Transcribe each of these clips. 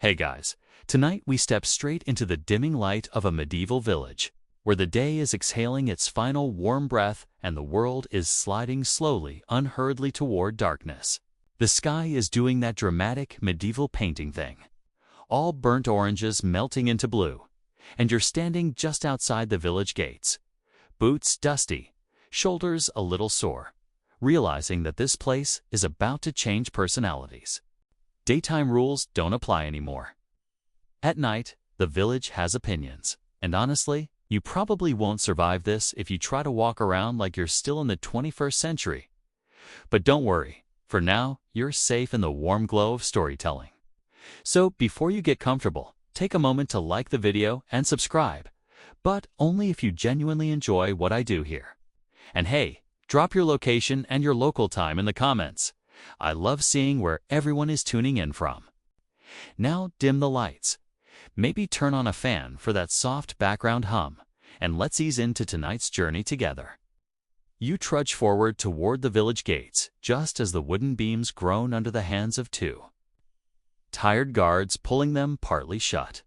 Hey guys, tonight we step straight into the dimming light of a medieval village, where the day is exhaling its final warm breath and the world is sliding slowly, unhurriedly toward darkness. The sky is doing that dramatic medieval painting thing, all burnt oranges melting into blue, and you're standing just outside the village gates, boots dusty, shoulders a little sore, realizing that this place is about to change personalities. Daytime rules don't apply anymore. At night, the village has opinions, and honestly, you probably won't survive this if you try to walk around like you're still in the 21st century. But don't worry, for now, you're safe in the warm glow of storytelling. So before you get comfortable, take a moment to like the video and subscribe, but only if you genuinely enjoy what I do here. And hey, drop your location and your local time in the comments. I love seeing where everyone is tuning in from. Now dim the lights. Maybe turn on a fan for that soft background hum, and let's ease into tonight's journey together. You trudge forward toward the village gates just as the wooden beams groan under the hands of two tired guards pulling them partly shut.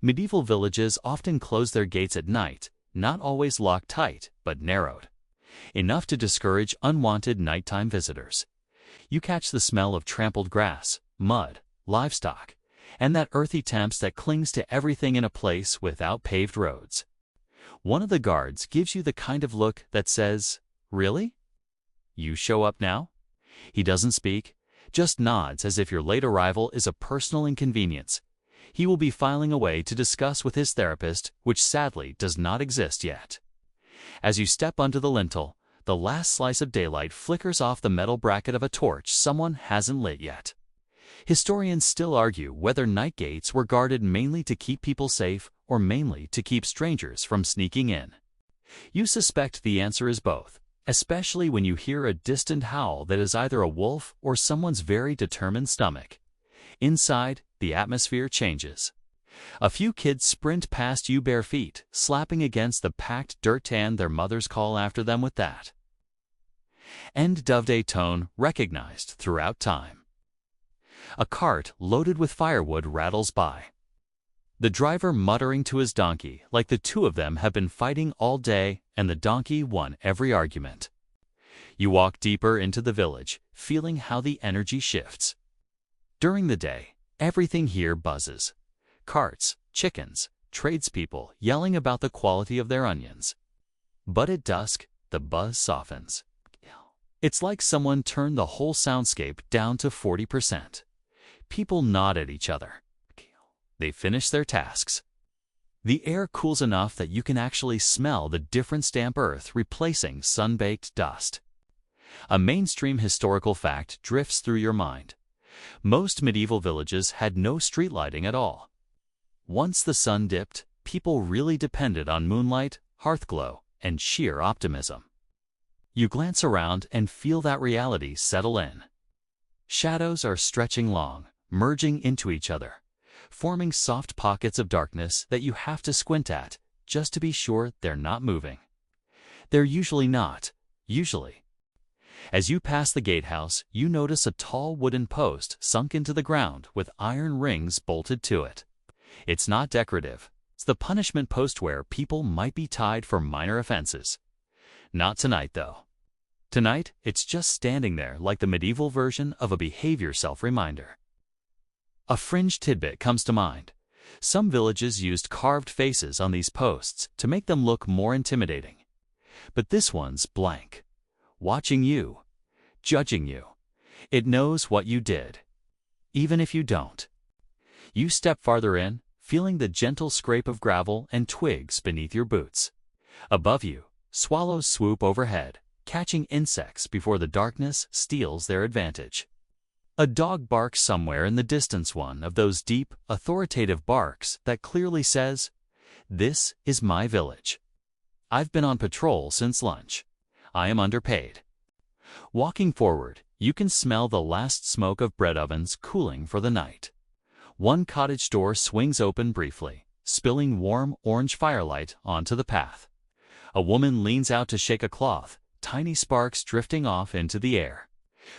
Medieval villages often close their gates at night, not always locked tight, but narrowed, enough to discourage unwanted nighttime visitors. You catch the smell of trampled grass, mud, livestock, and that earthy temps that clings to everything in a place without paved roads. One of the guards gives you the kind of look that says, "Really? You show up now?" He doesn't speak, just nods as if your late arrival is a personal inconvenience. He will be filing away to discuss with his therapist, which sadly does not exist yet. As you step under the lintel, the last slice of daylight flickers off the metal bracket of a torch someone hasn't lit yet. Historians still argue whether night gates were guarded mainly to keep people safe or mainly to keep strangers from sneaking in. You suspect the answer is both, especially when you hear a distant howl that is either a wolf or someone's very determined stomach. Inside, the atmosphere changes. A few kids sprint past you bare feet, slapping against the packed dirt and their mothers call after them with that end-of-day tone recognized throughout time. A cart loaded with firewood rattles by, the driver muttering to his donkey like the two of them have been fighting all day and the donkey won every argument. You walk deeper into the village, feeling how the energy shifts. During the day, everything here buzzes. Carts, chickens, tradespeople yelling about the quality of their onions. But at dusk, the buzz softens. It's like someone turned the whole soundscape down to 40%. People nod at each other. They finish their tasks. The air cools enough that you can actually smell the different damp earth replacing sun-baked dust. A mainstream historical fact drifts through your mind. Most medieval villages had no street lighting at all. Once the sun dipped, people really depended on moonlight, hearthglow, and sheer optimism. You glance around and feel that reality settle in. Shadows are stretching long, merging into each other, forming soft pockets of darkness that you have to squint at just to be sure they're not moving. They're usually not, usually. As you pass the gatehouse, you notice a tall wooden post sunk into the ground with iron rings bolted to it. It's not decorative. It's the punishment post where people might be tied for minor offenses. Not tonight, though. Tonight, it's just standing there like the medieval version of a behavior self-reminder. A fringe tidbit comes to mind. Some villages used carved faces on these posts to make them look more intimidating. But this one's blank. Watching you. Judging you. It knows what you did. Even if you don't. You step farther in, feeling the gentle scrape of gravel and twigs beneath your boots. Above you, swallows swoop overhead, catching insects before the darkness steals their advantage. A dog barks somewhere in the distance, one of those deep, authoritative barks that clearly says, "This is my village. I've been on patrol since lunch. I am underpaid." Walking forward, you can smell the last smoke of bread ovens cooling for the night. One cottage door swings open briefly, spilling warm orange firelight onto the path. A woman leans out to shake a cloth, tiny sparks drifting off into the air.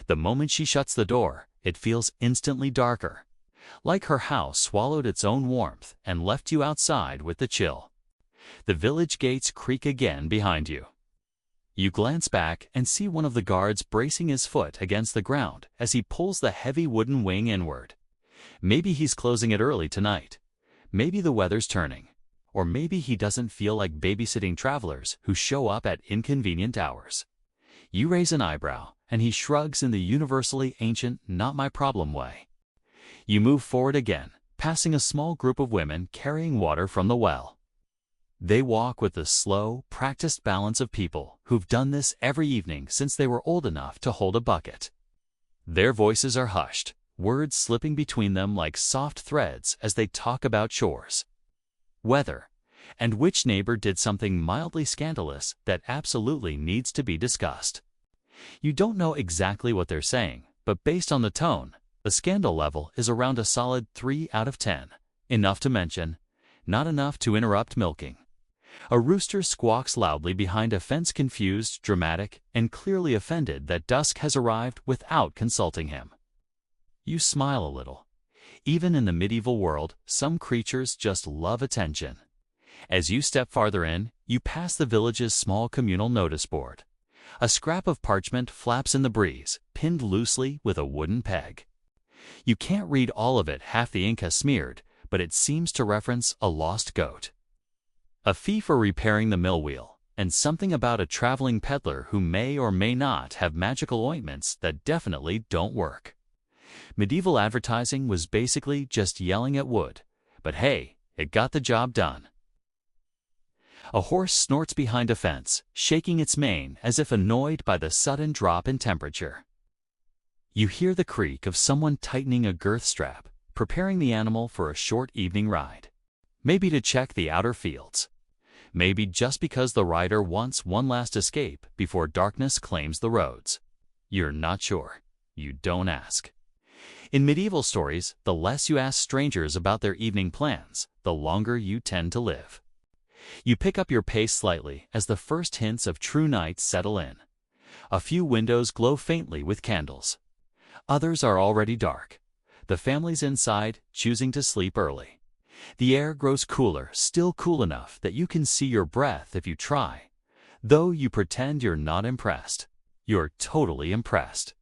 The moment she shuts the door, it feels instantly darker. Like her house swallowed its own warmth and left you outside with the chill. The village gates creak again behind you. You glance back and see one of the guards bracing his foot against the ground as he pulls the heavy wooden wing inward. Maybe he's closing it early tonight. Maybe the weather's turning. Or maybe he doesn't feel like babysitting travelers who show up at inconvenient hours. You raise an eyebrow, and he shrugs in the universally ancient, not my problem way. You move forward again, passing a small group of women carrying water from the well. They walk with the slow, practiced balance of people who've done this every evening since they were old enough to hold a bucket. Their voices are hushed, words slipping between them like soft threads as they talk about chores, weather, and which neighbor did something mildly scandalous that absolutely needs to be discussed. You don't know exactly what they're saying, but based on the tone, the scandal level is around a solid 3 out of 10. Enough to mention, not enough to interrupt milking. A rooster squawks loudly behind a fence, confused, dramatic, and clearly offended that dusk has arrived without consulting him. You smile a little. Even in the medieval world, some creatures just love attention. As you step farther in, you pass the village's small communal notice board. A scrap of parchment flaps in the breeze, pinned loosely with a wooden peg. You can't read all of it, half the ink has smeared, but it seems to reference a lost goat, a fee for repairing the mill wheel, and something about a traveling peddler who may or may not have magical ointments that definitely don't work. Medieval advertising was basically just yelling at wood, but hey, it got the job done. A horse snorts behind a fence, shaking its mane as if annoyed by the sudden drop in temperature. You hear the creak of someone tightening a girth strap, preparing the animal for a short evening ride. Maybe to check the outer fields. Maybe just because the rider wants one last escape before darkness claims the roads. You're not sure. You don't ask. In medieval stories, the less you ask strangers about their evening plans, the longer you tend to live. You pick up your pace slightly as the first hints of true night settle in. A few windows glow faintly with candles. Others are already dark. The family's inside, choosing to sleep early. The air grows cooler, still cool enough that you can see your breath if you try. Though you pretend you're not impressed. You're totally impressed.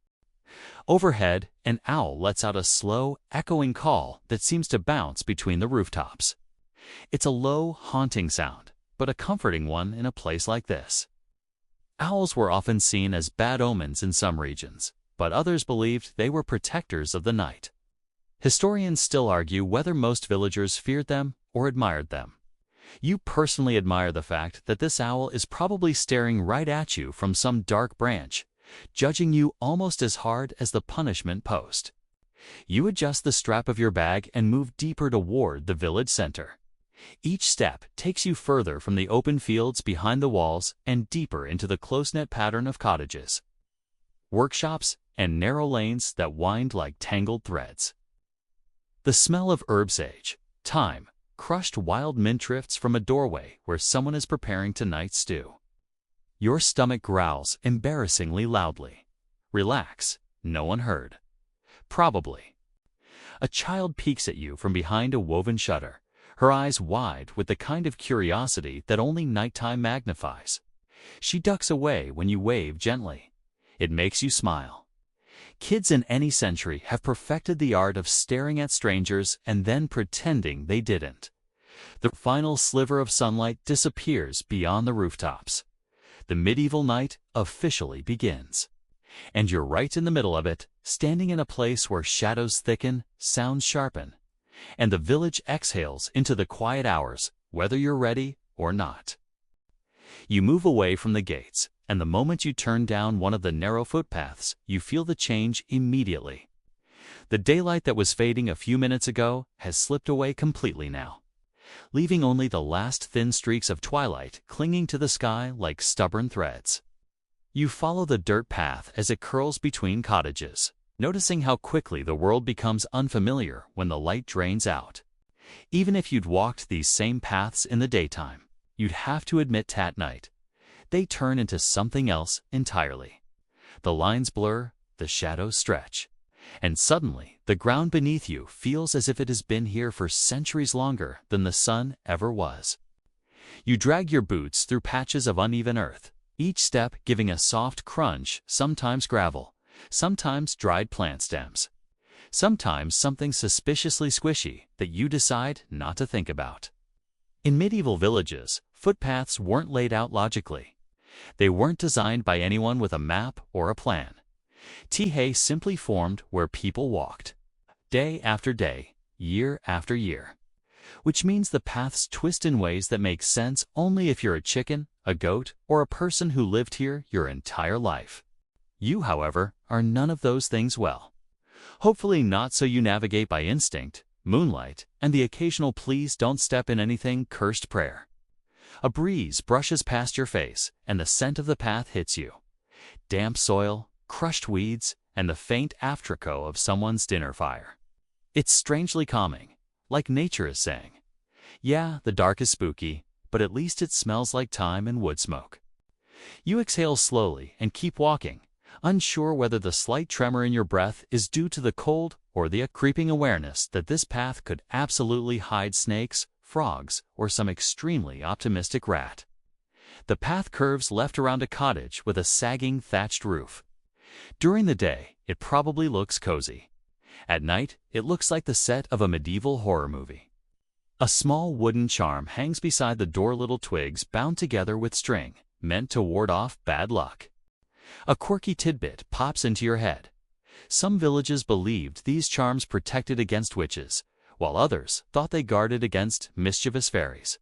Overhead, an owl lets out a slow, echoing call that seems to bounce between the rooftops. It's a low, haunting sound, but a comforting one in a place like this. Owls were often seen as bad omens in some regions, but others believed they were protectors of the night. Historians still argue whether most villagers feared them or admired them. You personally admire the fact that this owl is probably staring right at you from some dark branch, judging you almost as hard as the punishment post. You adjust the strap of your bag and move deeper toward the village center. Each step takes you further from the open fields behind the walls and deeper into the close-knit pattern of cottages, workshops, and narrow lanes that wind like tangled threads. The smell of herb sage, thyme, crushed wild mint drifts from a doorway where someone is preparing tonight's stew. Your stomach growls embarrassingly loudly. Relax, no one heard. Probably. A child peeks at you from behind a woven shutter, her eyes wide with the kind of curiosity that only nighttime magnifies. She ducks away when you wave gently. It makes you smile. Kids in any century have perfected the art of staring at strangers and then pretending they didn't. The final sliver of sunlight disappears beyond the rooftops. The medieval night officially begins. And you're right in the middle of it, standing in a place where shadows thicken, sounds sharpen, and the village exhales into the quiet hours, whether you're ready or not. You move away from the gates, and the moment you turn down one of the narrow footpaths, you feel the change immediately. The daylight that was fading a few minutes ago has slipped away completely now, leaving only the last thin streaks of twilight clinging to the sky like stubborn threads. You follow the dirt path as it curls between cottages, noticing how quickly the world becomes unfamiliar when the light drains out. Even if you'd walked these same paths in the daytime, you'd have to admit at night, they turn into something else entirely. The lines blur, the shadows stretch. And suddenly, the ground beneath you feels as if it has been here for centuries longer than the sun ever was. You drag your boots through patches of uneven earth, each step giving a soft crunch, sometimes gravel, sometimes dried plant stems, sometimes something suspiciously squishy that you decide not to think about. In medieval villages, footpaths weren't laid out logically. They weren't designed by anyone with a map or a plan. Tihei simply formed where people walked, day after day, year after year. Which means the paths twist in ways that make sense only if you're a chicken, a goat, or a person who lived here your entire life. You, however, are none of those things well. Hopefully not, so you navigate by instinct, moonlight, and the occasional please don't step in anything cursed prayer. A breeze brushes past your face, and the scent of the path hits you. Damp soil, crushed weeds, and the faint afterecho of someone's dinner fire. It's strangely calming, like nature is saying, yeah, the dark is spooky, but at least it smells like thyme and wood smoke. You exhale slowly and keep walking, unsure whether the slight tremor in your breath is due to the cold or the creeping awareness that this path could absolutely hide snakes, frogs, or some extremely optimistic rat. The path curves left around a cottage with a sagging thatched roof. During the day, it probably looks cozy. At night, it looks like the set of a medieval horror movie. A small wooden charm hangs beside the door, little twigs bound together with string, meant to ward off bad luck. A quirky tidbit pops into your head. Some villages believed these charms protected against witches, while others thought they guarded against mischievous fairies.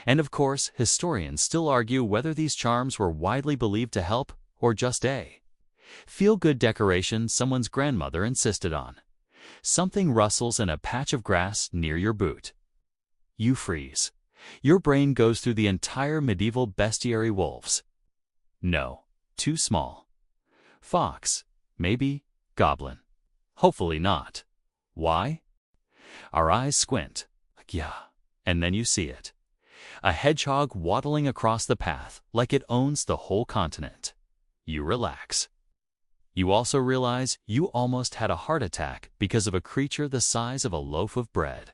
And of course, historians still argue whether these charms were widely believed to help or just a feel-good decoration someone's grandmother insisted on. Something rustles in a patch of grass near your boot. You freeze. Your brain goes through the entire medieval bestiary: wolves. No, too small. Fox, maybe. Goblin. Hopefully not. Why? Our eyes squint. Yeah, and then you see it. A hedgehog waddling across the path like it owns the whole continent. You relax. You also realize you almost had a heart attack because of a creature the size of a loaf of bread.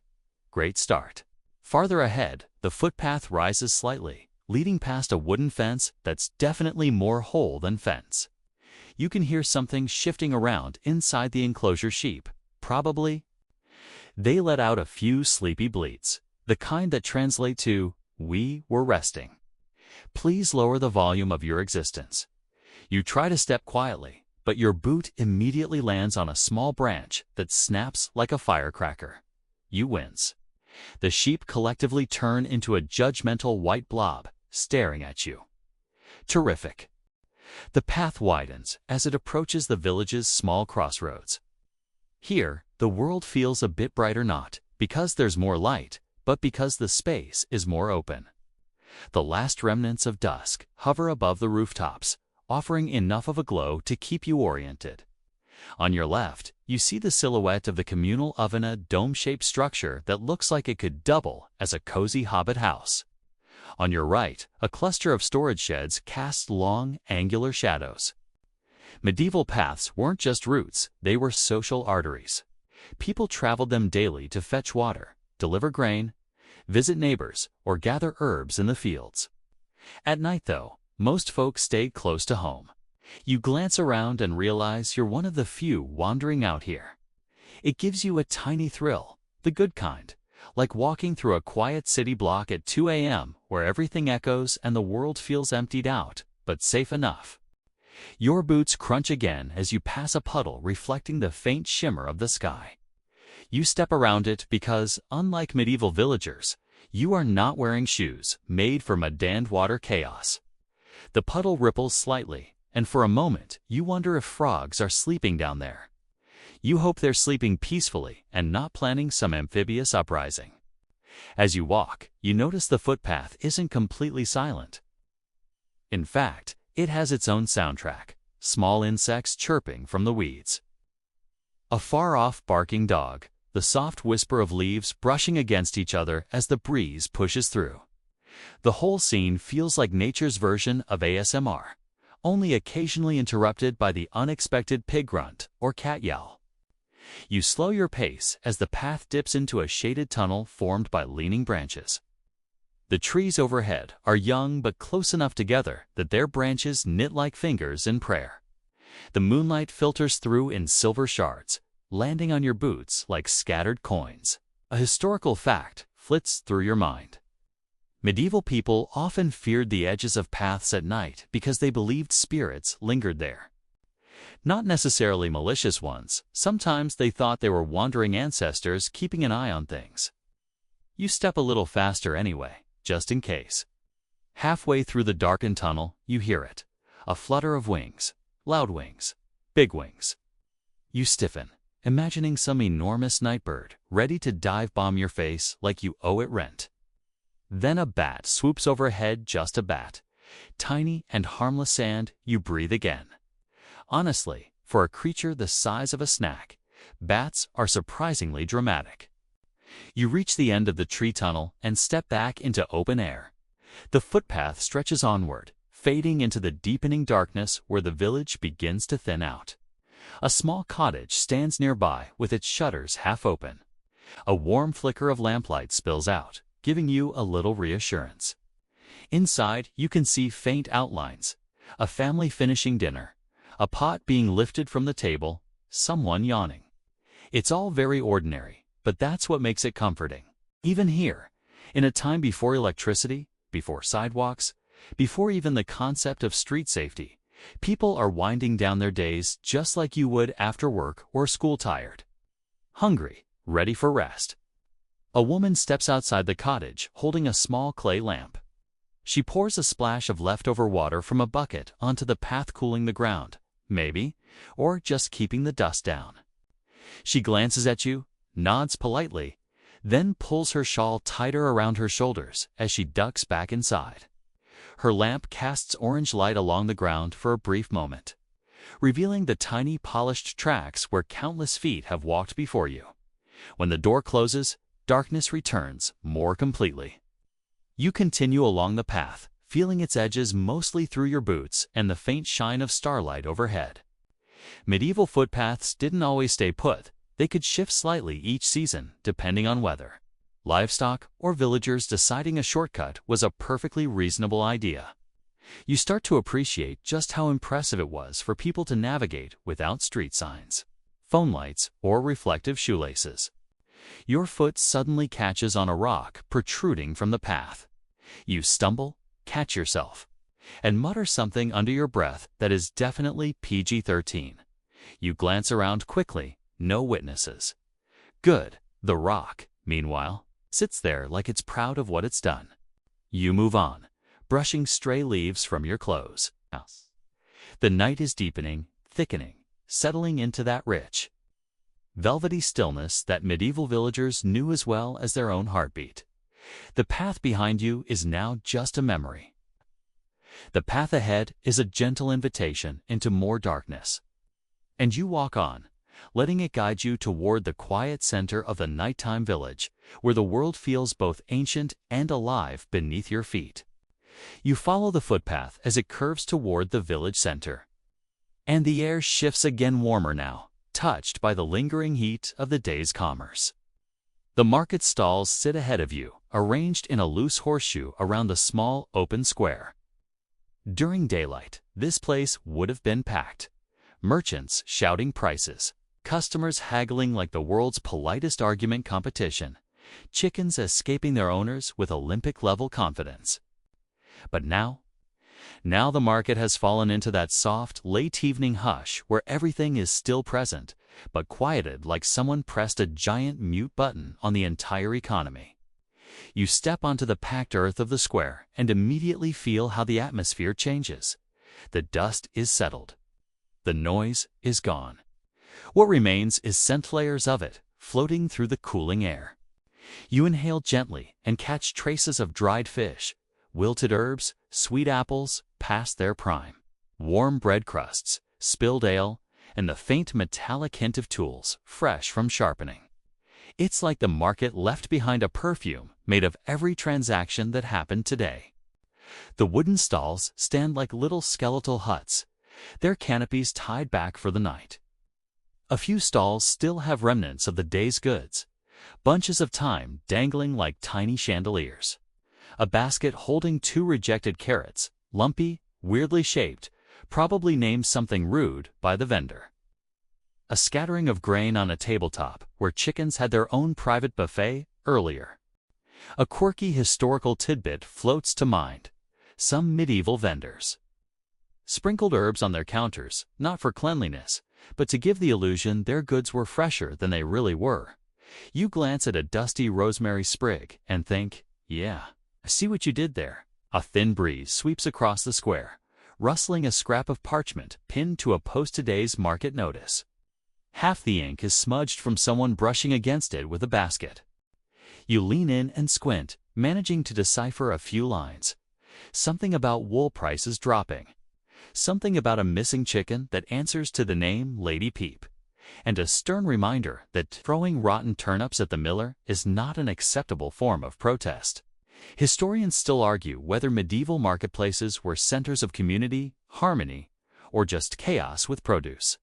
Great start. Farther ahead, the footpath rises slightly, leading past a wooden fence that's definitely more hole than fence. You can hear something shifting around inside the enclosure. Sheep, probably. They let out a few sleepy bleats, the kind that translate to, "We were resting." Please lower the volume of your existence. You try to step quietly, but your boot immediately lands on a small branch that snaps like a firecracker. You wince. The sheep collectively turn into a judgmental white blob, staring at you. Terrific. The path widens as it approaches the village's small crossroads. Here, the world feels a bit brighter, not because there's more light, but because the space is more open. The last remnants of dusk hover above the rooftops, offering enough of a glow to keep you oriented. On your left, you see the silhouette of the communal oven, a dome-shaped structure that looks like it could double as a cozy hobbit house. On your right, a cluster of storage sheds casts long, angular shadows. Medieval paths weren't just routes, they were social arteries. People traveled them daily to fetch water, deliver grain, visit neighbors, or gather herbs in the fields. At night, though, most folks stayed close to home. You glance around and realize you're one of the few wandering out here. It gives you a tiny thrill, the good kind, like walking through a quiet city block at 2 a.m. where everything echoes and the world feels emptied out, but safe enough. Your boots crunch again as you pass a puddle reflecting the faint shimmer of the sky. You step around it because, unlike medieval villagers, you are not wearing shoes made for mud water chaos. The puddle ripples slightly, and for a moment you wonder if frogs are sleeping down there. You hope they're sleeping peacefully and not planning some amphibious uprising. As you walk, you notice the footpath isn't completely silent. In fact, it has its own soundtrack, small insects chirping from the weeds. A far-off barking dog, the soft whisper of leaves brushing against each other as the breeze pushes through. The whole scene feels like nature's version of ASMR, only occasionally interrupted by the unexpected pig grunt or cat yowl. You slow your pace as the path dips into a shaded tunnel formed by leaning branches. The trees overhead are young but close enough together that their branches knit like fingers in prayer. The moonlight filters through in silver shards, landing on your boots like scattered coins. A historical fact flits through your mind. Medieval people often feared the edges of paths at night because they believed spirits lingered there. Not necessarily malicious ones, sometimes they thought they were wandering ancestors keeping an eye on things. You step a little faster anyway, just in case. Halfway through the darkened tunnel, you hear it. A flutter of wings. Loud wings. Big wings. You stiffen, imagining some enormous night bird, ready to dive-bomb your face like you owe it rent. Then a bat swoops overhead, just a bat. Tiny and harmless, and you breathe again. Honestly, for a creature the size of a snack, bats are surprisingly dramatic. You reach the end of the tree tunnel and step back into open air. The footpath stretches onward, fading into the deepening darkness where the village begins to thin out. A small cottage stands nearby with its shutters half open. A warm flicker of lamplight spills out, giving you a little reassurance. Inside, you can see faint outlines. A family finishing dinner. A pot being lifted from the table, someone yawning. It's all very ordinary, but that's what makes it comforting. Even here, in a time before electricity, before sidewalks, before even the concept of street safety, people are winding down their days just like you would after work or school, tired. Hungry, ready for rest. A woman steps outside the cottage holding a small clay lamp. She pours a splash of leftover water from a bucket onto the path, cooling the ground, maybe, or just keeping the dust down. She glances at you, nods politely, then pulls her shawl tighter around her shoulders as she ducks back inside. Her lamp casts orange light along the ground for a brief moment, revealing the tiny polished tracks where countless feet have walked before you. When the door closes, darkness returns more completely. You continue along the path, feeling its edges mostly through your boots and the faint shine of starlight overhead. Medieval footpaths didn't always stay put. They could shift slightly each season, depending on weather. Livestock or villagers deciding a shortcut was a perfectly reasonable idea. You start to appreciate just how impressive it was for people to navigate without street signs, phone lights, or reflective shoelaces. Your foot suddenly catches on a rock protruding from the path. You stumble, catch yourself, and mutter something under your breath that is definitely PG-13. You glance around quickly, no witnesses. Good. The rock, meanwhile, sits there like it's proud of what it's done. You move on, brushing stray leaves from your clothes. The night is deepening, thickening, settling into that rich, velvety stillness that medieval villagers knew as well as their own heartbeat. The path behind you is now just a memory. The path ahead is a gentle invitation into more darkness. And you walk on, letting it guide you toward the quiet center of the nighttime village, where the world feels both ancient and alive beneath your feet. You follow the footpath as it curves toward the village center. And the air shifts again, warmer now, touched by the lingering heat of the day's commerce. The market stalls sit ahead of you, arranged in a loose horseshoe around the small, open square. During daylight, this place would have been packed. Merchants shouting prices, customers haggling like the world's politest argument competition, chickens escaping their owners with Olympic-level confidence. But now the market has fallen into that soft, late-evening hush where everything is still present, but quieted like someone pressed a giant mute button on the entire economy. You step onto the packed earth of the square and immediately feel how the atmosphere changes. The dust is settled. The noise is gone. What remains is scent layers of it, floating through the cooling air. You inhale gently and catch traces of dried fish, wilted herbs, sweet apples past their prime, warm bread crusts, spilled ale, and the faint metallic hint of tools fresh from sharpening. It's like the market left behind a perfume made of every transaction that happened today. The wooden stalls stand like little skeletal huts, their canopies tied back for the night. A few stalls still have remnants of the day's goods, bunches of thyme dangling like tiny chandeliers. A basket holding 2 rejected carrots, lumpy, weirdly shaped, probably named something rude by the vendor. A scattering of grain on a tabletop where chickens had their own private buffet earlier. A quirky historical tidbit floats to mind: some medieval vendors sprinkled herbs on their counters, not for cleanliness, but to give the illusion their goods were fresher than they really were. You glance at a dusty rosemary sprig and think, yeah, I see what you did there. A thin breeze sweeps across the square, rustling a scrap of parchment pinned to a post-today's market notice. Half the ink is smudged from someone brushing against it with a basket. You lean in and squint, managing to decipher a few lines. Something about wool prices dropping. Something about a missing chicken that answers to the name Lady Peep. And a stern reminder that throwing rotten turnips at the miller is not an acceptable form of protest. Historians still argue whether medieval marketplaces were centers of community, harmony, or just chaos with produce.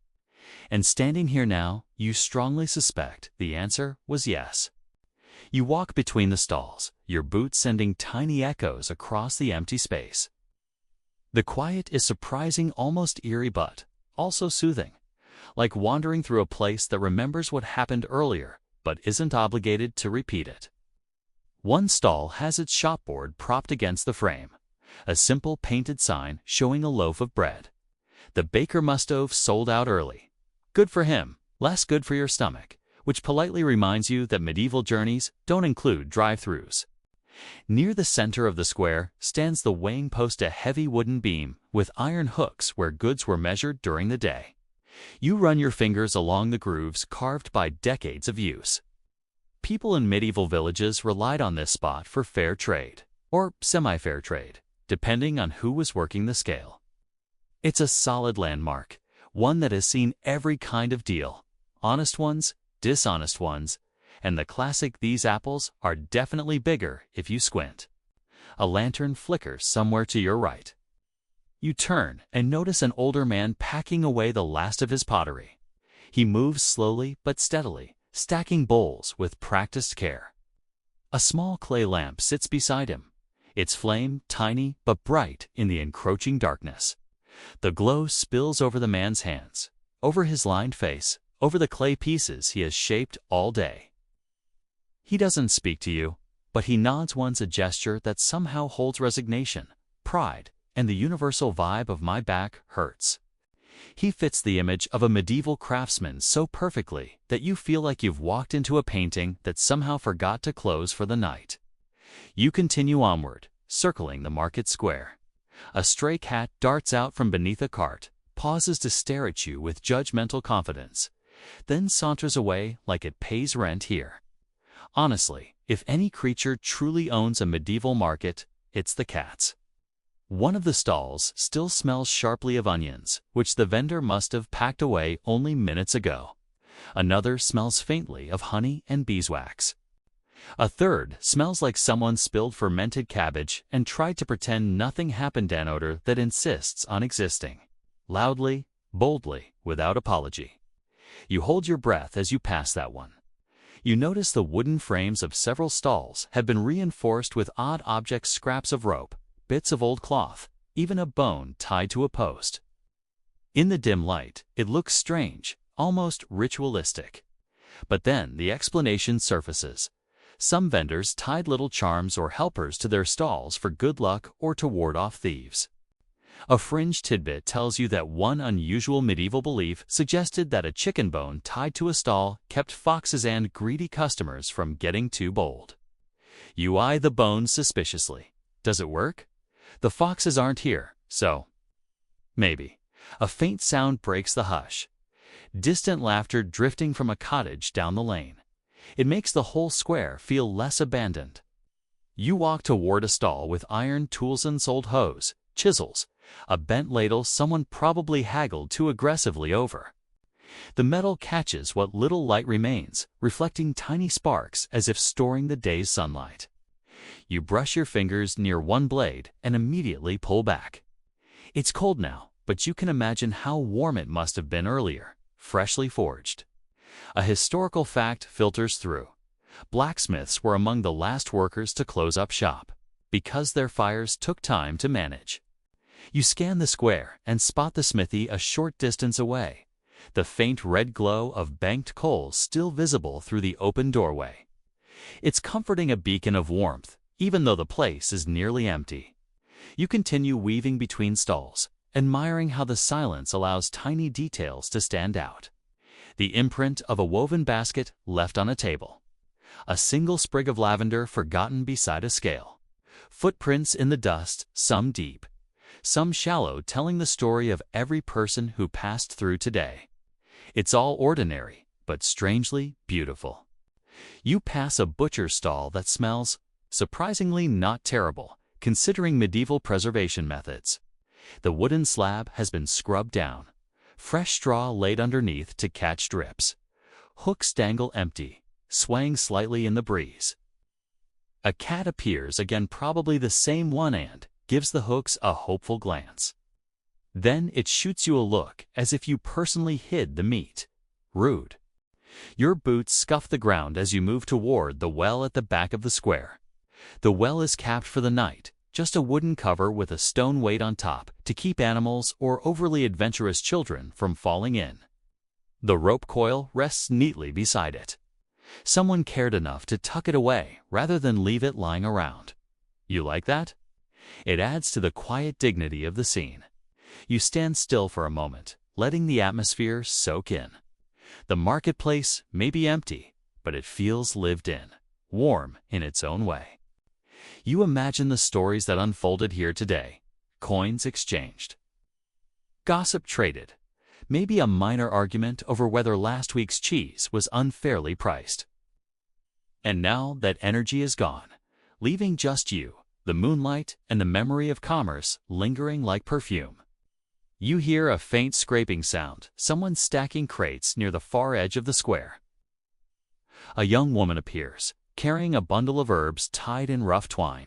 And standing here now, you strongly suspect the answer was yes. You walk between the stalls, your boots sending tiny echoes across the empty space. The quiet is surprising, almost eerie, but also soothing, like wandering through a place that remembers what happened earlier but isn't obligated to repeat it. One stall has its shopboard propped against the frame, a simple painted sign showing a loaf of bread. The baker must have sold out early. Good for him, less good for your stomach, which politely reminds you that medieval journeys don't include drive-thrus. Near the center of the square stands the weighing post, a heavy wooden beam with iron hooks where goods were measured during the day. You run your fingers along the grooves carved by decades of use. People in medieval villages relied on this spot for fair trade, or semi-fair trade, depending on who was working the scale. It's a solid landmark, one that has seen every kind of deal: honest ones, dishonest ones, and the classic "these apples are definitely bigger if you squint." A lantern flickers somewhere to your right. You turn and notice an older man packing away the last of his pottery. He moves slowly but steadily, stacking bowls with practiced care. A small clay lamp sits beside him, its flame tiny but bright in the encroaching darkness. The glow spills over the man's hands, over his lined face, over the clay pieces he has shaped all day. He doesn't speak to you, but he nods once, a gesture that somehow holds resignation, pride, and the universal vibe of "my back hurts." He fits the image of a medieval craftsman so perfectly that you feel like you've walked into a painting that somehow forgot to close for the night. You continue onward, circling the market square. A stray cat darts out from beneath a cart, pauses to stare at you with judgmental confidence, then saunters away like it pays rent here. Honestly, if any creature truly owns a medieval market, it's the cats. One of the stalls still smells sharply of onions, which the vendor must have packed away only minutes ago. Another smells faintly of honey and beeswax. A third smells like someone spilled fermented cabbage and tried to pretend nothing happened, an odor that insists on existing. Loudly, boldly, without apology. You hold your breath as you pass that one. You notice the wooden frames of several stalls have been reinforced with odd objects: scraps of rope, bits of old cloth, even a bone tied to a post. In the dim light, it looks strange, almost ritualistic. But then the explanation surfaces. Some vendors tied little charms or helpers to their stalls for good luck or to ward off thieves. A fringe tidbit tells you that one unusual medieval belief suggested that a chicken bone tied to a stall kept foxes and greedy customers from getting too bold. You eye the bone suspiciously. Does it work? The foxes aren't here, so maybe. A faint sound breaks the hush. Distant laughter drifting from a cottage down the lane. It makes the whole square feel less abandoned. You walk toward a stall with iron tools and old hose, chisels, a bent ladle someone probably haggled too aggressively over. The metal catches what little light remains, reflecting tiny sparks as if storing the day's sunlight. You brush your fingers near one blade and immediately pull back. It's cold now, but you can imagine how warm it must have been earlier, freshly forged. A historical fact filters through. Blacksmiths were among the last workers to close up shop, because their fires took time to manage. You scan the square and spot the smithy a short distance away, the faint red glow of banked coals still visible through the open doorway. It's comforting, a beacon of warmth, even though the place is nearly empty. You continue weaving between stalls, admiring how the silence allows tiny details to stand out. The imprint of a woven basket left on a table. A single sprig of lavender forgotten beside a scale. Footprints in the dust, some deep, some shallow, telling the story of every person who passed through today. It's all ordinary, but strangely beautiful. You pass a butcher's stall that smells surprisingly not terrible, considering medieval preservation methods. The wooden slab has been scrubbed down, fresh straw laid underneath to catch drips. Hooks dangle empty, swaying slightly in the breeze. A cat appears again, probably the same one, and gives the hooks a hopeful glance. Then it shoots you a look as if you personally hid the meat. Rude. Your boots scuff the ground as you move toward the well at the back of the square. The well is capped for the night, just a wooden cover with a stone weight on top to keep animals or overly adventurous children from falling in. The rope coil rests neatly beside it. Someone cared enough to tuck it away rather than leave it lying around. You like that? It adds to the quiet dignity of the scene. You stand still for a moment, letting the atmosphere soak in. The marketplace may be empty, but it feels lived in, warm in its own way. You imagine the stories that unfolded here today. Coins exchanged. Gossip traded. Maybe a minor argument over whether last week's cheese was unfairly priced. And now that energy is gone, leaving just you, the moonlight, and the memory of commerce lingering like perfume. You hear a faint scraping sound, someone stacking crates near the far edge of the square. A young woman appears, carrying a bundle of herbs tied in rough twine.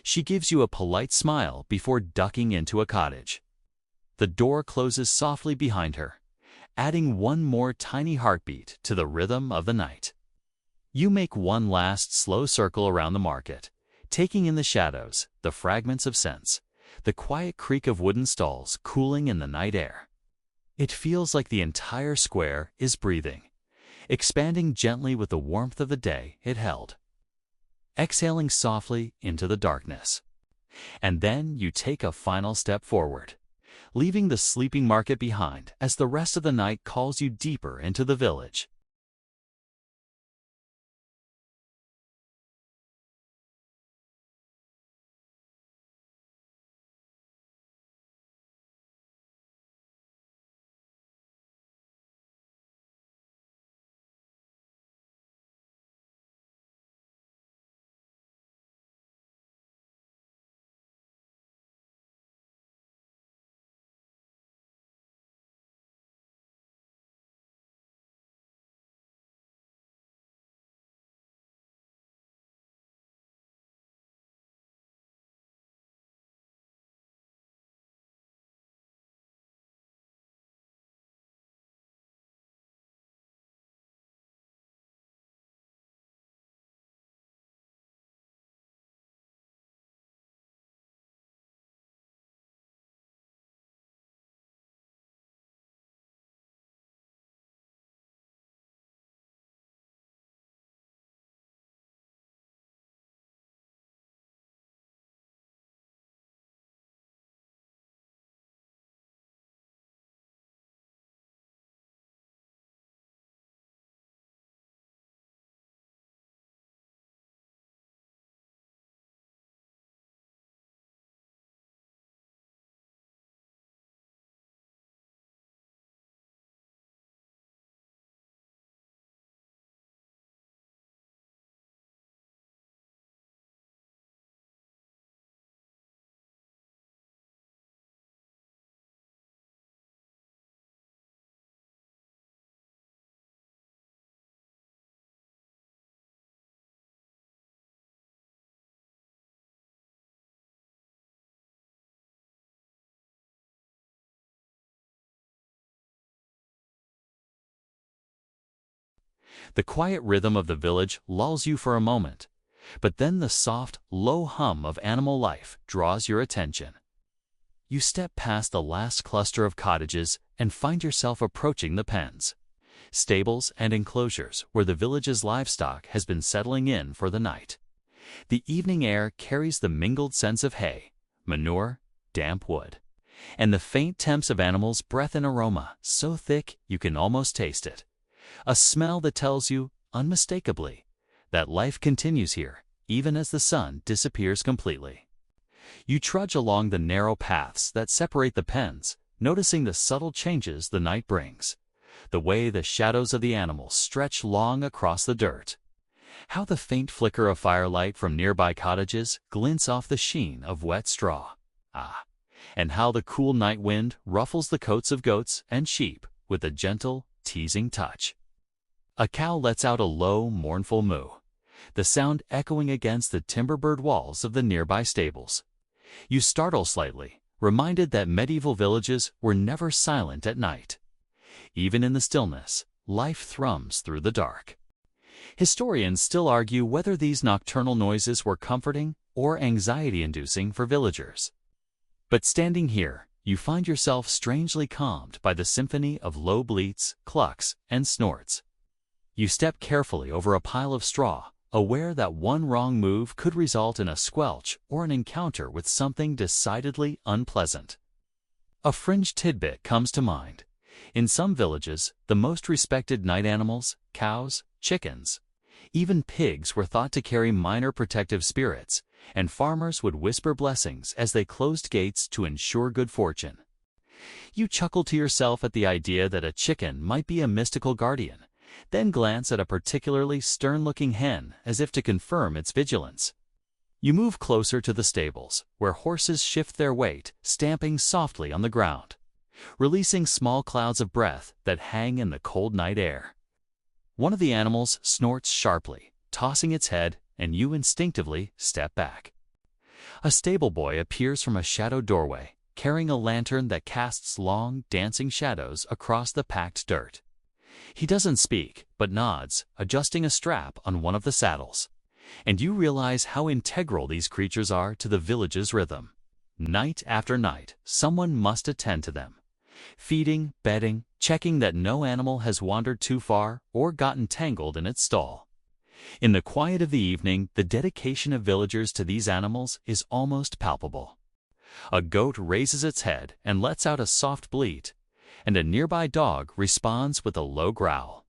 She gives you a polite smile before ducking into a cottage. The door closes softly behind her, adding one more tiny heartbeat to the rhythm of the night. You make one last slow circle around the market, taking in the shadows, the fragments of scents, the quiet creak of wooden stalls cooling in the night air. It feels like the entire square is breathing, expanding gently with the warmth of the day it held, exhaling softly into the darkness. And then you take a final step forward, leaving the sleeping market behind as the rest of the night calls you deeper into the village. The quiet rhythm of the village lulls you for a moment, but then the soft, low hum of animal life draws your attention. You step past the last cluster of cottages and find yourself approaching the pens, stables and enclosures where the village's livestock has been settling in for the night. The evening air carries the mingled scents of hay, manure, damp wood, and the faint temps of animals' breath and aroma so thick you can almost taste it. A smell that tells you, unmistakably, that life continues here, even as the sun disappears completely. You trudge along the narrow paths that separate the pens, noticing the subtle changes the night brings. The way the shadows of the animals stretch long across the dirt. How the faint flicker of firelight from nearby cottages glints off the sheen of wet straw. And how the cool night wind ruffles the coats of goats and sheep with a gentle, teasing touch. A cow lets out a low, mournful moo, the sound echoing against the timber-bird walls of the nearby stables. You startle slightly, reminded that medieval villages were never silent at night. Even in the stillness, life thrums through the dark. Historians still argue whether these nocturnal noises were comforting or anxiety-inducing for villagers. But standing here, you find yourself strangely calmed by the symphony of low bleats, clucks, and snorts. You step carefully over a pile of straw, aware that one wrong move could result in a squelch or an encounter with something decidedly unpleasant. A fringe tidbit comes to mind. In some villages, the most respected night animals, cows, chickens, even pigs were thought to carry minor protective spirits, and farmers would whisper blessings as they closed gates to ensure good fortune. You chuckle to yourself at the idea that a chicken might be a mystical guardian, then glance at a particularly stern-looking hen as if to confirm its vigilance. You move closer to the stables, where horses shift their weight, stamping softly on the ground, releasing small clouds of breath that hang in the cold night air. One of the animals snorts sharply, tossing its head, and you instinctively step back. A stable boy appears from a shadowed doorway, carrying a lantern that casts long, dancing shadows across the packed dirt. He doesn't speak, but nods, adjusting a strap on one of the saddles. And you realize how integral these creatures are to the village's rhythm. Night after night, someone must attend to them, feeding, bedding, checking that no animal has wandered too far or gotten tangled in its stall. In the quiet of the evening, the dedication of villagers to these animals is almost palpable. A goat raises its head and lets out a soft bleat, and a nearby dog responds with a low growl.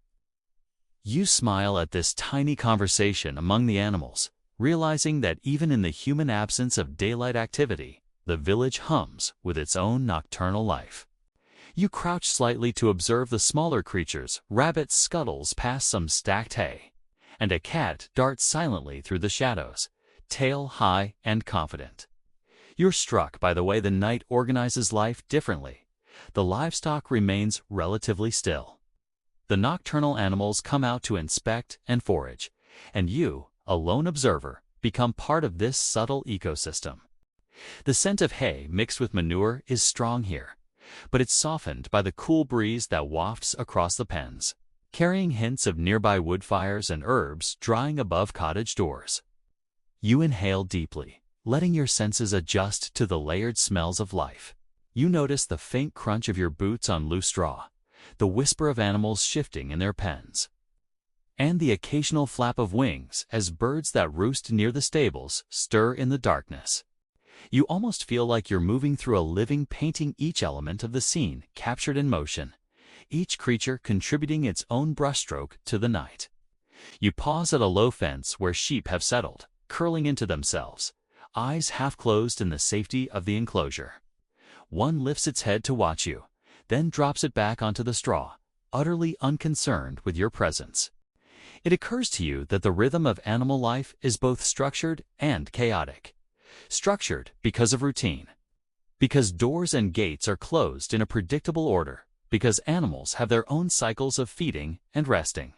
You smile at this tiny conversation among the animals, realizing that even in the human absence of daylight activity, the village hums with its own nocturnal life. You crouch slightly to observe the smaller creatures. Rabbit scuttles past some stacked hay, and a cat darts silently through the shadows, tail high and confident. You're struck by the way the night organizes life differently. The livestock remains relatively still. The nocturnal animals come out to inspect and forage, and you, a lone observer, become part of this subtle ecosystem. The scent of hay mixed with manure is strong here, but it's softened by the cool breeze that wafts across the pens, carrying hints of nearby wood fires and herbs drying above cottage doors. You inhale deeply, letting your senses adjust to the layered smells of life. You notice the faint crunch of your boots on loose straw, the whisper of animals shifting in their pens, and the occasional flap of wings as birds that roost near the stables stir in the darkness. You almost feel like you're moving through a living painting, each element of the scene captured in motion, each creature contributing its own brushstroke to the night. You pause at a low fence where sheep have settled, curling into themselves, eyes half closed in the safety of the enclosure. One lifts its head to watch you, then drops it back onto the straw, utterly unconcerned with your presence. It occurs to you that the rhythm of animal life is both structured and chaotic. Structured because of routine, because doors and gates are closed in a predictable order, because animals have their own cycles of feeding and resting.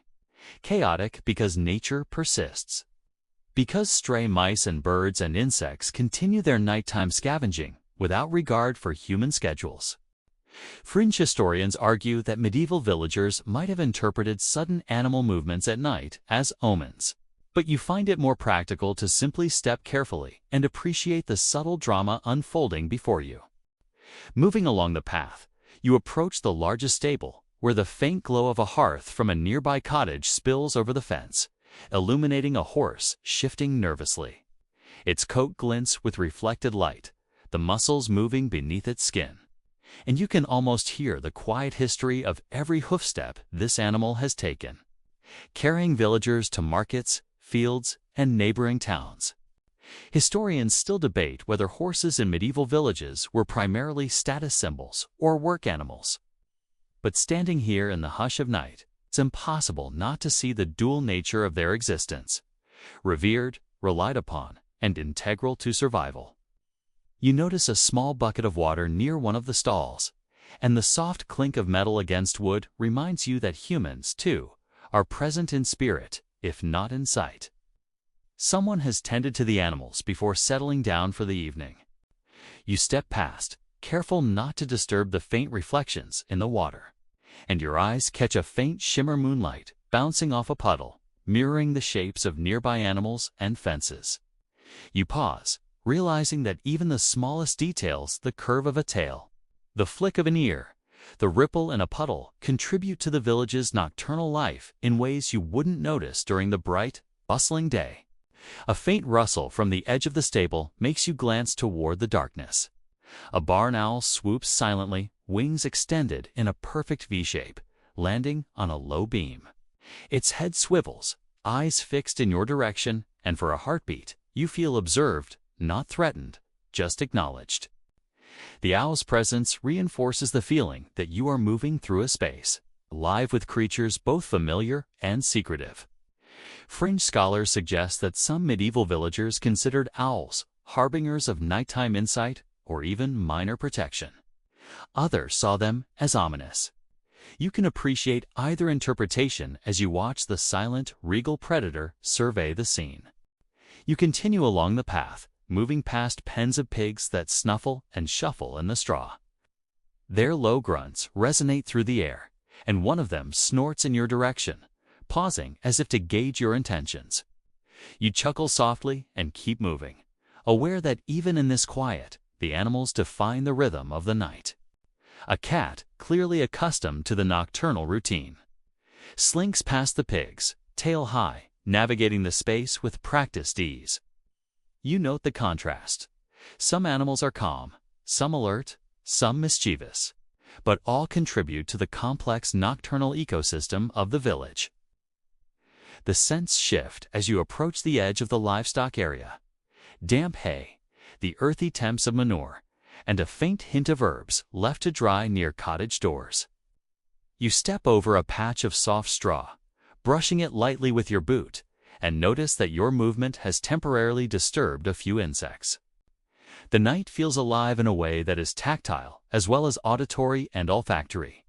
Chaotic because nature persists, because stray mice and birds and insects continue their nighttime scavenging without regard for human schedules. Fringe historians argue that medieval villagers might have interpreted sudden animal movements at night as omens. But you find it more practical to simply step carefully and appreciate the subtle drama unfolding before you. Moving along the path, you approach the largest stable, where the faint glow of a hearth from a nearby cottage spills over the fence, illuminating a horse shifting nervously. Its coat glints with reflected light, the muscles moving beneath its skin. And you can almost hear the quiet history of every hoofstep this animal has taken, carrying villagers to markets, fields, and neighboring towns. Historians still debate whether horses in medieval villages were primarily status symbols or work animals. But standing here in the hush of night, it's impossible not to see the dual nature of their existence: revered, relied upon, and integral to survival. You notice a small bucket of water near one of the stalls, and the soft clink of metal against wood reminds you that humans, too, are present in spirit, if not in sight. Someone has tended to the animals before settling down for the evening. You step past, careful not to disturb the faint reflections in the water, and your eyes catch a faint shimmer moonlight bouncing off a puddle, mirroring the shapes of nearby animals and fences. You pause, realizing that even the smallest details, the curve of a tail, the flick of an ear, the ripple in a puddle, contribute to the village's nocturnal life in ways you wouldn't notice during the bright, bustling day. A faint rustle from the edge of the stable makes you glance toward the darkness. A barn owl swoops silently, wings extended in a perfect V-shape, landing on a low beam. Its head swivels, eyes fixed in your direction, and for a heartbeat, you feel observed, not threatened, just acknowledged. The owl's presence reinforces the feeling that you are moving through a space, alive with creatures both familiar and secretive. Fringe scholars suggest that some medieval villagers considered owls harbingers of nighttime insight or even minor protection. Others saw them as ominous. You can appreciate either interpretation as you watch the silent, regal predator survey the scene. You continue along the path, moving past pens of pigs that snuffle and shuffle in the straw. Their low grunts resonate through the air, and one of them snorts in your direction, pausing as if to gauge your intentions. You chuckle softly and keep moving, aware that even in this quiet, the animals define the rhythm of the night. A cat, clearly accustomed to the nocturnal routine, slinks past the pigs, tail high, navigating the space with practiced ease. You note the contrast. Some animals are calm, some alert, some mischievous, but all contribute to the complex nocturnal ecosystem of the village. The scents shift as you approach the edge of the livestock area. Damp hay, the earthy temps of manure, and a faint hint of herbs left to dry near cottage doors. You step over a patch of soft straw, brushing it lightly with your boot, and notice that your movement has temporarily disturbed a few insects. The night feels alive in a way that is tactile as well as auditory and olfactory.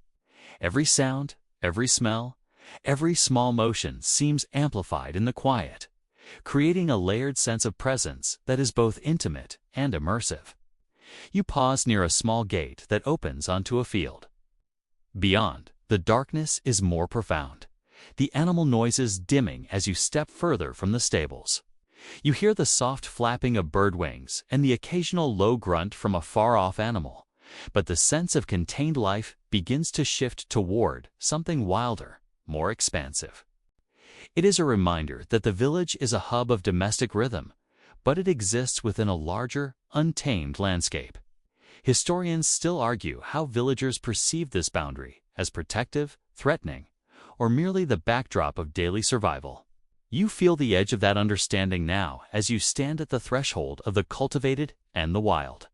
Every sound, every smell, every small motion seems amplified in the quiet, creating a layered sense of presence that is both intimate and immersive. You pause near a small gate that opens onto a field. Beyond, the darkness is more profound, the animal noises dimming as you step further from the stables. You hear the soft flapping of bird wings and the occasional low grunt from a far-off animal, but the sense of contained life begins to shift toward something wilder, more expansive. It is a reminder that the village is a hub of domestic rhythm, but it exists within a larger, untamed landscape. Historians still argue how villagers perceive this boundary as protective, threatening, or merely the backdrop of daily survival. You feel the edge of that understanding now as you stand at the threshold of the cultivated and the wild.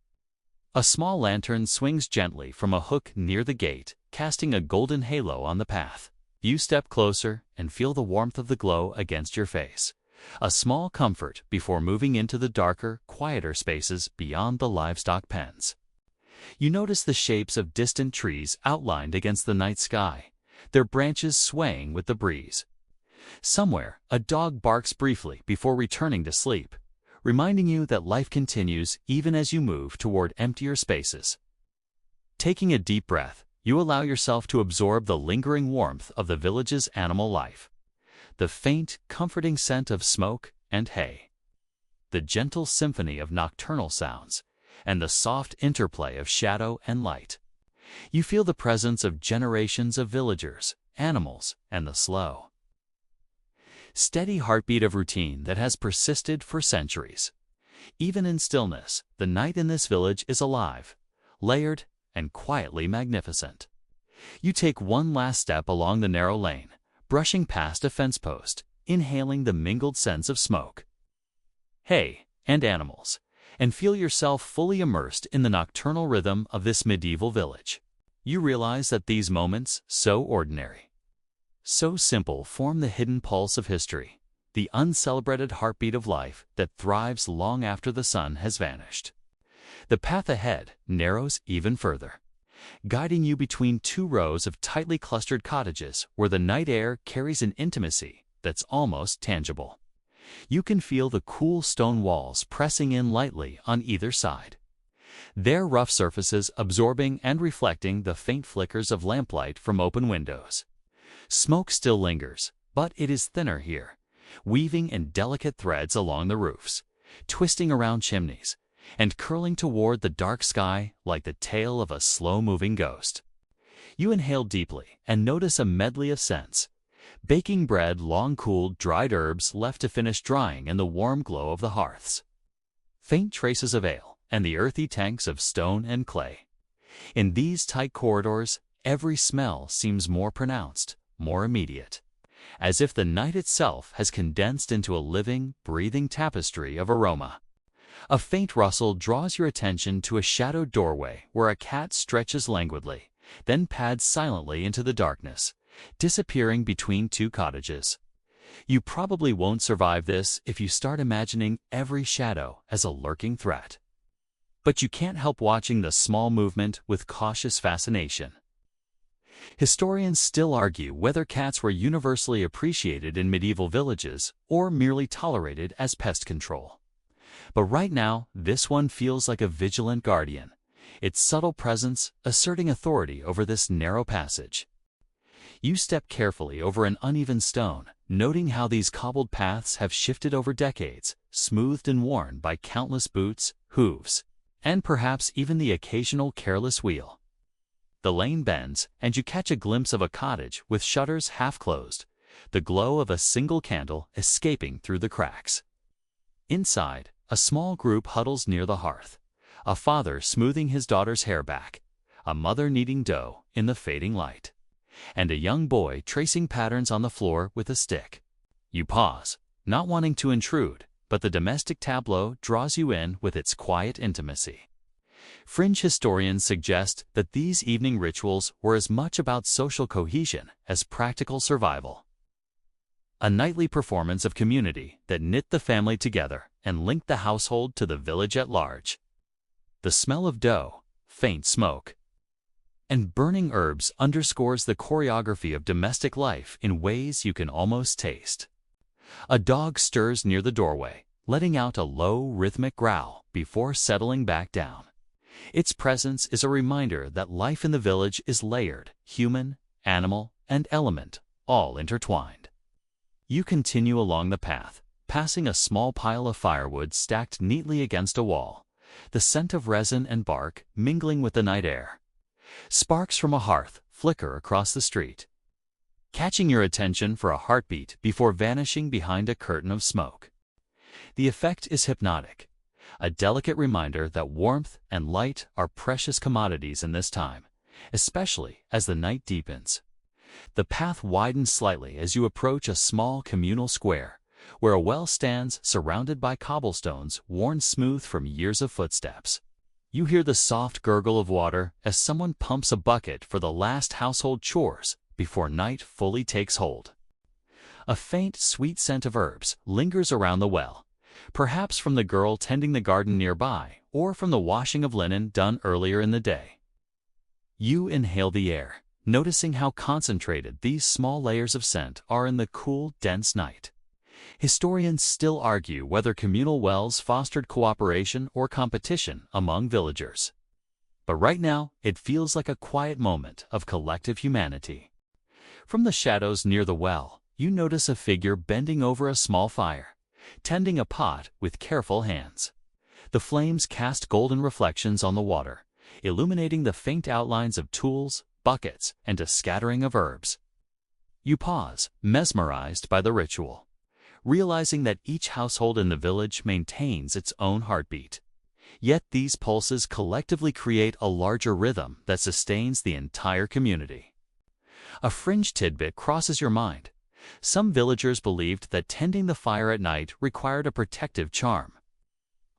A small lantern swings gently from a hook near the gate, casting a golden halo on the path. You step closer and feel the warmth of the glow against your face, a small comfort before moving into the darker, quieter spaces beyond the livestock pens. You notice the shapes of distant trees outlined against the night sky, their branches swaying with the breeze. Somewhere, a dog barks briefly before returning to sleep, reminding you that life continues even as you move toward emptier spaces. Taking a deep breath, you allow yourself to absorb the lingering warmth of the village's animal life. The faint, comforting scent of smoke and hay. The gentle symphony of nocturnal sounds, and the soft interplay of shadow and light. You feel the presence of generations of villagers, animals, and the slow, steady heartbeat of routine that has persisted for centuries. Even in stillness, the night in this village is alive, layered, and quietly magnificent. You take one last step along the narrow lane, brushing past a fence post, inhaling the mingled scents of smoke, hay, and animals, and feel yourself fully immersed in the nocturnal rhythm of this medieval village. You realize that these moments, so ordinary, so simple, form the hidden pulse of history, the uncelebrated heartbeat of life that thrives long after the sun has vanished. The path ahead narrows even further, guiding you between two rows of tightly clustered cottages where the night air carries an intimacy that's almost tangible. You can feel the cool stone walls pressing in lightly on either side, their rough surfaces absorbing and reflecting the faint flickers of lamplight from open windows. Smoke still lingers, but it is thinner here, weaving in delicate threads along the roofs, twisting around chimneys, and curling toward the dark sky like the tail of a slow-moving ghost. You inhale deeply and notice a medley of scents: baking bread, long-cooled, dried herbs left to finish drying in the warm glow of the hearths, faint traces of ale, and the earthy tanks of stone and clay. In these tight corridors, every smell seems more pronounced, more immediate, as if the night itself has condensed into a living, breathing tapestry of aroma. A faint rustle draws your attention to a shadowed doorway where a cat stretches languidly, then pads silently into the darkness, disappearing between two cottages. You probably won't survive this if you start imagining every shadow as a lurking threat. But you can't help watching the small movement with cautious fascination. Historians still argue whether cats were universally appreciated in medieval villages or merely tolerated as pest control. But right now, this one feels like a vigilant guardian, its subtle presence asserting authority over this narrow passage. You step carefully over an uneven stone, noting how these cobbled paths have shifted over decades, smoothed and worn by countless boots, hooves, and perhaps even the occasional careless wheel. The lane bends, and you catch a glimpse of a cottage with shutters half closed, the glow of a single candle escaping through the cracks. Inside, a small group huddles near the hearth, a father smoothing his daughter's hair back, a mother kneading dough in the fading light, and a young boy tracing patterns on the floor with a stick. You pause, not wanting to intrude, but the domestic tableau draws you in with its quiet intimacy. Fringe historians suggest that these evening rituals were as much about social cohesion as practical survival. A nightly performance of community that knit the family together and linked the household to the village at large. The smell of dough, faint smoke, and burning herbs underscores the choreography of domestic life in ways you can almost taste. A dog stirs near the doorway, letting out a low, rhythmic growl before settling back down. Its presence is a reminder that life in the village is layered, human, animal, and element, all intertwined. You continue along the path, passing a small pile of firewood stacked neatly against a wall, the scent of resin and bark mingling with the night air. Sparks from a hearth flicker across the street, catching your attention for a heartbeat before vanishing behind a curtain of smoke. The effect is hypnotic, a delicate reminder that warmth and light are precious commodities in this time, especially as the night deepens. The path widens slightly as you approach a small communal square, where a well stands surrounded by cobblestones worn smooth from years of footsteps. You hear the soft gurgle of water as someone pumps a bucket for the last household chores before night fully takes hold. A faint, sweet scent of herbs lingers around the well, perhaps from the girl tending the garden nearby or from the washing of linen done earlier in the day. You inhale the air, noticing how concentrated these small layers of scent are in the cool, dense night. Historians still argue whether communal wells fostered cooperation or competition among villagers. but right now it feels like a quiet moment of collective humanity. From the shadows near the well, you notice a figure bending over a small fire, tending a pot with careful hands. The flames cast golden reflections on the water, illuminating the faint outlines of tools, buckets, and a scattering of herbs. You pause, mesmerized by the ritual, realizing that each household in the village maintains its own heartbeat. Yet these pulses collectively create a larger rhythm that sustains the entire community. A fringe tidbit crosses your mind. Some villagers believed that tending the fire at night required a protective charm.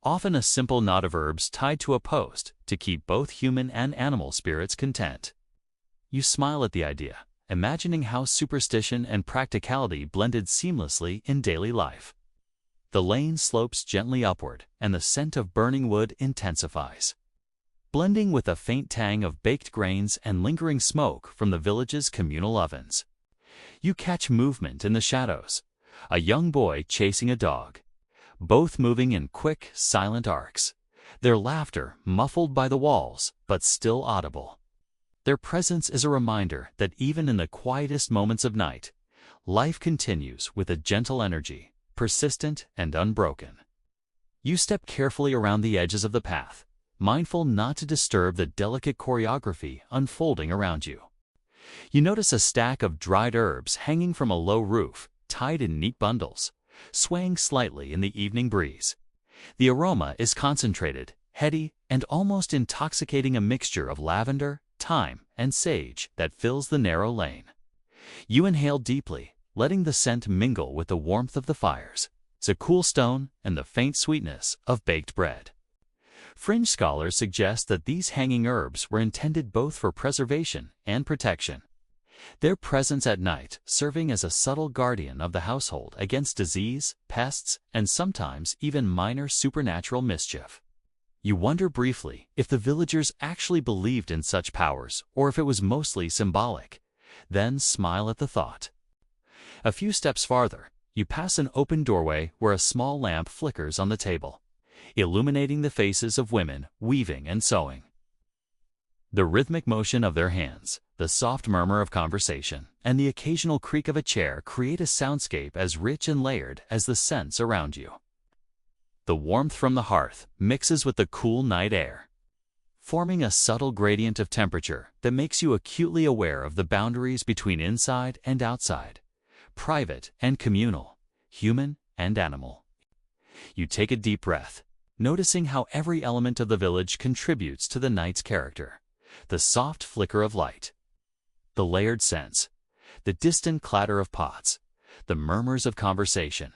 Often a simple knot of herbs tied to a post to keep both human and animal spirits content. You smile at the idea, imagining how superstition and practicality blended seamlessly in daily life. The lane slopes gently upward, and the scent of burning wood intensifies, blending with a faint tang of baked grains and lingering smoke from the village's communal ovens. You catch movement in the shadows, a young boy chasing a dog, both moving in quick, silent arcs, their laughter muffled by the walls but still audible. Their presence is a reminder that even in the quietest moments of night, life continues with a gentle energy, persistent and unbroken. You step carefully around the edges of the path, mindful not to disturb the delicate choreography unfolding around you. You notice a stack of dried herbs hanging from a low roof, tied in neat bundles, swaying slightly in the evening breeze. The aroma is concentrated, heady, and almost intoxicating, a mixture of lavender, thyme, and sage that fills the narrow lane. You inhale deeply, letting the scent mingle with the warmth of the fires, the cool stone, and the faint sweetness of baked bread. Fringe scholars suggest that these hanging herbs were intended both for preservation and protection, their presence at night serving as a subtle guardian of the household against disease, pests, and sometimes even minor supernatural mischief. You wonder briefly if the villagers actually believed in such powers or if it was mostly symbolic, then smile at the thought. A few steps farther, you pass an open doorway where a small lamp flickers on the table, illuminating the faces of women weaving and sewing. The rhythmic motion of their hands, the soft murmur of conversation, and the occasional creak of a chair create a soundscape as rich and layered as the scents around you. The warmth from the hearth mixes with the cool night air, forming a subtle gradient of temperature that makes you acutely aware of the boundaries between inside and outside, private and communal, human and animal. You take a deep breath, noticing how every element of the village contributes to the night's character. The soft flicker of light, the layered scents, the distant clatter of pots, the murmurs of conversation,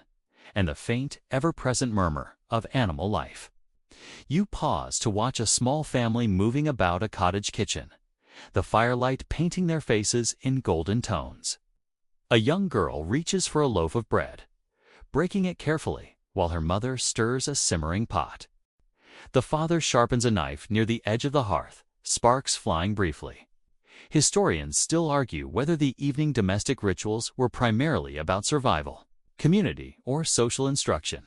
and the faint, ever-present murmur of animal life. You pause to watch a small family moving about a cottage kitchen, the firelight painting their faces in golden tones. A young girl reaches for a loaf of bread, breaking it carefully while her mother stirs a simmering pot. The father sharpens a knife near the edge of the hearth, sparks flying briefly. Historians still argue whether the evening domestic rituals were primarily about survival, community, or social instruction,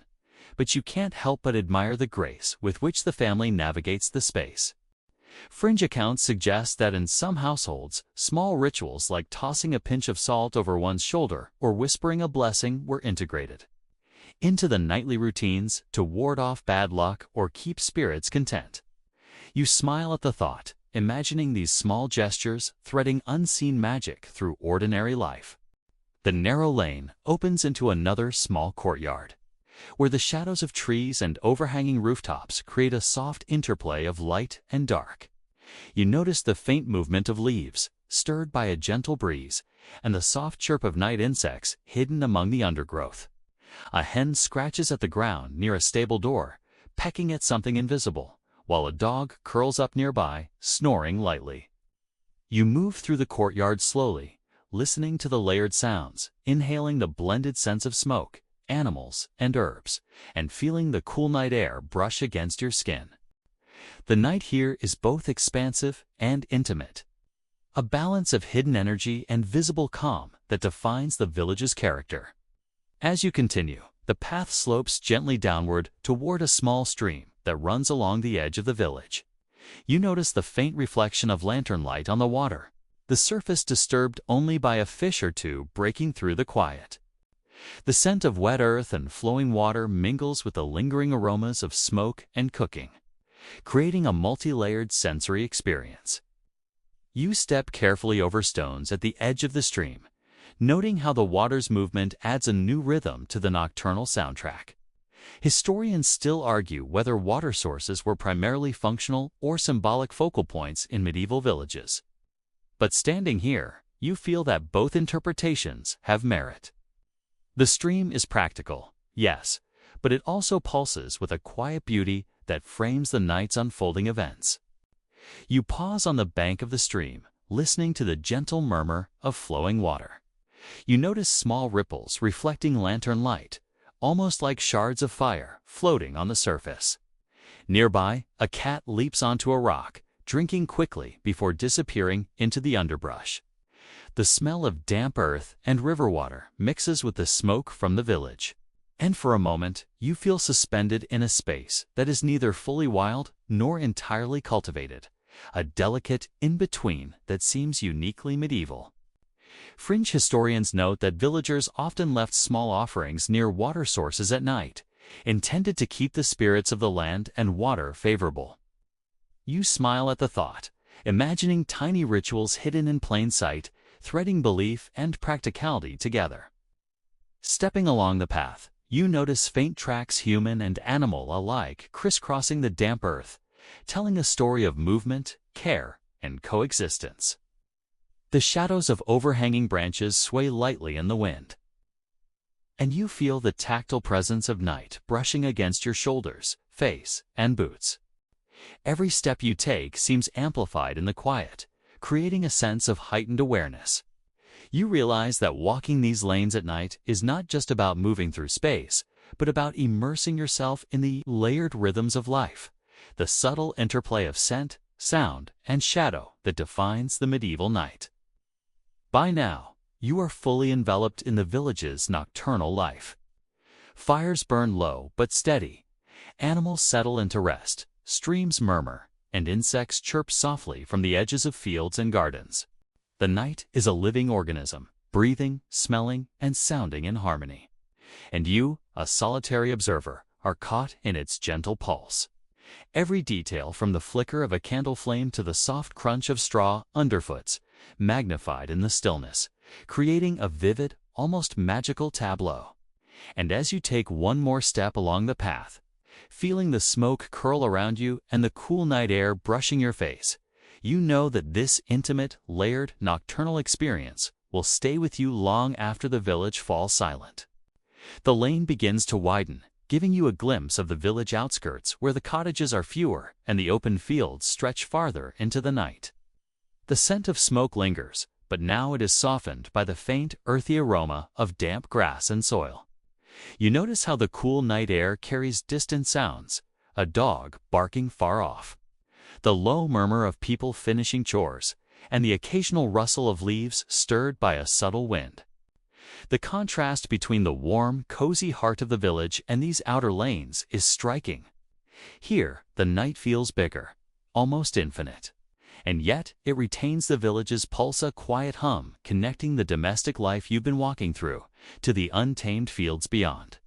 but you can't help but admire the grace with which the family navigates the space. Fringe accounts suggest that in some households, small rituals like tossing a pinch of salt over one's shoulder or whispering a blessing were integrated into the nightly routines to ward off bad luck or keep spirits content. You smile at the thought, imagining these small gestures threading unseen magic through ordinary life. The narrow lane opens into another small courtyard, where the shadows of trees and overhanging rooftops create a soft interplay of light and dark. You notice the faint movement of leaves, stirred by a gentle breeze, and the soft chirp of night insects hidden among the undergrowth. A hen scratches at the ground near a stable door, pecking at something invisible, while a dog curls up nearby, snoring lightly. You move through the courtyard slowly, listening to the layered sounds, inhaling the blended scents of smoke, animals, and herbs, and feeling the cool night air brush against your skin. The night here is both expansive and intimate, a balance of hidden energy and visible calm that defines the village's character. As you continue, the path slopes gently downward toward a small stream that runs along the edge of the village. You notice the faint reflection of lantern light on the water, the surface disturbed only by a fish or two breaking through the quiet. The scent of wet earth and flowing water mingles with the lingering aromas of smoke and cooking, creating a multi-layered sensory experience. You step carefully over stones at the edge of the stream, noting how the water's movement adds a new rhythm to the nocturnal soundtrack. Historians still argue whether water sources were primarily functional or symbolic focal points in medieval villages. But standing here, you feel that both interpretations have merit. The stream is practical, yes, but it also pulses with a quiet beauty that frames the night's unfolding events. You pause on the bank of the stream, listening to the gentle murmur of flowing water. You notice small ripples reflecting lantern light, almost like shards of fire floating on the surface. Nearby, a cat leaps onto a rock, drinking quickly before disappearing into the underbrush. The smell of damp earth and river water mixes with the smoke from the village, and for a moment you feel suspended in a space that is neither fully wild nor entirely cultivated, a delicate in-between that seems uniquely medieval. Fringe historians note that villagers often left small offerings near water sources at night, intended to keep the spirits of the land and water favorable. You smile at the thought, imagining tiny rituals hidden in plain sight, threading belief and practicality together. Stepping along the path, you notice faint tracks, human and animal alike, crisscrossing the damp earth, telling a story of movement, care, and coexistence. The shadows of overhanging branches sway lightly in the wind, and you feel the tactile presence of night brushing against your shoulders, face, and boots. Every step you take seems amplified in the quiet, creating a sense of heightened awareness. You realize that walking these lanes at night is not just about moving through space, but about immersing yourself in the layered rhythms of life, the subtle interplay of scent, sound, and shadow that defines the medieval night. By now, you are fully enveloped in the village's nocturnal life. Fires burn low but steady, animals settle into rest, streams murmur, and insects chirp softly from the edges of fields and gardens. The night is a living organism, breathing, smelling, and sounding in harmony. And you, a solitary observer, are caught in its gentle pulse. Every detail from the flicker of a candle flame to the soft crunch of straw underfoots, magnified in the stillness, creating a vivid, almost magical tableau. And as you take one more step along the path, feeling the smoke curl around you and the cool night air brushing your face, you know that this intimate, layered, nocturnal experience will stay with you long after the village falls silent. The lane begins to widen, giving you a glimpse of the village outskirts where the cottages are fewer and the open fields stretch farther into the night. The scent of smoke lingers, but now it is softened by the faint, earthy aroma of damp grass and soil. You notice how the cool night air carries distant sounds, a dog barking far off, the low murmur of people finishing chores, and the occasional rustle of leaves stirred by a subtle wind. The contrast between the warm, cozy heart of the village and these outer lanes is striking. Here, the night feels bigger, almost infinite, and yet it retains the village's pulse, a quiet hum connecting the domestic life you've been walking through to the untamed fields beyond.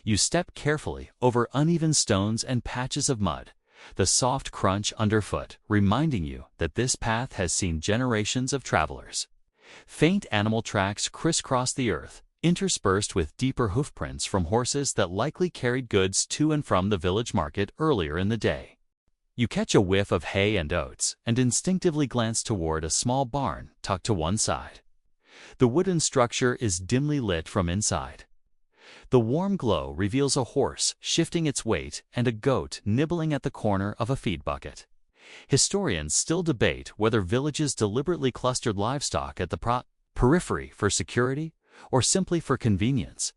You step carefully over uneven stones and patches of mud, the soft crunch underfoot reminding you that this path has seen generations of travelers. Faint animal tracks crisscross the earth, interspersed with deeper hoofprints from horses that likely carried goods to and from the village market earlier in the day. You catch a whiff of hay and oats and instinctively glance toward a small barn tucked to one side. The wooden structure is dimly lit from inside. The warm glow reveals a horse shifting its weight and a goat nibbling at the corner of a feed bucket. Historians still debate whether villages deliberately clustered livestock at the periphery for security or simply for convenience.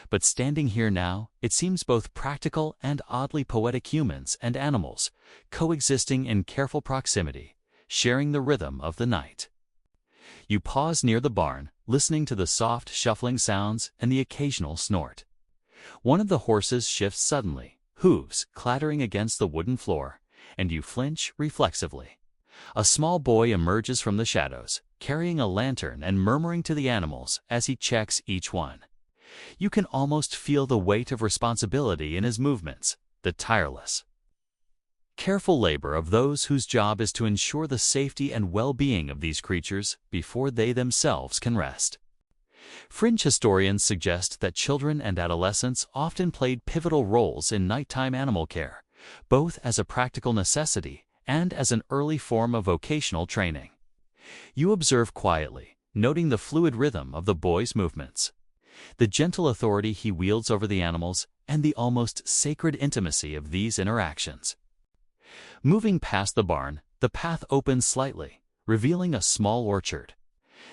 But standing here now, it seems both practical and oddly poetic, humans and animals coexisting in careful proximity, sharing the rhythm of the night. You pause near the barn, listening to the soft shuffling sounds and the occasional snort. One of the horses shifts suddenly, hooves clattering against the wooden floor, and you flinch reflexively. A small boy emerges from the shadows, carrying a lantern and murmuring to the animals as he checks each one. You can almost feel the weight of responsibility in his movements, the tireless, careful labor of those whose job is to ensure the safety and well-being of these creatures before they themselves can rest. Fringe historians suggest that children and adolescents often played pivotal roles in nighttime animal care, both as a practical necessity and as an early form of vocational training. You observe quietly, noting the fluid rhythm of the boy's movements, the gentle authority he wields over the animals, and the almost sacred intimacy of these interactions. Moving past the barn, the path opens slightly, revealing a small orchard.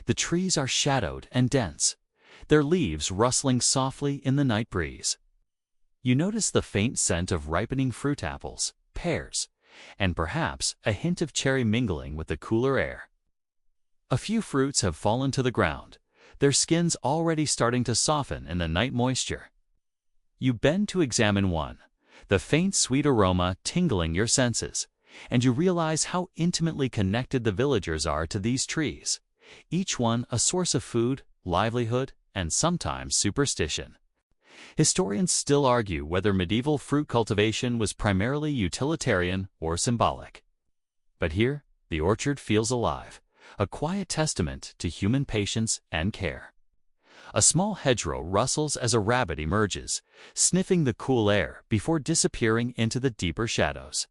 The trees are shadowed and dense, their leaves rustling softly in the night breeze. You notice the faint scent of ripening fruit apples, pears, and perhaps a hint of cherry mingling with the cooler air. A few fruits have fallen to the ground, their skins already starting to soften in the night moisture. You bend to examine one, the faint sweet aroma tingling your senses, and you realize how intimately connected the villagers are to these trees, each one a source of food, livelihood, and sometimes superstition. Historians still argue whether medieval fruit cultivation was primarily utilitarian or symbolic. But here, the orchard feels alive, a quiet testament to human patience and care. A small hedgerow rustles as a rabbit emerges, sniffing the cool air before disappearing into the deeper shadows.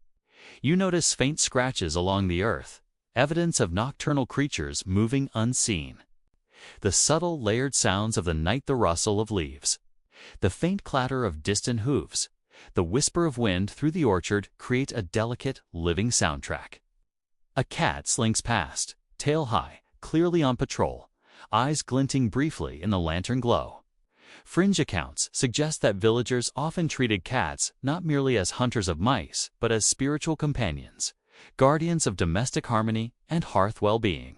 You notice faint scratches along the earth, evidence of nocturnal creatures moving unseen. The subtle, layered sounds of the night, the rustle of leaves, the faint clatter of distant hooves, the whisper of wind through the orchard create a delicate, living soundtrack. A cat slinks past, tail high, clearly on patrol, eyes glinting briefly in the lantern glow. Fringe accounts suggest that villagers often treated cats not merely as hunters of mice, but as spiritual companions, guardians of domestic harmony and hearth well-being.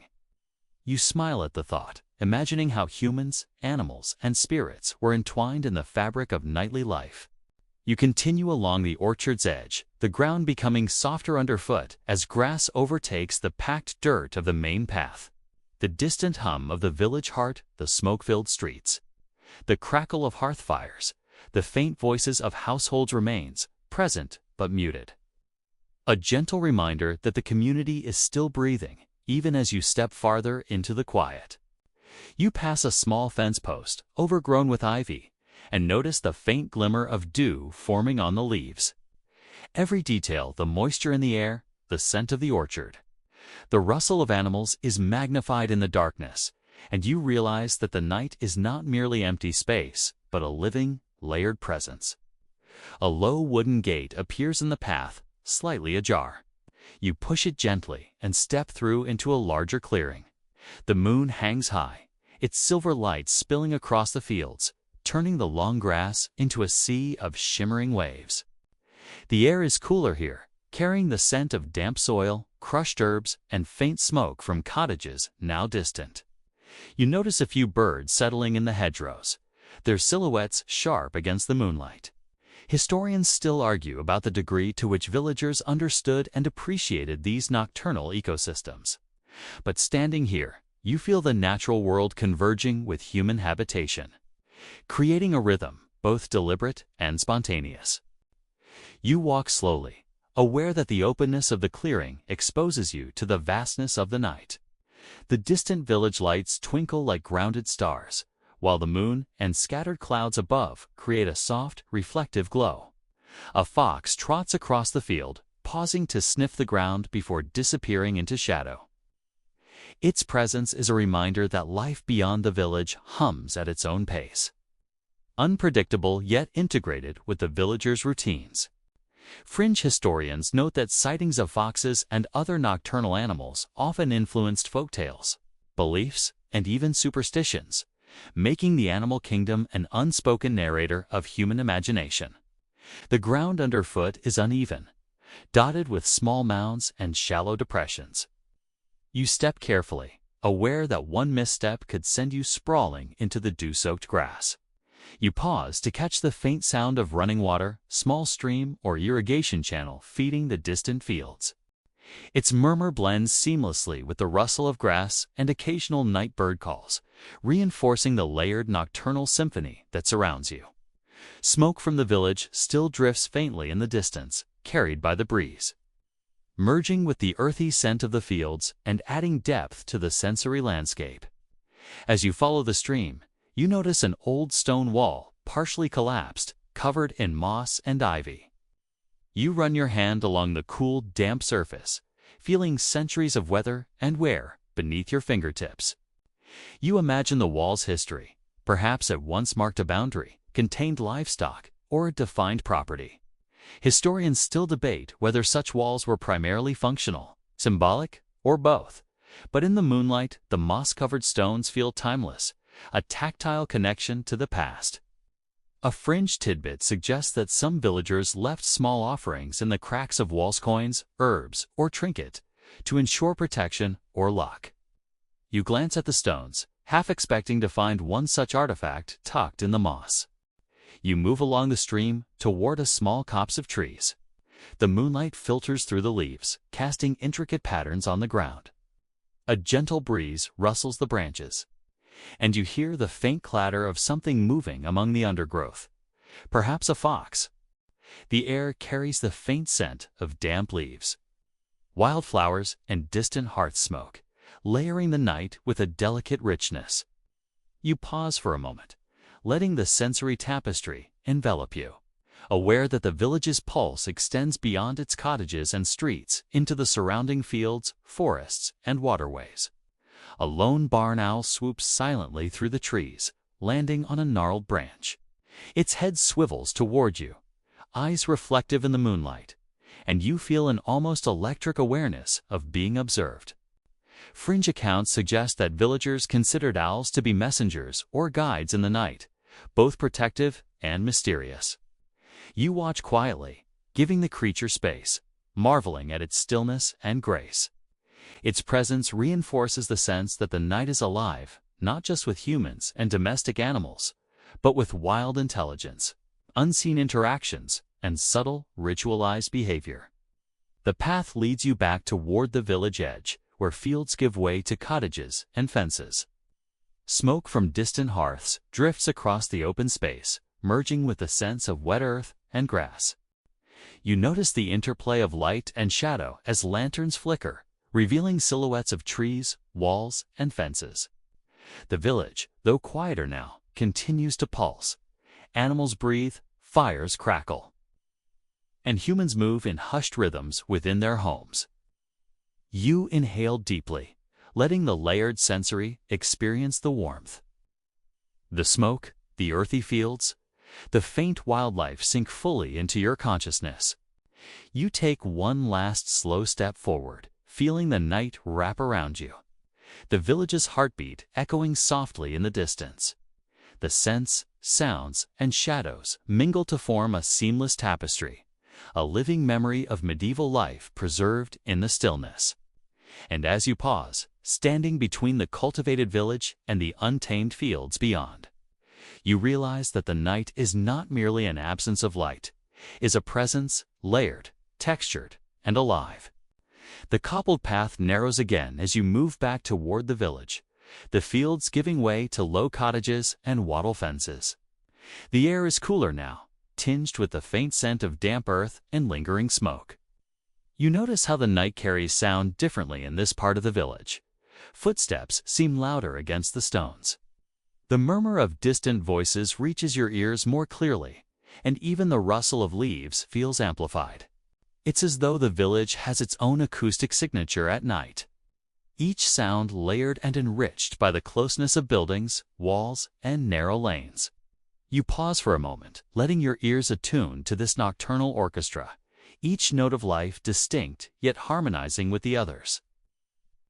You smile at the thought, imagining how humans, animals, and spirits were entwined in the fabric of nightly life. You continue along the orchard's edge, the ground becoming softer underfoot as grass overtakes the packed dirt of the main path. The distant hum of the village heart, the smoke-filled streets, the crackle of hearth fires, the faint voices of household remains, present but muted. A gentle reminder that the community is still breathing, even as you step farther into the quiet. You pass a small fence post, overgrown with ivy, and notice the faint glimmer of dew forming on the leaves. Every detail, the moisture in the air, the scent of the orchard, the rustle of animals is magnified in the darkness, and you realize that the night is not merely empty space, but a living, layered presence. A low wooden gate appears in the path, slightly ajar. You push it gently and step through into a larger clearing. The moon hangs high, its silver light spilling across the fields, turning the long grass into a sea of shimmering waves. The air is cooler here, carrying the scent of damp soil, crushed herbs, and faint smoke from cottages now distant. You notice a few birds settling in the hedgerows, their silhouettes sharp against the moonlight. Historians still argue about the degree to which villagers understood and appreciated these nocturnal ecosystems. But standing here, you feel the natural world converging with human habitation, creating a rhythm, both deliberate and spontaneous. You walk slowly, aware that the openness of the clearing exposes you to the vastness of the night. The distant village lights twinkle like grounded stars, while the moon and scattered clouds above create a soft, reflective glow. A fox trots across the field, pausing to sniff the ground before disappearing into shadow. Its presence is a reminder that life beyond the village hums at its own pace, unpredictable yet integrated with the villagers' routines. Fringe historians note that sightings of foxes and other nocturnal animals often influenced folktales, beliefs, and even superstitions, making the animal kingdom an unspoken narrator of human imagination. The ground underfoot is uneven, dotted with small mounds and shallow depressions. You step carefully, aware that one misstep could send you sprawling into the dew-soaked grass. You pause to catch the faint sound of running water, small stream, or irrigation channel feeding the distant fields. Its murmur blends seamlessly with the rustle of grass and occasional night bird calls, reinforcing the layered nocturnal symphony that surrounds you. Smoke from the village still drifts faintly in the distance, carried by the breeze, merging with the earthy scent of the fields and adding depth to the sensory landscape. As you follow the stream, you notice an old stone wall, partially collapsed, covered in moss and ivy. You run your hand along the cool, damp surface, feeling centuries of weather and wear beneath your fingertips. You imagine the wall's history. Perhaps it once marked a boundary, contained livestock, or defined property. Historians still debate whether such walls were primarily functional, symbolic, or both. But in the moonlight, the moss-covered stones feel timeless, a tactile connection to the past. A fringe tidbit suggests that some villagers left small offerings in the cracks of walls, coins, herbs, or trinket, to ensure protection or luck. You glance at the stones, half expecting to find one such artifact tucked in the moss. You move along the stream toward a small copse of trees. The moonlight filters through the leaves, casting intricate patterns on the ground. A gentle breeze rustles the branches, and you hear the faint clatter of something moving among the undergrowth, perhaps a fox. The air carries the faint scent of damp leaves, wildflowers, and distant hearth smoke, layering the night with a delicate richness. You pause for a moment, letting the sensory tapestry envelop you, aware that the village's pulse extends beyond its cottages and streets into the surrounding fields, forests, and waterways. A lone barn owl swoops silently through the trees, landing on a gnarled branch. Its head swivels toward you, eyes reflective in the moonlight, and you feel an almost electric awareness of being observed. Fringe accounts suggest that villagers considered owls to be messengers or guides in the night, both protective and mysterious. You watch quietly, giving the creature space, marveling at its stillness and grace. Its presence reinforces the sense that the night is alive, not just with humans and domestic animals, but with wild intelligence, unseen interactions, and subtle, ritualized behavior. The path leads you back toward the village edge, where fields give way to cottages and fences. Smoke from distant hearths drifts across the open space, merging with the sense of wet earth and grass. You notice the interplay of light and shadow as lanterns flicker, revealing silhouettes of trees, walls, and fences. The village, though quieter now, continues to pulse. Animals breathe, fires crackle, and humans move in hushed rhythms within their homes. You inhale deeply, letting the layered sensory experience the warmth. The smoke, the earthy fields, the faint wildlife sink fully into your consciousness. You take one last slow step forward, feeling the night wrap around you, the village's heartbeat echoing softly in the distance. The scents, sounds, and shadows mingle to form a seamless tapestry, a living memory of medieval life preserved in the stillness. And as you pause, standing between the cultivated village and the untamed fields beyond, you realize that the night is not merely an absence of light, is a presence layered, textured, and alive. The cobbled path narrows again as you move back toward the village, the fields giving way to low cottages and wattle fences. The air is cooler now, tinged with the faint scent of damp earth and lingering smoke. You notice how the night carries sound differently in this part of the village. Footsteps seem louder against the stones. The murmur of distant voices reaches your ears more clearly, and even the rustle of leaves feels amplified. It's as though the village has its own acoustic signature at night, each sound layered and enriched by the closeness of buildings, walls, and narrow lanes. You pause for a moment, letting your ears attune to this nocturnal orchestra, each note of life distinct yet harmonizing with the others.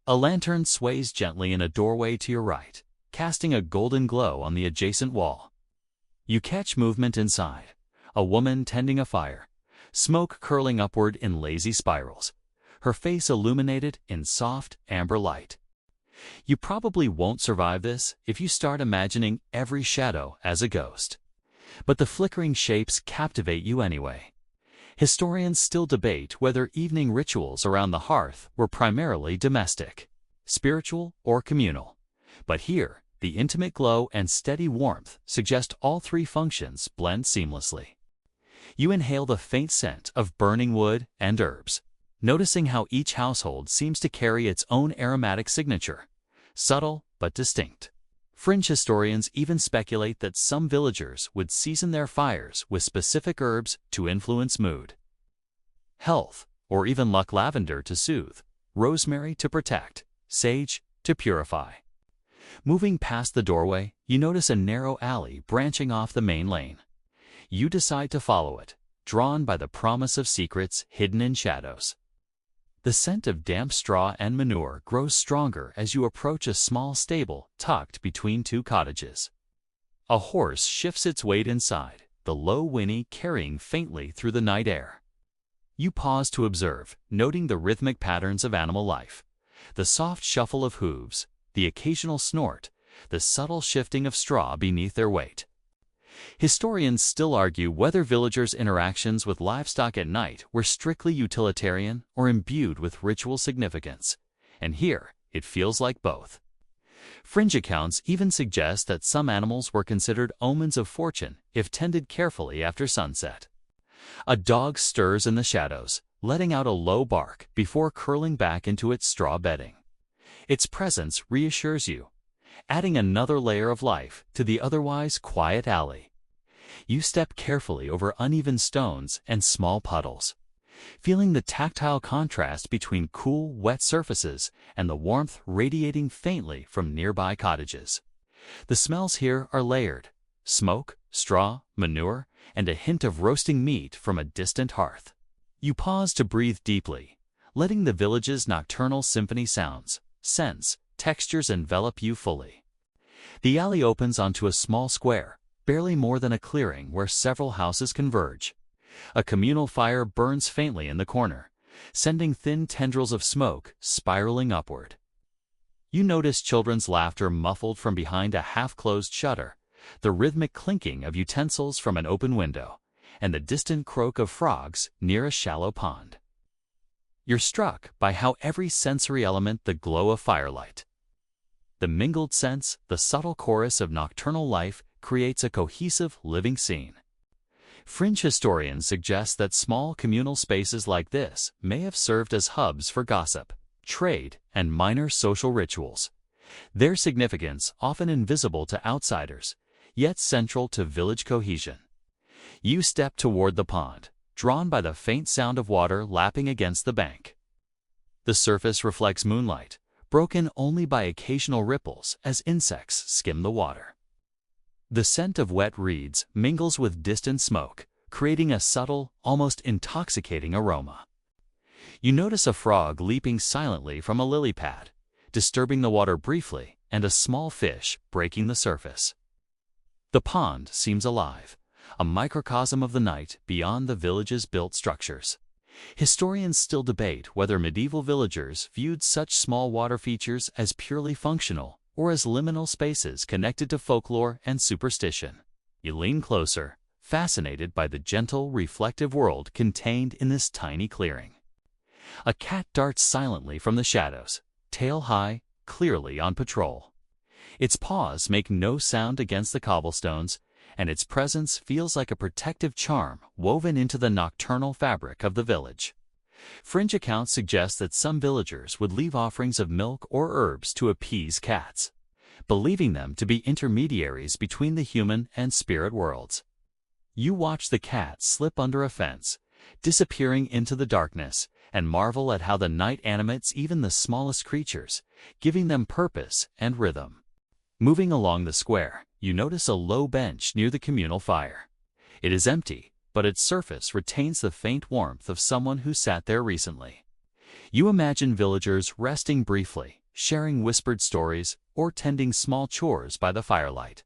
A lantern sways gently in a doorway to your right, casting a golden glow on the adjacent wall. You catch movement inside, a woman tending a fire, smoke curling upward in lazy spirals, her face illuminated in soft, amber light. You probably won't survive this if you start imagining every shadow as a ghost. But the flickering shapes captivate you anyway. Historians still debate whether evening rituals around the hearth were primarily domestic, spiritual, or communal. But here, the intimate glow and steady warmth suggest all three functions blend seamlessly. You inhale the faint scent of burning wood and herbs, noticing how each household seems to carry its own aromatic signature, subtle but distinct. Fringe historians even speculate that some villagers would season their fires with specific herbs to influence mood, health, or even luck: lavender to soothe, rosemary to protect, sage to purify. Moving past the doorway, you notice a narrow alley branching off the main lane. You decide to follow it, drawn by the promise of secrets hidden in shadows. The scent of damp straw and manure grows stronger as you approach a small stable tucked between two cottages. A horse shifts its weight inside, the low whinny carrying faintly through the night air. You pause to observe, noting the rhythmic patterns of animal life, the soft shuffle of hooves, the occasional snort, the subtle shifting of straw beneath their weight. Historians still argue whether villagers' interactions with livestock at night were strictly utilitarian or imbued with ritual significance, and here it feels like both. Fringe accounts even suggest that some animals were considered omens of fortune if tended carefully after sunset. A dog stirs in the shadows, letting out a low bark before curling back into its straw bedding. Its presence reassures you, adding another layer of life to the otherwise quiet alley. You step carefully over uneven stones and small puddles, feeling the tactile contrast between cool, wet surfaces and the warmth radiating faintly from nearby cottages. The smells here are layered: smoke, straw, manure, and a hint of roasting meat from a distant hearth. You pause to breathe deeply, letting the village's nocturnal symphony sounds, scents, textures envelop you fully. The alley opens onto a small square, barely more than a clearing where several houses converge. A communal fire burns faintly in the corner, sending thin tendrils of smoke spiraling upward. You notice children's laughter muffled from behind a half-closed shutter, the rhythmic clinking of utensils from an open window, and the distant croak of frogs near a shallow pond. You're struck by how every sensory element the glow of firelight, the mingled scents, the subtle chorus of nocturnal life creates a cohesive, living scene. Fringe historians suggest that small communal spaces like this may have served as hubs for gossip, trade, and minor social rituals. Their significance often invisible to outsiders, yet central to village cohesion. You step toward the pond, drawn by the faint sound of water lapping against the bank. The surface reflects moonlight, broken only by occasional ripples as insects skim the water. The scent of wet reeds mingles with distant smoke, creating a subtle, almost intoxicating aroma. You notice a frog leaping silently from a lily pad, disturbing the water briefly, and a small fish breaking the surface. The pond seems alive, a microcosm of the night beyond the village's built structures. Historians still debate whether medieval villagers viewed such small water features as purely functional or as liminal spaces connected to folklore and superstition. You lean closer, fascinated by the gentle, reflective world contained in this tiny clearing. A cat darts silently from the shadows, tail high, clearly on patrol. Its paws make no sound against the cobblestones, and its presence feels like a protective charm woven into the nocturnal fabric of the village. Fringe accounts suggest that some villagers would leave offerings of milk or herbs to appease cats, believing them to be intermediaries between the human and spirit worlds. You watch the cat slip under a fence, disappearing into the darkness, and marvel at how the night animates even the smallest creatures, giving them purpose and rhythm. Moving along the square, you notice a low bench near the communal fire. It is empty, but its surface retains the faint warmth of someone who sat there recently. You imagine villagers resting briefly, sharing whispered stories, or tending small chores by the firelight.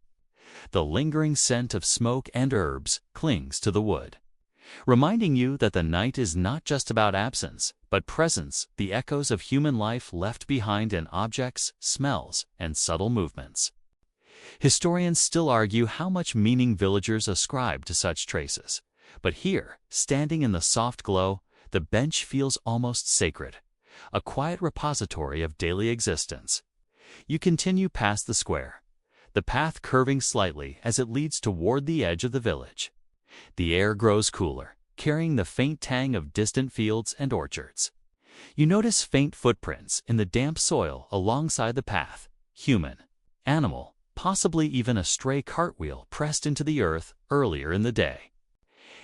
The lingering scent of smoke and herbs clings to the wood, reminding you that the night is not just about absence, but presence, the echoes of human life left behind in objects, smells, and subtle movements. Historians still argue how much meaning villagers ascribe to such traces. But here, standing in the soft glow, the bench feels almost sacred, a quiet repository of daily existence. You continue past the square, the path curving slightly as it leads toward the edge of the village. The air grows cooler, carrying the faint tang of distant fields and orchards. You notice faint footprints in the damp soil alongside the path, human, animal, possibly even a stray cartwheel pressed into the earth earlier in the day.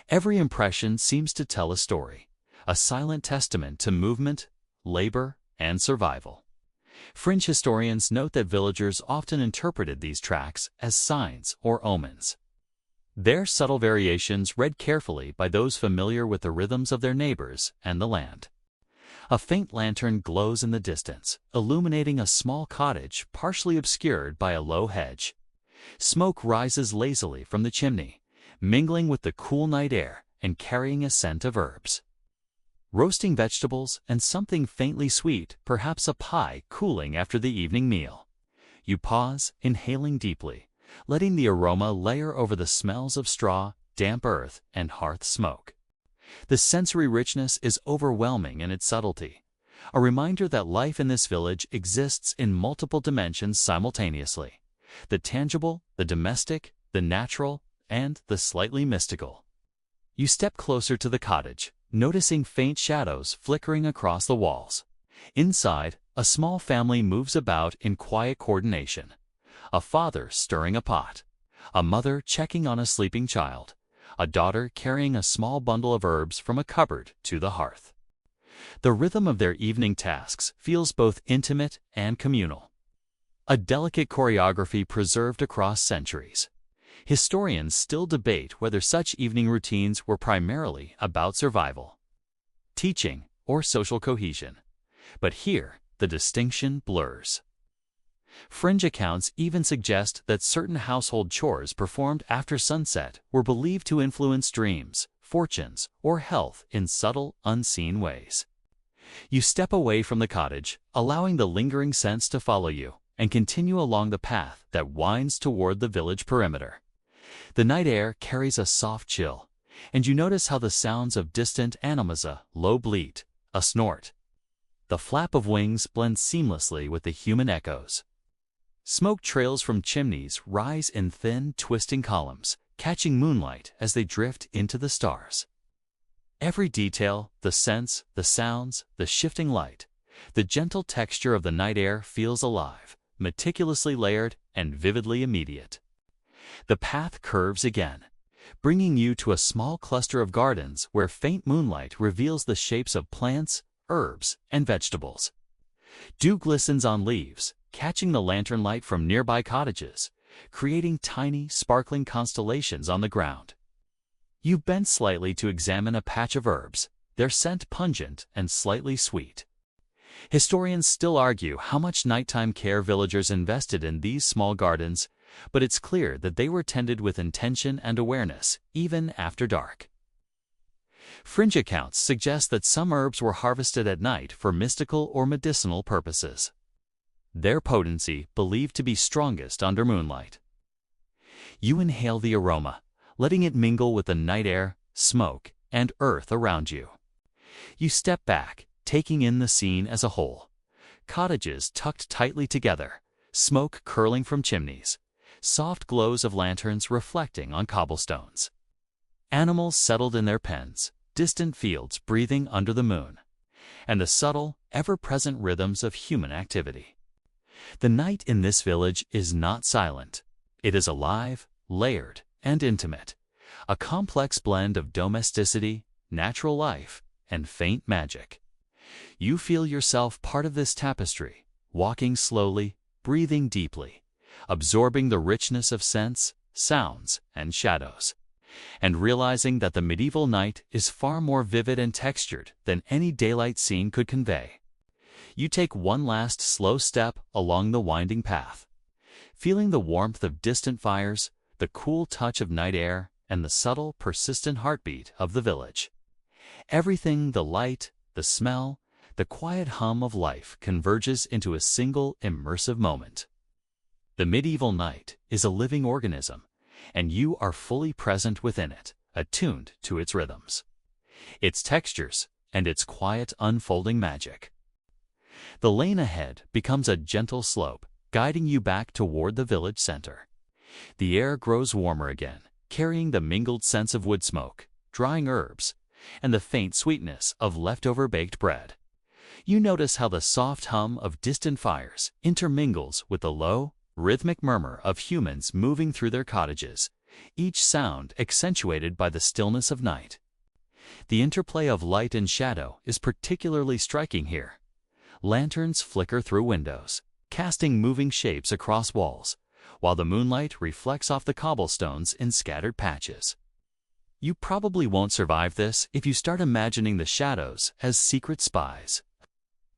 Every impression seems to tell a story, a silent testament to movement, labor, and survival. Fringe historians note that villagers often interpreted these tracks as signs or omens. Their subtle variations read carefully by those familiar with the rhythms of their neighbors and the land. A faint lantern glows in the distance, illuminating a small cottage partially obscured by a low hedge. Smoke rises lazily from the chimney, mingling with the cool night air and carrying a scent of herbs. Roasting vegetables and something faintly sweet, perhaps a pie cooling after the evening meal. You pause, inhaling deeply, letting the aroma layer over the smells of straw, damp earth, and hearth smoke. The sensory richness is overwhelming in its subtlety, a reminder that life in this village exists in multiple dimensions simultaneously: the tangible, the domestic, the natural, and the slightly mystical. You step closer to the cottage, noticing faint shadows flickering across the walls. Inside, a small family moves about in quiet coordination. A father stirring a pot, a mother checking on a sleeping child, a daughter carrying a small bundle of herbs from a cupboard to the hearth. The rhythm of their evening tasks feels both intimate and communal, a delicate choreography preserved across centuries. Historians still debate whether such evening routines were primarily about survival, teaching, or social cohesion. But here, the distinction blurs. Fringe accounts even suggest that certain household chores performed after sunset were believed to influence dreams, fortunes, or health in subtle, unseen ways. You step away from the cottage, allowing the lingering scents to follow you, and continue along the path that winds toward the village perimeter. The night air carries a soft chill, and you notice how the sounds of distant animals, a low bleat, a snort, the flap of wings blend seamlessly with the human echoes. Smoke trails from chimneys rise in thin, twisting columns, catching moonlight as they drift into the stars. Every detail, the scents, the sounds, the shifting light, the gentle texture of the night air feels alive, meticulously layered and vividly immediate. The path curves again, bringing you to a small cluster of gardens where faint moonlight reveals the shapes of plants, herbs, and vegetables. Dew glistens on leaves, catching the lantern light from nearby cottages, creating tiny, sparkling constellations on the ground. You bend slightly to examine a patch of herbs, their scent pungent and slightly sweet. Historians still argue how much nighttime care villagers invested in these small gardens, but it's clear that they were tended with intention and awareness, even after dark. Fringe accounts suggest that some herbs were harvested at night for mystical or medicinal purposes, their potency believed to be strongest under moonlight. You inhale the aroma, letting it mingle with the night air, smoke, and earth around you. You step back, taking in the scene as a whole. Cottages tucked tightly together, smoke curling from chimneys, soft glows of lanterns reflecting on cobblestones. Animals settled in their pens, distant fields breathing under the moon, and the subtle, ever-present rhythms of human activity. The night in this village is not silent. It is alive, layered, and intimate, a complex blend of domesticity, natural life, and faint magic. You feel yourself part of this tapestry, walking slowly, breathing deeply, absorbing the richness of scents, sounds, and shadows, and realizing that the medieval night is far more vivid and textured than any daylight scene could convey. You take one last slow step along the winding path, feeling the warmth of distant fires, the cool touch of night air, and the subtle, persistent heartbeat of the village. Everything, the light, the smell, the quiet hum of life converges into a single immersive moment. The medieval night is a living organism, and you are fully present within it, attuned to its rhythms, its textures, and its quiet unfolding magic. The lane ahead becomes a gentle slope, guiding you back toward the village center. The air grows warmer again, carrying the mingled scents of wood smoke, drying herbs, and the faint sweetness of leftover baked bread. You notice how the soft hum of distant fires intermingles with the low, rhythmic murmur of humans moving through their cottages, each sound accentuated by the stillness of night. The interplay of light and shadow is particularly striking here. Lanterns flicker through windows, casting moving shapes across walls, while the moonlight reflects off the cobblestones in scattered patches. You probably won't survive this if you start imagining the shadows as secret spies.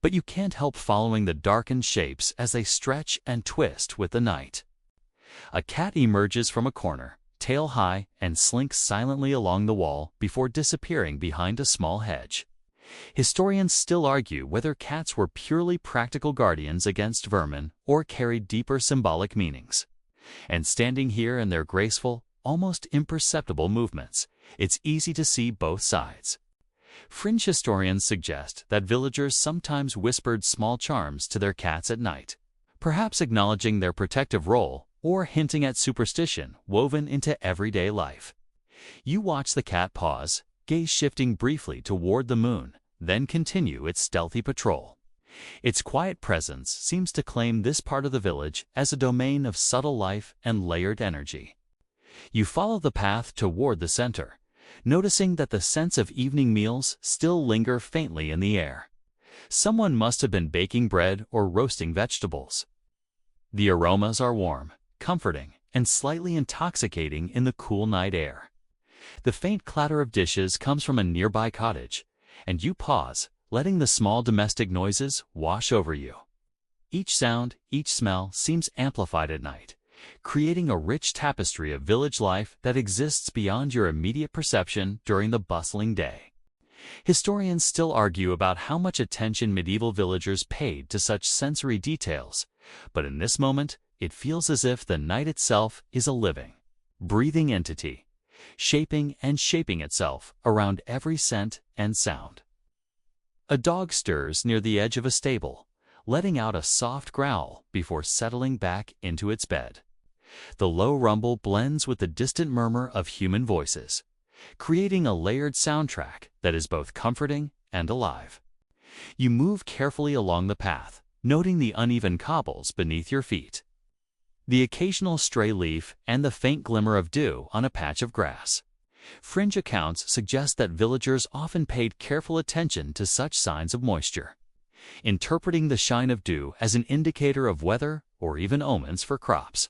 But you can't help following the darkened shapes as they stretch and twist with the night. A cat emerges from a corner, tail high, and slinks silently along the wall before disappearing behind a small hedge. Historians still argue whether cats were purely practical guardians against vermin or carried deeper symbolic meanings. And standing here in their graceful, almost imperceptible movements, it's easy to see both sides. Fringe historians suggest that villagers sometimes whispered small charms to their cats at night, perhaps acknowledging their protective role or hinting at superstition woven into everyday life. You watch the cat pause, gaze shifting briefly toward the moon, then continue its stealthy patrol. Its quiet presence seems to claim this part of the village as a domain of subtle life and layered energy. You follow the path toward the center, noticing that the scents of evening meals still linger faintly in the air. Someone must have been baking bread or roasting vegetables. The aromas are warm, comforting, and slightly intoxicating in the cool night air. The faint clatter of dishes comes from a nearby cottage, and you pause, letting the small domestic noises wash over you. Each sound, each smell seems amplified at night, creating a rich tapestry of village life that exists beyond your immediate perception during the bustling day. Historians still argue about how much attention medieval villagers paid to such sensory details, but in this moment, it feels as if the night itself is a living, breathing entity, shaping and shaping itself around every scent and sound. A dog stirs near the edge of a stable, letting out a soft growl before settling back into its bed. The low rumble blends with the distant murmur of human voices, creating a layered soundtrack that is both comforting and alive. You move carefully along the path, noting the uneven cobbles beneath your feet, the occasional stray leaf, and the faint glimmer of dew on a patch of grass. Fringe accounts suggest that villagers often paid careful attention to such signs of moisture, interpreting the shine of dew as an indicator of weather or even omens for crops.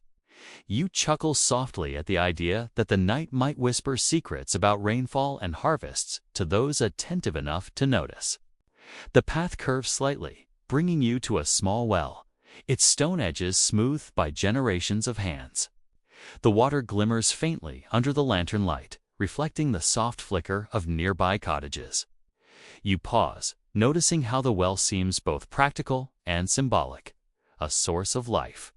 You chuckle softly at the idea that the night might whisper secrets about rainfall and harvests to those attentive enough to notice. The path curves slightly, bringing you to a small well, its stone edges smoothed by generations of hands. The water glimmers faintly under the lantern light, reflecting the soft flicker of nearby cottages. You pause, noticing how the well seems both practical and symbolic, a source of life,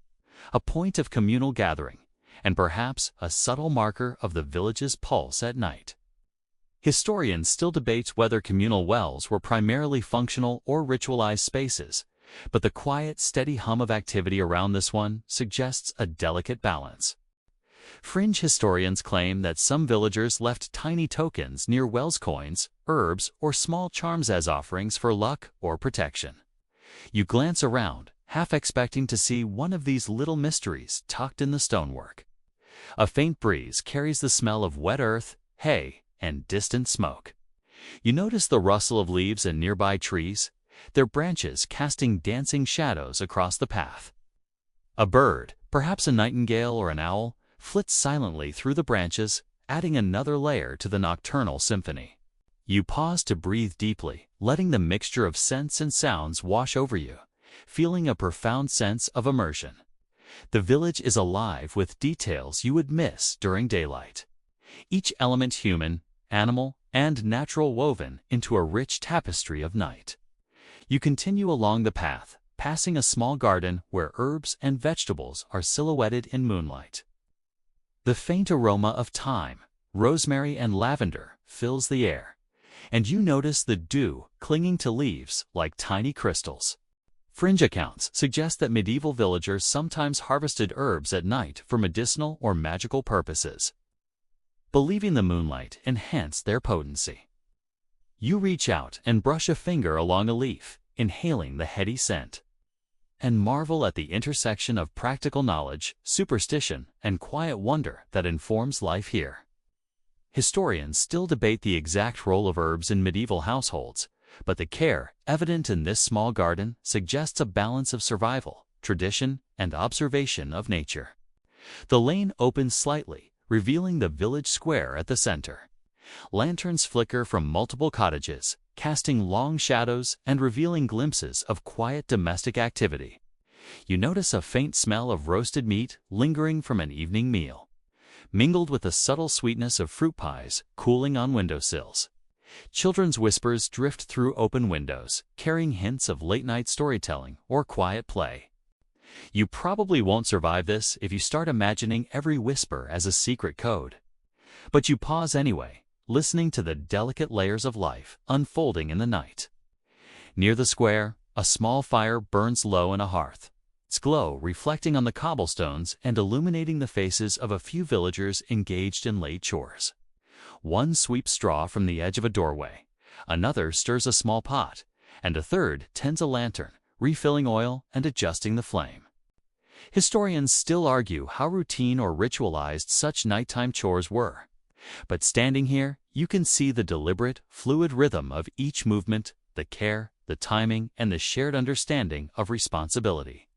a point of communal gathering, and perhaps a subtle marker of the village's pulse at night. Historians still debate whether communal wells were primarily functional or ritualized spaces, but the quiet, steady hum of activity around this one suggests a delicate balance. Fringe historians claim that some villagers left tiny tokens near wells, coins, herbs, or small charms as offerings for luck or protection. You glance around, half expecting to see one of these little mysteries tucked in the stonework. A faint breeze carries the smell of wet earth, hay, and distant smoke. You notice the rustle of leaves in nearby trees, their branches casting dancing shadows across the path. A bird, perhaps a nightingale or an owl, flits silently through the branches, adding another layer to the nocturnal symphony. You pause to breathe deeply, letting the mixture of scents and sounds wash over you, feeling a profound sense of immersion. The village is alive with details you would miss during daylight, each element human, animal, and natural woven into a rich tapestry of night. You continue along the path, passing a small garden where herbs and vegetables are silhouetted in moonlight. The faint aroma of thyme, rosemary, and lavender fills the air, and you notice the dew clinging to leaves like tiny crystals. Fringe accounts suggest that medieval villagers sometimes harvested herbs at night for medicinal or magical purposes, believing the moonlight enhanced their potency. You reach out and brush a finger along a leaf, inhaling the heady scent, and marvel at the intersection of practical knowledge, superstition, and quiet wonder that informs life here. Historians still debate the exact role of herbs in medieval households, but the care evident in this small garden suggests a balance of survival, tradition, and observation of nature. The lane opens slightly, revealing the village square at the center. Lanterns flicker from multiple cottages, casting long shadows and revealing glimpses of quiet domestic activity. You notice a faint smell of roasted meat lingering from an evening meal, mingled with the subtle sweetness of fruit pies cooling on windowsills. Children's whispers drift through open windows, carrying hints of late-night storytelling or quiet play. You probably won't survive this if you start imagining every whisper as a secret code. But you pause anyway, listening to the delicate layers of life unfolding in the night. Near the square, a small fire burns low in a hearth, its glow reflecting on the cobblestones and illuminating the faces of a few villagers engaged in late chores. One sweeps straw from the edge of a doorway, another stirs a small pot, and a third tends a lantern, refilling oil and adjusting the flame. Historians still argue how routine or ritualized such nighttime chores were. But standing here, you can see the deliberate, fluid rhythm of each movement, the care, the timing, and the shared understanding of responsibility.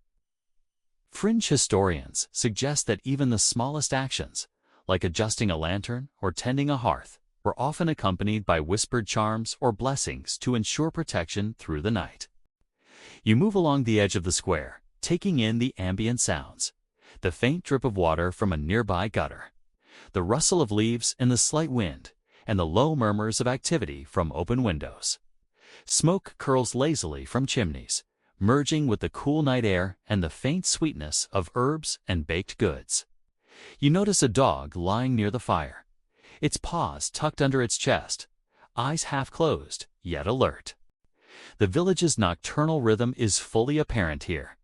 Fringe historians suggest that even the smallest actions, like adjusting a lantern or tending a hearth, were often accompanied by whispered charms or blessings to ensure protection through the night. You move along the edge of the square, taking in the ambient sounds, the faint drip of water from a nearby gutter, the rustle of leaves in the slight wind, and the low murmurs of activity from open windows. Smoke curls lazily from chimneys, merging with the cool night air and the faint sweetness of herbs and baked goods. You notice a dog lying near the fire, its paws tucked under its chest, eyes half closed, yet alert. The village's nocturnal rhythm is fully apparent here,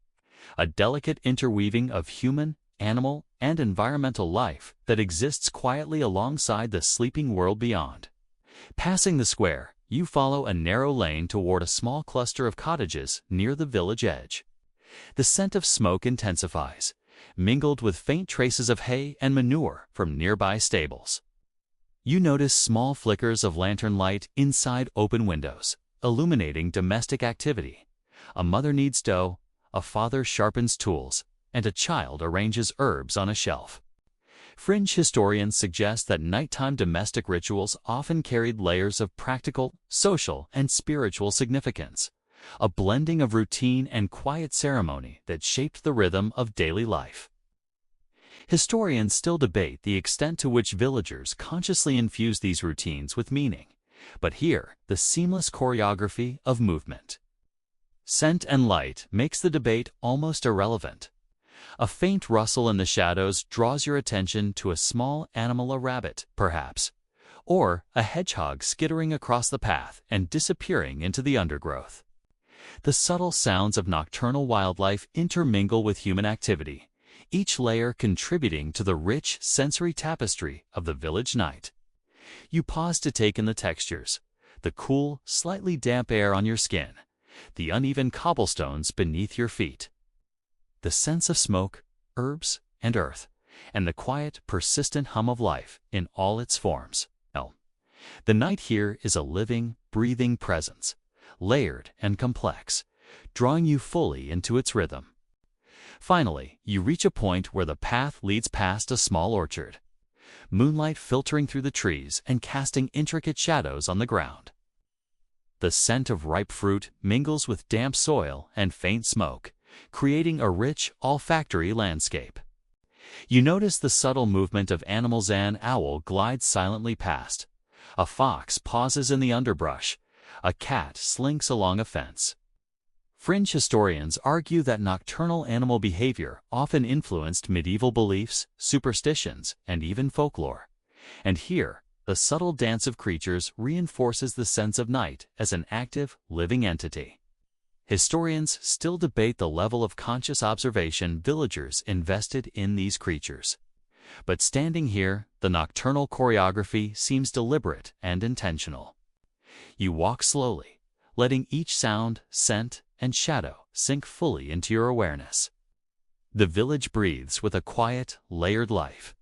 a delicate interweaving of human, animal, and environmental life that exists quietly alongside the sleeping world beyond. Passing the square, you follow a narrow lane toward a small cluster of cottages near the village edge. The scent of smoke intensifies, mingled with faint traces of hay and manure from nearby stables. You notice small flickers of lantern light inside open windows, illuminating domestic activity. A mother kneads dough, a father sharpens tools, and a child arranges herbs on a shelf. Fringe historians suggest that nighttime domestic rituals often carried layers of practical, social, and spiritual significance, a blending of routine and quiet ceremony that shaped the rhythm of daily life. Historians still debate the extent to which villagers consciously infuse these routines with meaning, but here, the seamless choreography of movement, scent, and light makes the debate almost irrelevant. A faint rustle in the shadows draws your attention to a small animal, a rabbit, perhaps, or a hedgehog skittering across the path and disappearing into the undergrowth. The subtle sounds of nocturnal wildlife intermingle with human activity, each layer contributing to the rich sensory tapestry of the village night. You pause to take in the textures, the cool, slightly damp air on your skin, the uneven cobblestones beneath your feet, the sense of smoke, herbs, and earth, and the quiet, persistent hum of life in all its forms. The night here is a living, breathing presence, layered and complex, drawing you fully into its rhythm. Finally, you reach a point where the path leads past a small orchard, moonlight filtering through the trees and casting intricate shadows on the ground. The scent of ripe fruit mingles with damp soil and faint smoke, creating a rich, olfactory landscape. You notice the subtle movement of animals. An owl glides silently past, a fox pauses in the underbrush, a cat slinks along a fence. Fringe historians argue that nocturnal animal behavior often influenced medieval beliefs, superstitions, and even folklore. And here, the subtle dance of creatures reinforces the sense of night as an active, living entity. Historians still debate the level of conscious observation villagers invested in these creatures. But standing here, the nocturnal choreography seems deliberate and intentional. You walk slowly, letting each sound, scent, and shadow sink fully into your awareness. The village breathes with a quiet, layered life.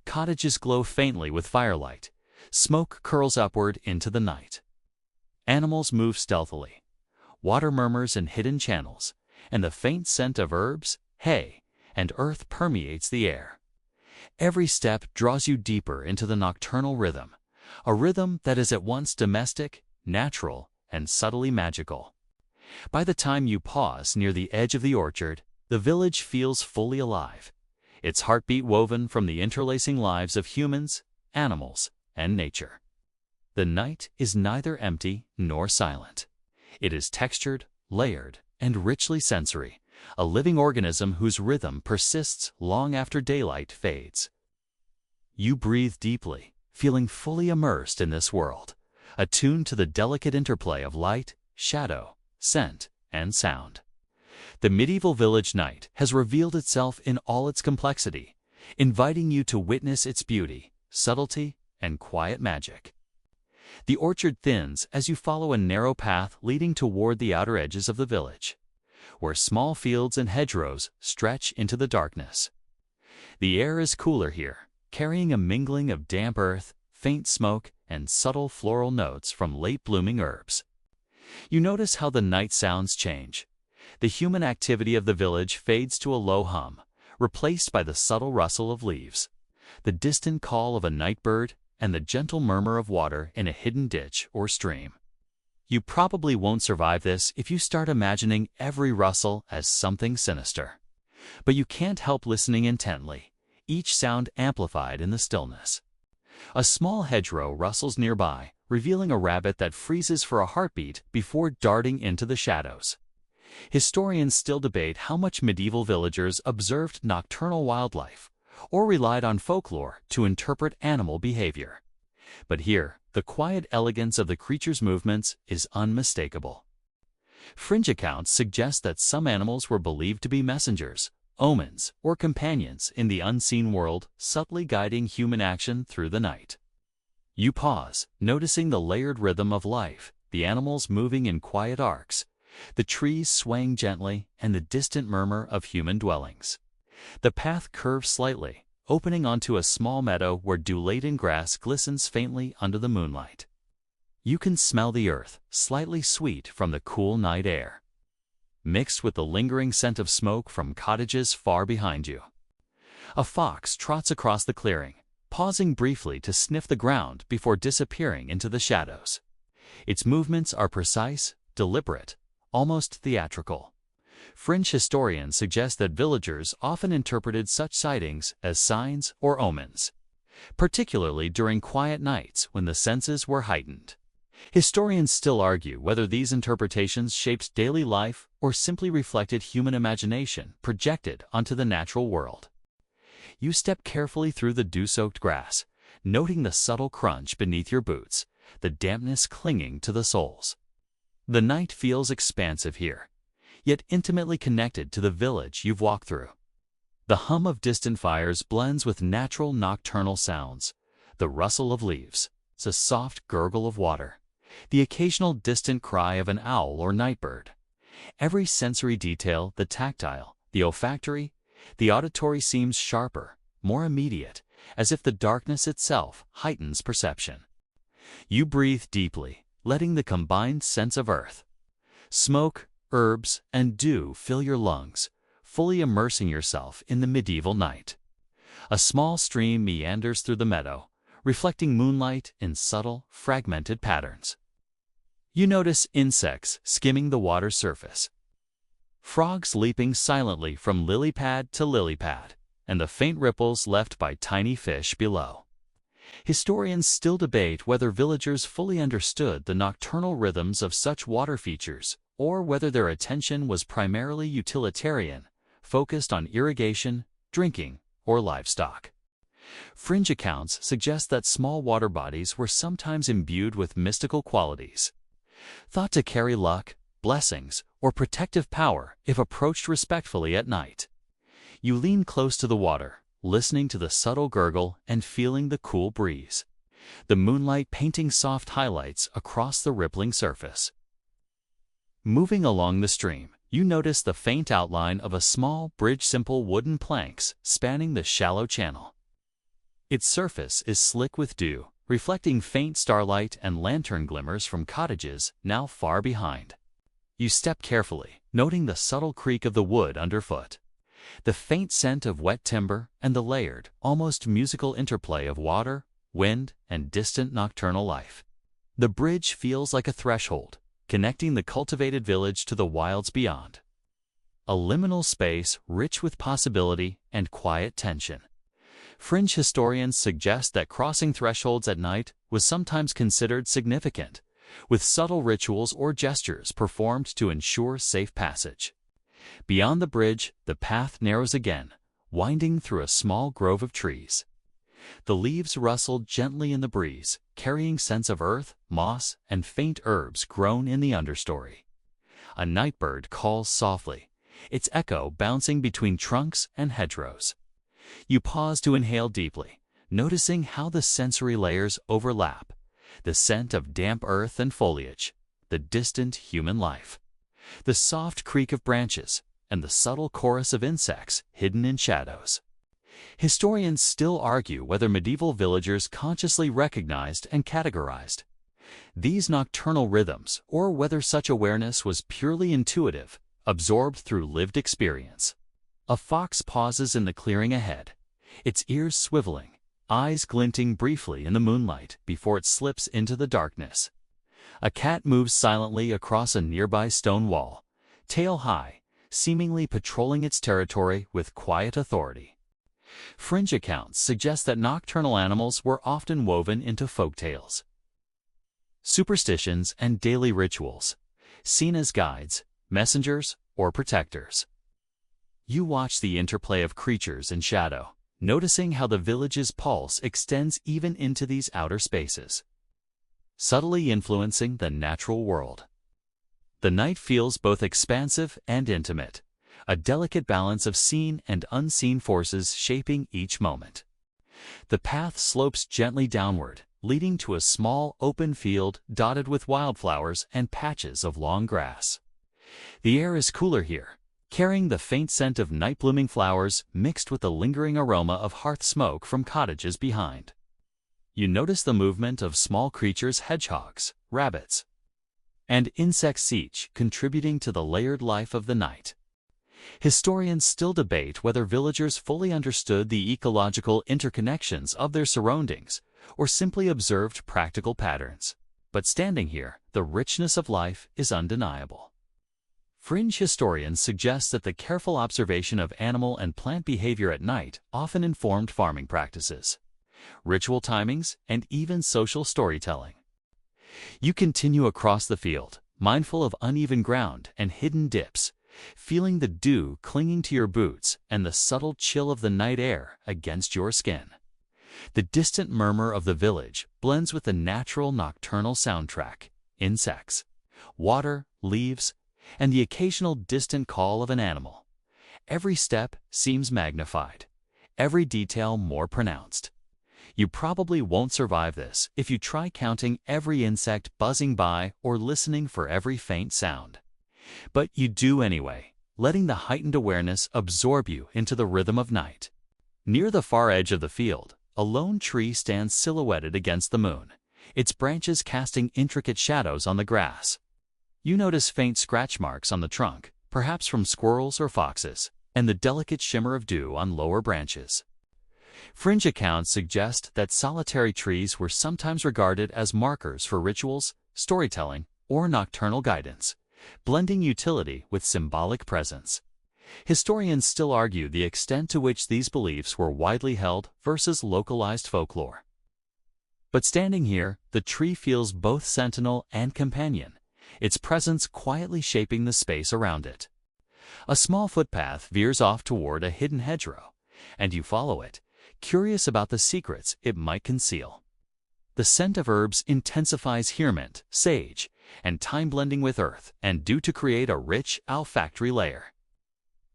Cottages glow faintly with firelight. Smoke curls upward into the night. Animals move stealthily. Water murmurs in hidden channels, and the faint scent of herbs, hay, and earth permeates the air. Every step draws you deeper into the nocturnal rhythm, a rhythm that is at once domestic, natural, and subtly magical. By the time you pause near the edge of the orchard, the village feels fully alive, its heartbeat woven from the interlacing lives of humans, animals, and nature. The night is neither empty nor silent. It is textured, layered, and richly sensory, a living organism whose rhythm persists long after daylight fades. You breathe deeply, feeling fully immersed in this world, attuned to the delicate interplay of light, shadow, scent, and sound. The medieval village night has revealed itself in all its complexity, inviting you to witness its beauty, subtlety, and quiet magic. The orchard thins as you follow a narrow path leading toward the outer edges of the village, where small fields and hedgerows stretch into the darkness. The air is cooler here, carrying a mingling of damp earth, faint smoke, and subtle floral notes from late-blooming herbs. You notice how the night sounds change. The human activity of the village fades to a low hum, replaced by the subtle rustle of leaves, the distant call of a night bird, and the gentle murmur of water in a hidden ditch or stream. You probably won't survive this if you start imagining every rustle as something sinister. But you can't help listening intently, each sound amplified in the stillness. A small hedgerow rustles nearby, revealing a rabbit that freezes for a heartbeat before darting into the shadows. Historians still debate how much medieval villagers observed nocturnal wildlife, or relied on folklore to interpret animal behavior. But here, the quiet elegance of the creature's movements is unmistakable. Fringe accounts suggest that some animals were believed to be messengers, omens, or companions in the unseen world, subtly guiding human action through the night. You pause, noticing the layered rhythm of life, the animals moving in quiet arcs, the trees swaying gently, and the distant murmur of human dwellings. The path curves slightly, opening onto a small meadow where dew-laden grass glistens faintly under the moonlight. You can smell the earth, slightly sweet from the cool night air, mixed with the lingering scent of smoke from cottages far behind you. A fox trots across the clearing, pausing briefly to sniff the ground before disappearing into the shadows. Its movements are precise, deliberate, almost theatrical. Fringe historians suggest that villagers often interpreted such sightings as signs or omens, particularly during quiet nights when the senses were heightened. Historians still argue whether these interpretations shaped daily life or simply reflected human imagination projected onto the natural world. You step carefully through the dew-soaked grass, noting the subtle crunch beneath your boots, the dampness clinging to the soles. The night feels expansive here, yet intimately connected to the village you've walked through. The hum of distant fires blends with natural nocturnal sounds, the rustle of leaves, the soft gurgle of water, the occasional distant cry of an owl or nightbird. Every sensory detail, the tactile, the olfactory, the auditory seems sharper, more immediate, as if the darkness itself heightens perception. You breathe deeply, letting the combined sense of earth, smoke, herbs, and dew fill your lungs, fully immersing yourself in the medieval night. A small stream meanders through the meadow, reflecting moonlight in subtle, fragmented patterns. You notice insects skimming the water's surface, frogs leaping silently from lily pad to lily pad, and the faint ripples left by tiny fish below. Historians still debate whether villagers fully understood the nocturnal rhythms of such water features or whether their attention was primarily utilitarian, focused on irrigation, drinking, or livestock. Fringe accounts suggest that small water bodies were sometimes imbued with mystical qualities, thought to carry luck, blessings, or protective power if approached respectfully at night. You lean close to the water, listening to the subtle gurgle and feeling the cool breeze, the moonlight painting soft highlights across the rippling surface. Moving along the stream, you notice the faint outline of a small bridge, simple wooden planks spanning the shallow channel. Its surface is slick with dew, reflecting faint starlight and lantern glimmers from cottages now far behind. You step carefully, noting the subtle creak of the wood underfoot, the faint scent of wet timber, and the layered, almost musical interplay of water, wind, and distant nocturnal life. The bridge feels like a threshold, connecting the cultivated village to the wilds beyond. A liminal space rich with possibility and quiet tension. Fringe historians suggest that crossing thresholds at night was sometimes considered significant, with subtle rituals or gestures performed to ensure safe passage. Beyond the bridge, the path narrows again, winding through a small grove of trees. The leaves rustled gently in the breeze, carrying scents of earth, moss, and faint herbs grown in the understory. A nightbird calls softly, its echo bouncing between trunks and hedgerows. You pause to inhale deeply, noticing how the sensory layers overlap, the scent of damp earth and foliage, the distant human life, the soft creak of branches, and the subtle chorus of insects hidden in shadows. Historians still argue whether medieval villagers consciously recognized and categorized these nocturnal rhythms, or whether such awareness was purely intuitive, absorbed through lived experience. A fox pauses in the clearing ahead, its ears swiveling, eyes glinting briefly in the moonlight before it slips into the darkness. A cat moves silently across a nearby stone wall, tail high, seemingly patrolling its territory with quiet authority. Fringe accounts suggest that nocturnal animals were often woven into folk tales, superstitions, and daily rituals, seen as guides, messengers, or protectors. You watch the interplay of creatures in shadow, noticing how the village's pulse extends even into these outer spaces, subtly influencing the natural world. The night feels both expansive and intimate, a delicate balance of seen and unseen forces shaping each moment. The path slopes gently downward, leading to a small open field dotted with wildflowers and patches of long grass. The air is cooler here, carrying the faint scent of night-blooming flowers mixed with the lingering aroma of hearth smoke from cottages behind. You notice the movement of small creatures, hedgehogs, rabbits, and insects, each contributing to the layered life of the night. Historians still debate whether villagers fully understood the ecological interconnections of their surroundings or simply observed practical patterns. But standing here, the richness of life is undeniable. Fringe historians suggest that the careful observation of animal and plant behavior at night often informed farming practices, ritual timings, and even social storytelling. You continue across the field, mindful of uneven ground and hidden dips, feeling the dew clinging to your boots and the subtle chill of the night air against your skin. The distant murmur of the village blends with the natural nocturnal soundtrack, insects, water, leaves, and the occasional distant call of an animal. Every step seems magnified, every detail more pronounced. You probably won't survive this if you try counting every insect buzzing by or listening for every faint sound. But you do anyway, letting the heightened awareness absorb you into the rhythm of night. Near the far edge of the field, a lone tree stands silhouetted against the moon, its branches casting intricate shadows on the grass. You notice faint scratch marks on the trunk, perhaps from squirrels or foxes, and the delicate shimmer of dew on lower branches. Fringe accounts suggest that solitary trees were sometimes regarded as markers for rituals, storytelling, or nocturnal guidance, blending utility with symbolic presence. Historians still argue the extent to which these beliefs were widely held versus localized folklore. But standing here, the tree feels both sentinel and companion, its presence quietly shaping the space around it. A small footpath veers off toward a hidden hedgerow, and you follow it, curious about the secrets it might conceal. The scent of herbs intensifies spearmint, sage, and thyme blending with earth and due to create a rich olfactory layer.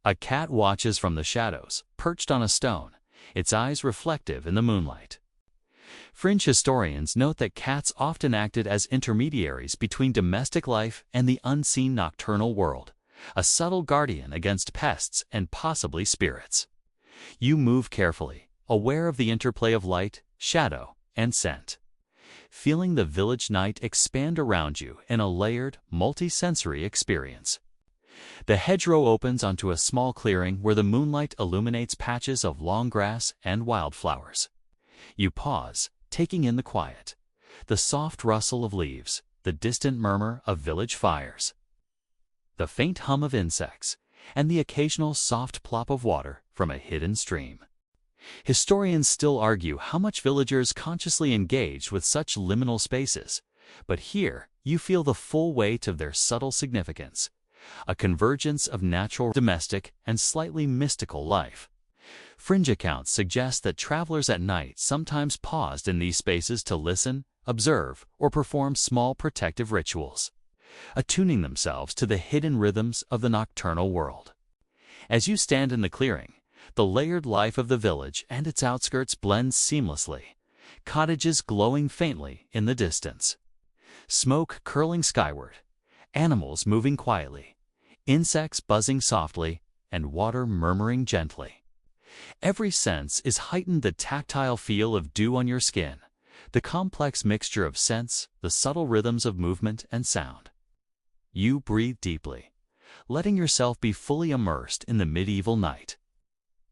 A cat watches from the shadows, perched on a stone, its eyes reflective in the moonlight. Fringe historians note that cats often acted as intermediaries between domestic life and the unseen nocturnal world, a subtle guardian against pests and possibly spirits. You move carefully, aware of the interplay of light, shadow, and scent. Feeling the village night expand around you in a layered, multi-sensory experience. The hedgerow opens onto a small clearing where the moonlight illuminates patches of long grass and wildflowers. You pause, taking in the quiet, the soft rustle of leaves, the distant murmur of village fires, the faint hum of insects, and the occasional soft plop of water from a hidden stream. Historians still argue how much villagers consciously engaged with such liminal spaces, but here you feel the full weight of their subtle significance, a convergence of natural, domestic, and slightly mystical life. Fringe accounts suggest that travelers at night sometimes paused in these spaces to listen, observe, or perform small protective rituals, attuning themselves to the hidden rhythms of the nocturnal world. As you stand in the clearing, the layered life of the village and its outskirts blends seamlessly, cottages glowing faintly in the distance, smoke curling skyward, animals moving quietly, insects buzzing softly, and water murmuring gently. Every sense is heightened: the tactile feel of dew on your skin, the complex mixture of scents, the subtle rhythms of movement and sound. You breathe deeply, letting yourself be fully immersed in the medieval night,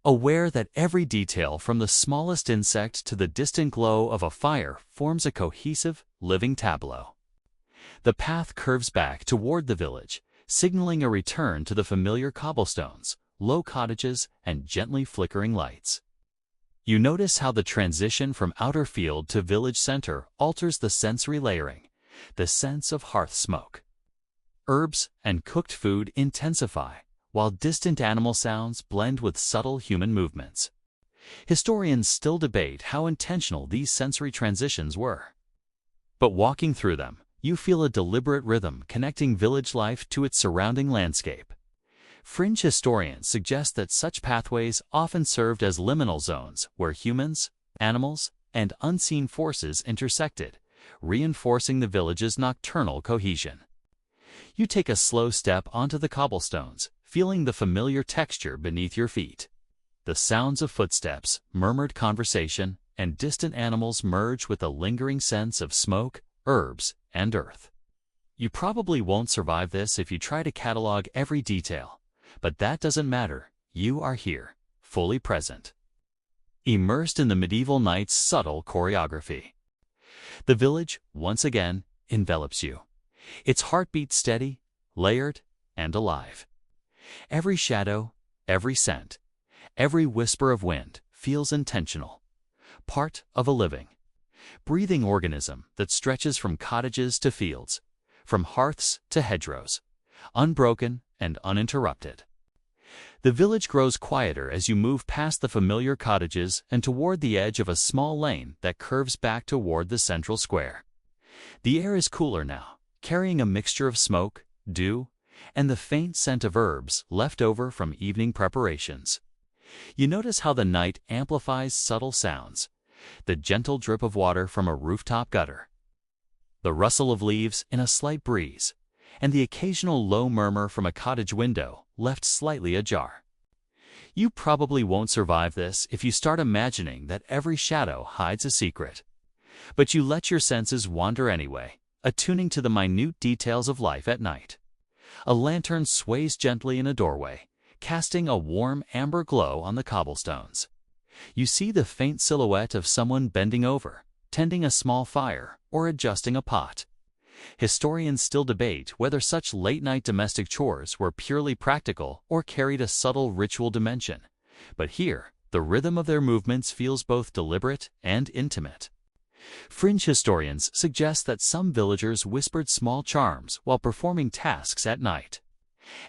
aware that every detail from the smallest insect to the distant glow of a fire forms a cohesive, living tableau. The path curves back toward the village, signaling a return to the familiar cobblestones, low cottages, and gently flickering lights. You notice how the transition from outer field to village center alters the sensory layering, the sense of hearth smoke. Herbs and cooked food intensify, while distant animal sounds blend with subtle human movements. Historians still debate how intentional these sensory transitions were. But walking through them, you feel a deliberate rhythm connecting village life to its surrounding landscape. Fringe historians suggest that such pathways often served as liminal zones where humans, animals, and unseen forces intersected, reinforcing the village's nocturnal cohesion. You take a slow step onto the cobblestones, feeling the familiar texture beneath your feet. The sounds of footsteps, murmured conversation, and distant animals merge with a lingering sense of smoke, herbs, and earth. You probably won't survive this if you try to catalog every detail, but that doesn't matter. You are here, fully present, immersed in the medieval night's subtle choreography. The village, once again, envelops you, its heartbeat steady, layered, and alive. Every shadow, every scent, every whisper of wind feels intentional, part of a living, breathing organism that stretches from cottages to fields, from hearths to hedgerows, unbroken and uninterrupted. The village grows quieter as you move past the familiar cottages and toward the edge of a small lane that curves back toward the central square. The air is cooler now, carrying a mixture of smoke, dew, and the faint scent of herbs left over from evening preparations. You notice how the night amplifies subtle sounds, the gentle drip of water from a rooftop gutter, the rustle of leaves in a slight breeze, and the occasional low murmur from a cottage window left slightly ajar. You probably won't survive this if you start imagining that every shadow hides a secret. But you let your senses wander anyway, attuning to the minute details of life at night. A lantern sways gently in a doorway, casting a warm amber glow on the cobblestones. You see the faint silhouette of someone bending over, tending a small fire, or adjusting a pot. Historians still debate whether such late-night domestic chores were purely practical or carried a subtle ritual dimension, but here, the rhythm of their movements feels both deliberate and intimate. Fringe historians suggest that some villagers whispered small charms while performing tasks at night.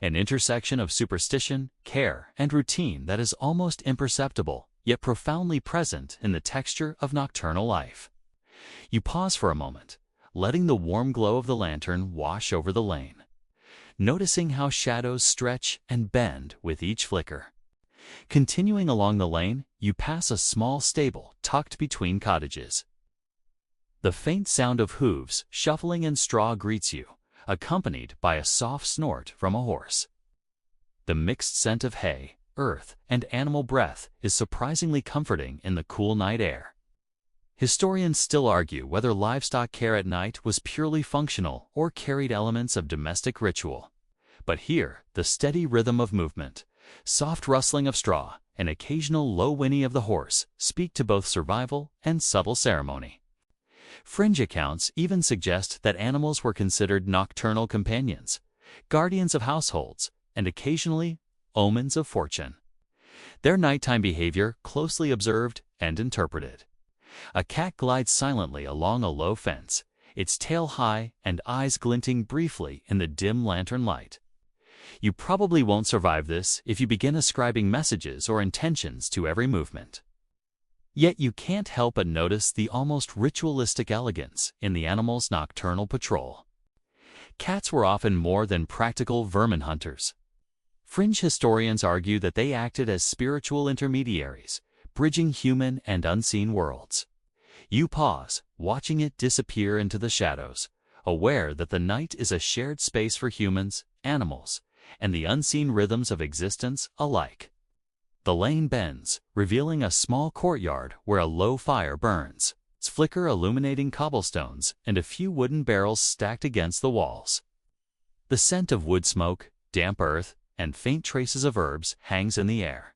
An intersection of superstition, care, and routine that is almost imperceptible, yet profoundly present in the texture of nocturnal life. You pause for a moment, letting the warm glow of the lantern wash over the lane, noticing how shadows stretch and bend with each flicker. Continuing along the lane, you pass a small stable tucked between cottages. The faint sound of hooves shuffling in straw greets you, accompanied by a soft snort from a horse. The mixed scent of hay, earth, and animal breath is surprisingly comforting in the cool night air. Historians still argue whether livestock care at night was purely functional or carried elements of domestic ritual. But here, the steady rhythm of movement, soft rustling of straw, and occasional low whinny of the horse speak to both survival and subtle ceremony. Fringe accounts even suggest that animals were considered nocturnal companions, guardians of households, and occasionally omens of fortune. Their nighttime behavior closely observed and interpreted. A cat glides silently along a low fence, its tail high and eyes glinting briefly in the dim lantern light. You probably won't survive this if you begin ascribing messages or intentions to every movement. Yet you can't help but notice the almost ritualistic elegance in the animal's nocturnal patrol. Cats were often more than practical vermin hunters. Fringe historians argue that they acted as spiritual intermediaries, bridging human and unseen worlds. You pause, watching it disappear into the shadows, aware that the night is a shared space for humans, animals, and the unseen rhythms of existence alike. The lane bends, revealing a small courtyard where a low fire burns, its flicker illuminating cobblestones and a few wooden barrels stacked against the walls. The scent of wood smoke, damp earth, and faint traces of herbs hangs in the air.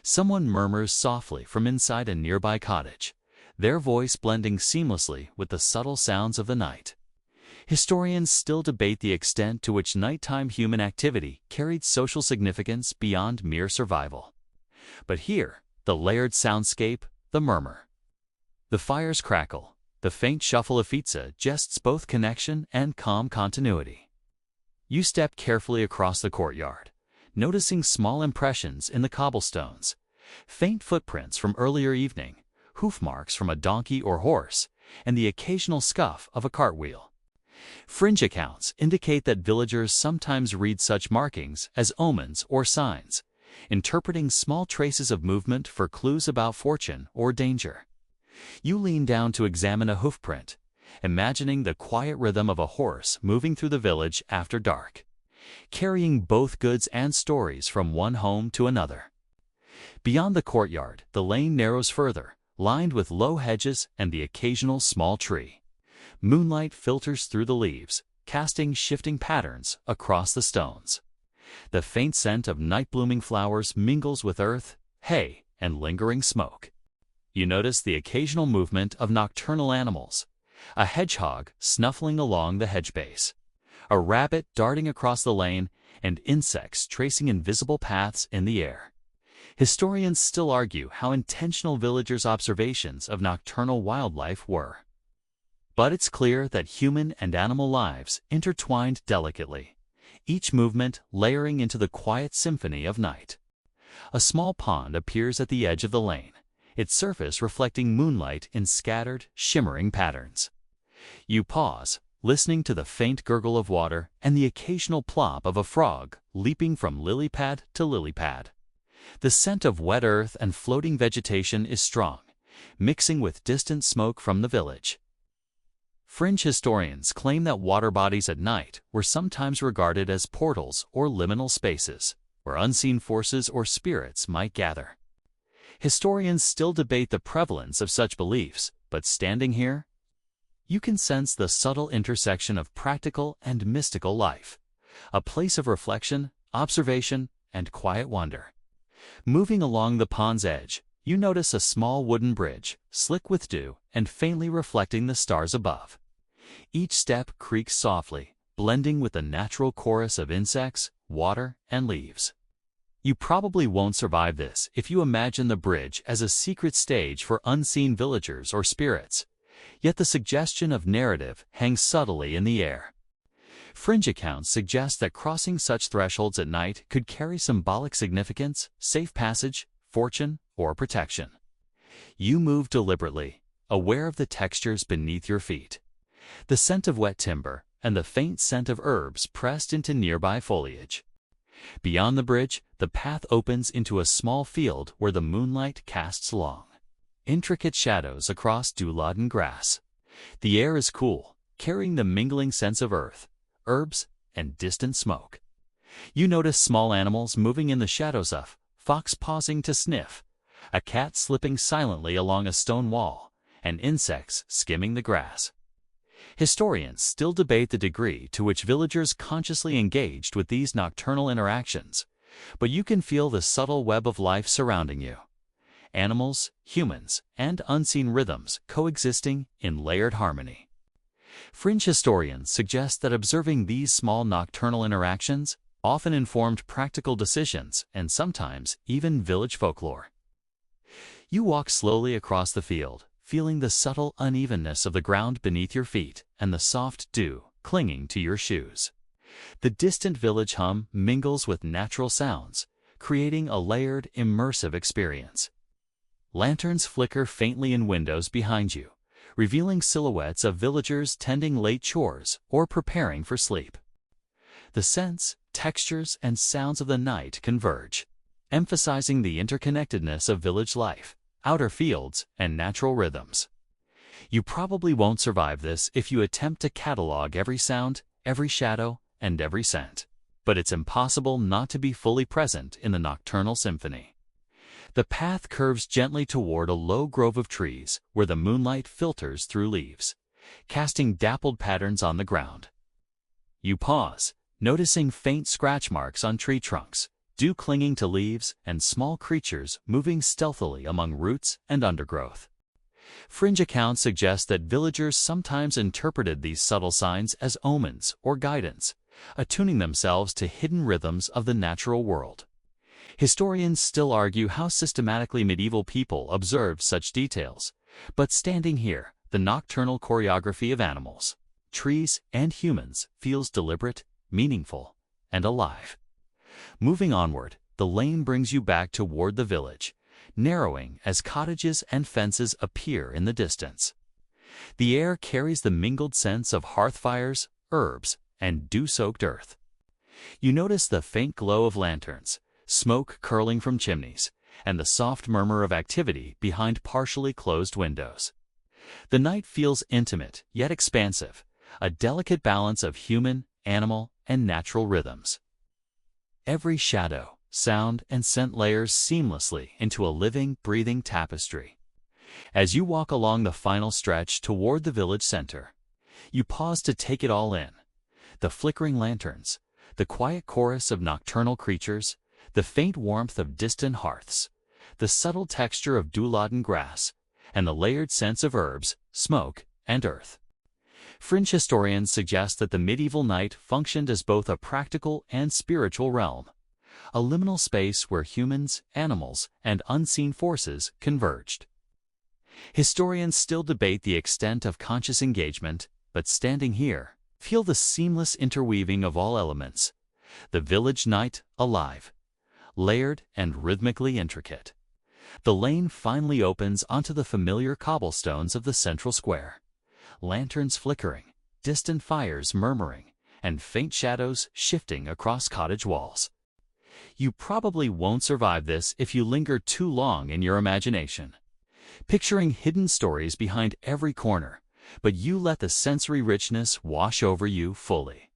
Someone murmurs softly from inside a nearby cottage, their voice blending seamlessly with the subtle sounds of the night. Historians still debate the extent to which nighttime human activity carried social significance beyond mere survival. But here, the layered soundscape, the murmur, the fire's crackle, the faint shuffle of feet suggests both connection and calm continuity. You step carefully across the courtyard, noticing small impressions in the cobblestones, faint footprints from earlier evening, hoof marks from a donkey or horse, and the occasional scuff of a cartwheel. Fringe accounts indicate that villagers sometimes read such markings as omens or signs, interpreting small traces of movement for clues about fortune or danger. You lean down to examine a hoofprint, imagining the quiet rhythm of a horse moving through the village after dark, carrying both goods and stories from one home to another. Beyond the courtyard, the lane narrows further, lined with low hedges and the occasional small tree. Moonlight filters through the leaves, casting shifting patterns across the stones. The faint scent of night-blooming flowers mingles with earth, hay, and lingering smoke. You notice the occasional movement of nocturnal animals, a hedgehog snuffling along the hedge base, a rabbit darting across the lane, and insects tracing invisible paths in the air. Historians still argue how intentional villagers' observations of nocturnal wildlife were. But it's clear that human and animal lives intertwined delicately, each movement layering into the quiet symphony of night. A small pond appears at the edge of the lane, its surface reflecting moonlight in scattered, shimmering patterns. You pause, listening to the faint gurgle of water and the occasional plop of a frog leaping from lily pad to lily pad. The scent of wet earth and floating vegetation is strong, mixing with distant smoke from the village. Fringe historians claim that water bodies at night were sometimes regarded as portals or liminal spaces, where unseen forces or spirits might gather. Historians still debate the prevalence of such beliefs, but standing here, you can sense the subtle intersection of practical and mystical life, a place of reflection, observation, and quiet wonder. Moving along the pond's edge, you notice a small wooden bridge, slick with dew and faintly reflecting the stars above. Each step creaks softly, blending with the natural chorus of insects, water, and leaves. You probably won't survive this if you imagine the bridge as a secret stage for unseen villagers or spirits, Yet the suggestion of narrative hangs subtly in the air. Fringe accounts suggest that crossing such thresholds at night could carry symbolic significance, safe passage, fortune, or protection. You move deliberately, aware of the textures beneath your feet. The scent of wet timber and the faint scent of herbs pressed into nearby foliage. Beyond the bridge, the path opens into a small field where the moonlight casts long, intricate shadows across dew-laden grass. The air is cool, carrying the mingling scents of earth, herbs, and distant smoke. You notice small animals moving in the shadows, a fox pausing to sniff, a cat slipping silently along a stone wall, and insects skimming the grass. Historians still debate the degree to which villagers consciously engaged with these nocturnal interactions, but you can feel the subtle web of life surrounding you. Animals, humans, and unseen rhythms coexisting in layered harmony. Fringe historians suggest that observing these small nocturnal interactions often informed practical decisions and sometimes even village folklore. You walk slowly across the field, feeling the subtle unevenness of the ground beneath your feet and the soft dew clinging to your shoes. The distant village hum mingles with natural sounds, creating a layered, immersive experience. Lanterns flicker faintly in windows behind you, revealing silhouettes of villagers tending late chores or preparing for sleep. The scents, textures, and sounds of the night converge, emphasizing the interconnectedness of village life, outer fields, and natural rhythms. You probably won't survive this if you attempt to catalog every sound, every shadow, and every scent. But it's impossible not to be fully present in the nocturnal symphony. The path curves gently toward a low grove of trees where the moonlight filters through leaves, casting dappled patterns on the ground. You pause, noticing faint scratch marks on tree trunks, dew clinging to leaves, and small creatures moving stealthily among roots and undergrowth. Fringe accounts suggest that villagers sometimes interpreted these subtle signs as omens or guidance, attuning themselves to hidden rhythms of the natural world. Historians still argue how systematically medieval people observed such details, but standing here, the nocturnal choreography of animals, trees, and humans feels deliberate, meaningful, and alive. Moving onward, the lane brings you back toward the village, narrowing as cottages and fences appear in the distance. The air carries the mingled scents of hearth fires, herbs, and dew-soaked earth. You notice the faint glow of lanterns, smoke curling from chimneys, and the soft murmur of activity behind partially closed windows. The night feels intimate yet expansive, a delicate balance of human, animal, and natural rhythms. Every shadow, sound, and scent layers seamlessly into a living, breathing tapestry. As you walk along the final stretch toward the village center, you pause to take it all in. The flickering lanterns, the quiet chorus of nocturnal creatures, the faint warmth of distant hearths, the subtle texture of dew-laden grass, and the layered scents of herbs, smoke, and earth. Fringe historians suggest that the medieval night functioned as both a practical and spiritual realm, a liminal space where humans, animals, and unseen forces converged. Historians still debate the extent of conscious engagement, but standing here, feel the seamless interweaving of all elements, the village night alive, layered and rhythmically intricate. The lane finally opens onto the familiar cobblestones of the central square. Lanterns flickering, distant fires murmuring, and faint shadows shifting across cottage walls. You probably won't survive this if you linger too long in your imagination, picturing hidden stories behind every corner, but you let the sensory richness wash over you fully.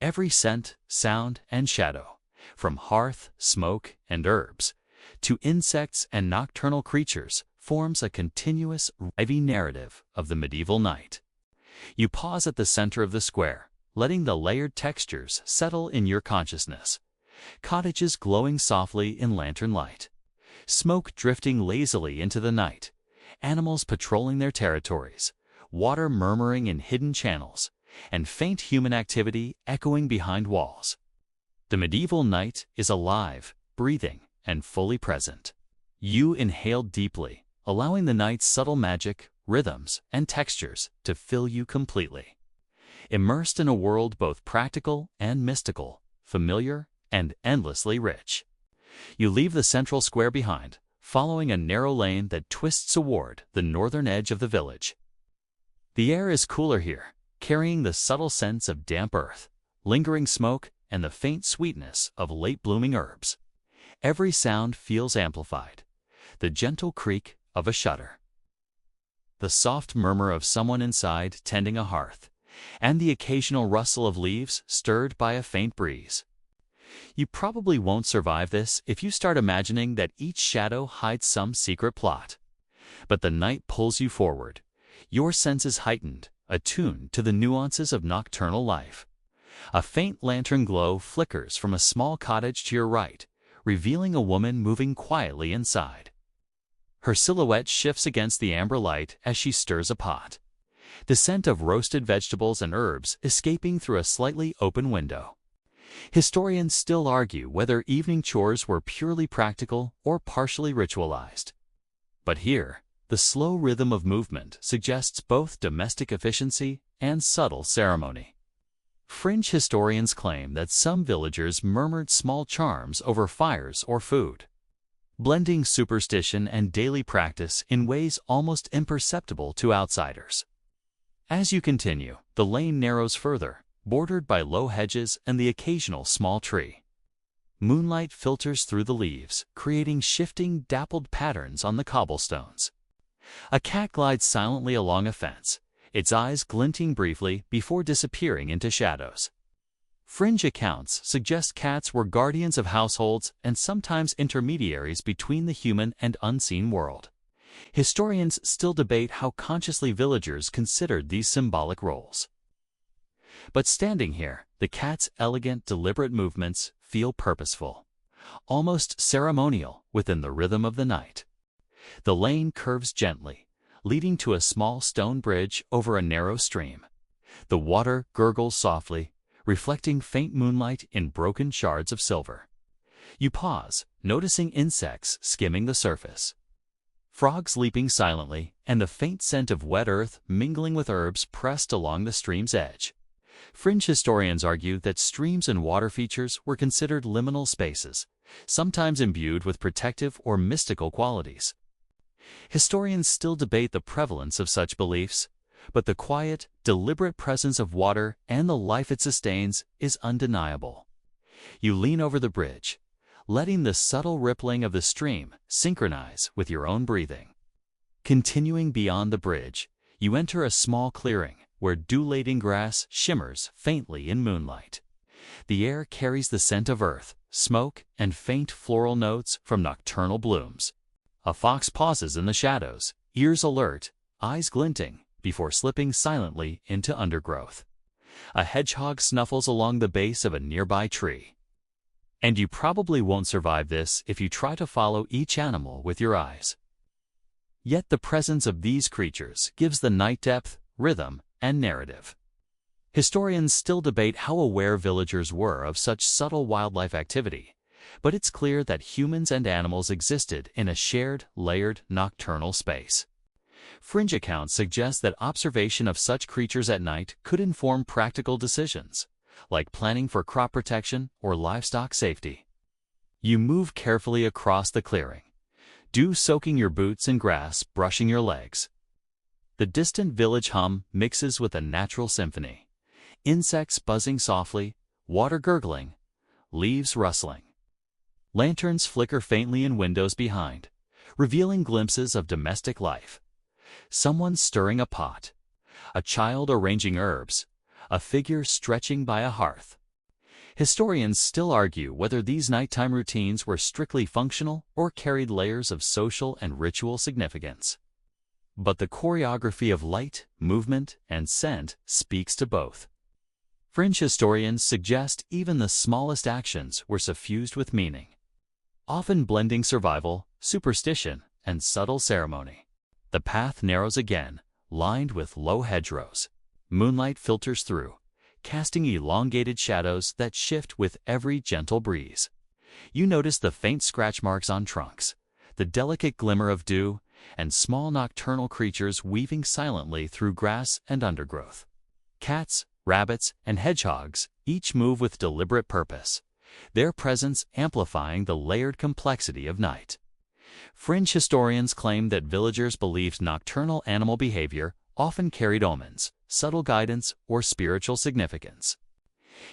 Every scent, sound, and shadow, from hearth, smoke, and herbs, to insects and nocturnal creatures, forms a continuous, living narrative of the medieval night. You pause at the center of the square, letting the layered textures settle in your consciousness. Cottages glowing softly in lantern light, smoke drifting lazily into the night, animals patrolling their territories, water murmuring in hidden channels, and faint human activity echoing behind walls. The medieval night is alive, breathing, and fully present. You inhale deeply, allowing the night's subtle magic, rhythms, and textures to fill you completely. Immersed in a world both practical and mystical, familiar and endlessly rich. You leave the central square behind, following a narrow lane that twists toward the northern edge of the village. The air is cooler here, carrying the subtle scents of damp earth, lingering smoke, and the faint sweetness of late-blooming herbs. Every sound feels amplified. The gentle creak of a shutter, the soft murmur of someone inside tending a hearth, and the occasional rustle of leaves stirred by a faint breeze. You probably won't survive this if you start imagining that each shadow hides some secret plot. But the night pulls you forward, your senses heightened, attuned to the nuances of nocturnal life. A faint lantern glow flickers from a small cottage to your right, revealing a woman moving quietly inside. Her silhouette shifts against the amber light as she stirs a pot, the scent of roasted vegetables and herbs escaping through a slightly open window. Historians still argue whether evening chores were purely practical or partially ritualized. But here, the slow rhythm of movement suggests both domestic efficiency and subtle ceremony. Fringe historians claim that some villagers murmured small charms over fires or food, blending superstition and daily practice in ways almost imperceptible to outsiders. As you continue, the lane narrows further, bordered by low hedges and the occasional small tree. Moonlight filters through the leaves, creating shifting, dappled patterns on the cobblestones. A cat glides silently along a fence, its eyes glinting briefly before disappearing into shadows. Fringe accounts suggest cats were guardians of households and sometimes intermediaries between the human and unseen world. Historians still debate how consciously villagers considered these symbolic roles. But standing here, the cat's elegant, deliberate movements feel purposeful, almost ceremonial within the rhythm of the night. The lane curves gently, leading to a small stone bridge over a narrow stream. The water gurgles softly, reflecting faint moonlight in broken shards of silver. You pause, noticing insects skimming the surface, frogs leaping silently, and the faint scent of wet earth mingling with herbs pressed along the stream's edge. Fringe historians argue that streams and water features were considered liminal spaces, sometimes imbued with protective or mystical qualities. Historians still debate the prevalence of such beliefs, but the quiet, deliberate presence of water and the life it sustains is undeniable. You lean over the bridge, letting the subtle rippling of the stream synchronize with your own breathing. Continuing beyond the bridge, you enter a small clearing where dew-laden grass shimmers faintly in moonlight. The air carries the scent of earth, smoke, and faint floral notes from nocturnal blooms. A fox pauses in the shadows, ears alert, eyes glinting, before slipping silently into undergrowth. A hedgehog snuffles along the base of a nearby tree. And you probably won't survive this if you try to follow each animal with your eyes. Yet the presence of these creatures gives the night depth, rhythm, and narrative. Historians still debate how aware villagers were of such subtle wildlife activity, but it's clear that humans and animals existed in a shared, layered, nocturnal space. Fringe accounts suggest that observation of such creatures at night could inform practical decisions, like planning for crop protection or livestock safety. You move carefully across the clearing, dew soaking your boots in grass, brushing your legs. The distant village hum mixes with a natural symphony, insects buzzing softly, water gurgling, leaves rustling. Lanterns flicker faintly in windows behind, revealing glimpses of domestic life. Someone stirring a pot, a child arranging herbs, a figure stretching by a hearth. Historians still argue whether these nighttime routines were strictly functional or carried layers of social and ritual significance. But the choreography of light, movement, and scent speaks to both. Fringe historians suggest even the smallest actions were suffused with meaning, often blending survival, superstition, and subtle ceremony. The path narrows again, lined with low hedgerows. Moonlight filters through, casting elongated shadows that shift with every gentle breeze. You notice the faint scratch marks on trunks, the delicate glimmer of dew, and small nocturnal creatures weaving silently through grass and undergrowth. Cats, rabbits, and hedgehogs each move with deliberate purpose, their presence amplifying the layered complexity of night. Fringe historians claim that villagers believed nocturnal animal behavior often carried omens, subtle guidance, or spiritual significance.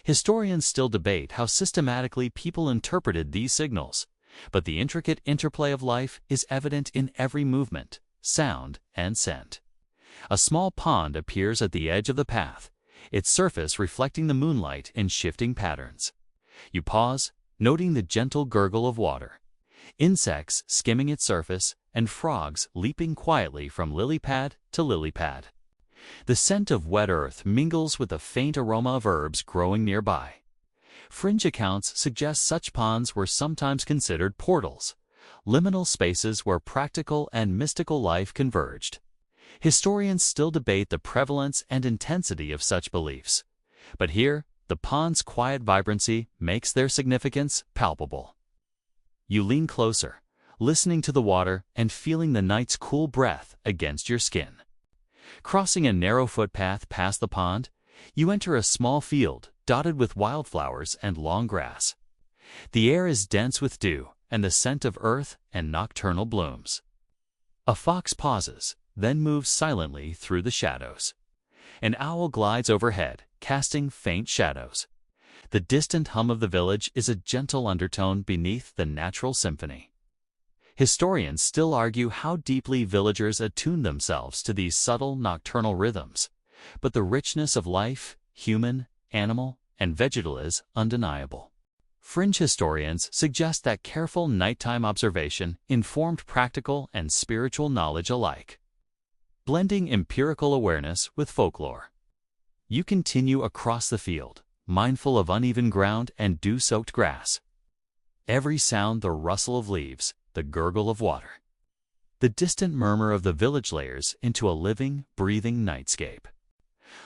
Historians still debate how systematically people interpreted these signals, but the intricate interplay of life is evident in every movement, sound, and scent. A small pond appears at the edge of the path, its surface reflecting the moonlight in shifting patterns. You pause, noting the gentle gurgle of water, insects skimming its surface, and frogs leaping quietly from lily pad to lily pad. The scent of wet earth mingles with the faint aroma of herbs growing nearby. Fringe accounts suggest such ponds were sometimes considered portals, liminal spaces where practical and mystical life converged. Historians still debate the prevalence and intensity of such beliefs, but here, the pond's quiet vibrancy makes their significance palpable. You lean closer, listening to the water and feeling the night's cool breath against your skin. Crossing a narrow footpath past the pond, you enter a small field dotted with wildflowers and long grass. The air is dense with dew and the scent of earth and nocturnal blooms. A fox pauses, then moves silently through the shadows. An owl glides overhead, casting faint shadows. The distant hum of the village is a gentle undertone beneath the natural symphony. Historians still argue how deeply villagers attuned themselves to these subtle nocturnal rhythms, but the richness of life, human, animal, and vegetal is undeniable. Fringe historians suggest that careful nighttime observation informed practical and spiritual knowledge alike. Blending empirical awareness with folklore. You continue across the field, mindful of uneven ground and dew-soaked grass. Every sound, the rustle of leaves, the gurgle of water. The distant murmur of the village layers into a living, breathing nightscape.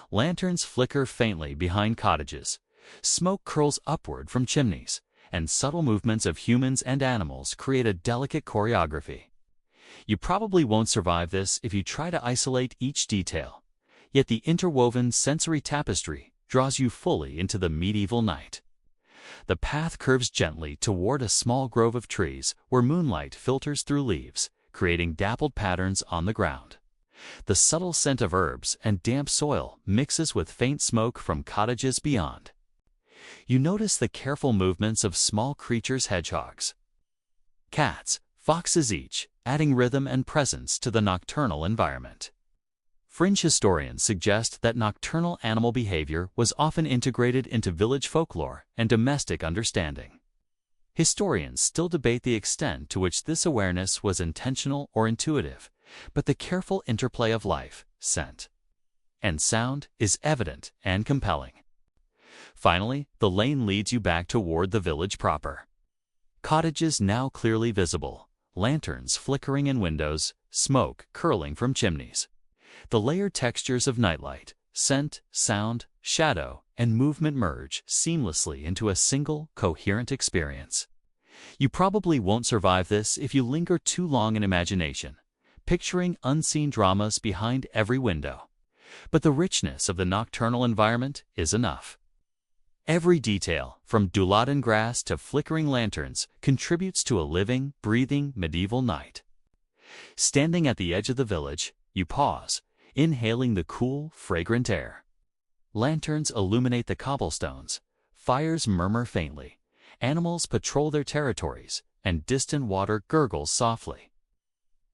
Lanterns flicker faintly behind cottages, smoke curls upward from chimneys, and subtle movements of humans and animals create a delicate choreography. You probably won't survive this if you try to isolate each detail, yet the interwoven sensory tapestry draws you fully into the medieval night. The path curves gently toward a small grove of trees where moonlight filters through leaves, creating dappled patterns on the ground. The subtle scent of herbs and damp soil mixes with faint smoke from cottages beyond. You notice the careful movements of small creatures, hedgehogs, cats, foxes each, adding rhythm and presence to the nocturnal environment. Fringe historians suggest that nocturnal animal behavior was often integrated into village folklore and domestic understanding. Historians still debate the extent to which this awareness was intentional or intuitive, but the careful interplay of life, scent, and sound is evident and compelling. Finally, the lane leads you back toward the village proper. Cottages now clearly visible, lanterns flickering in windows, smoke curling from chimneys. The layered textures of nightlight, scent, sound, shadow, and movement merge seamlessly into a single, coherent experience. You probably won't survive this if you linger too long in imagination, picturing unseen dramas behind every window. But the richness of the nocturnal environment is enough. Every detail, from duladen grass to flickering lanterns, contributes to a living, breathing medieval night. Standing at the edge of the village, you pause, inhaling the cool, fragrant air. Lanterns illuminate the cobblestones, fires murmur faintly, animals patrol their territories, and distant water gurgles softly.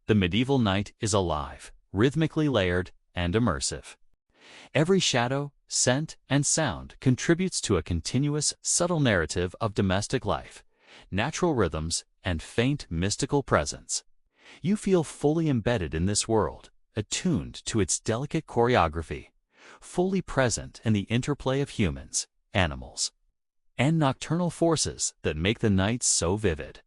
The medieval night is alive, rhythmically layered, and immersive. Every shadow, scent, and sound contributes to a continuous, subtle narrative of domestic life, natural rhythms, and faint mystical presence. You feel fully embedded in this world, attuned to its delicate choreography, fully present in the interplay of humans, animals, and nocturnal forces that make the nights so vivid.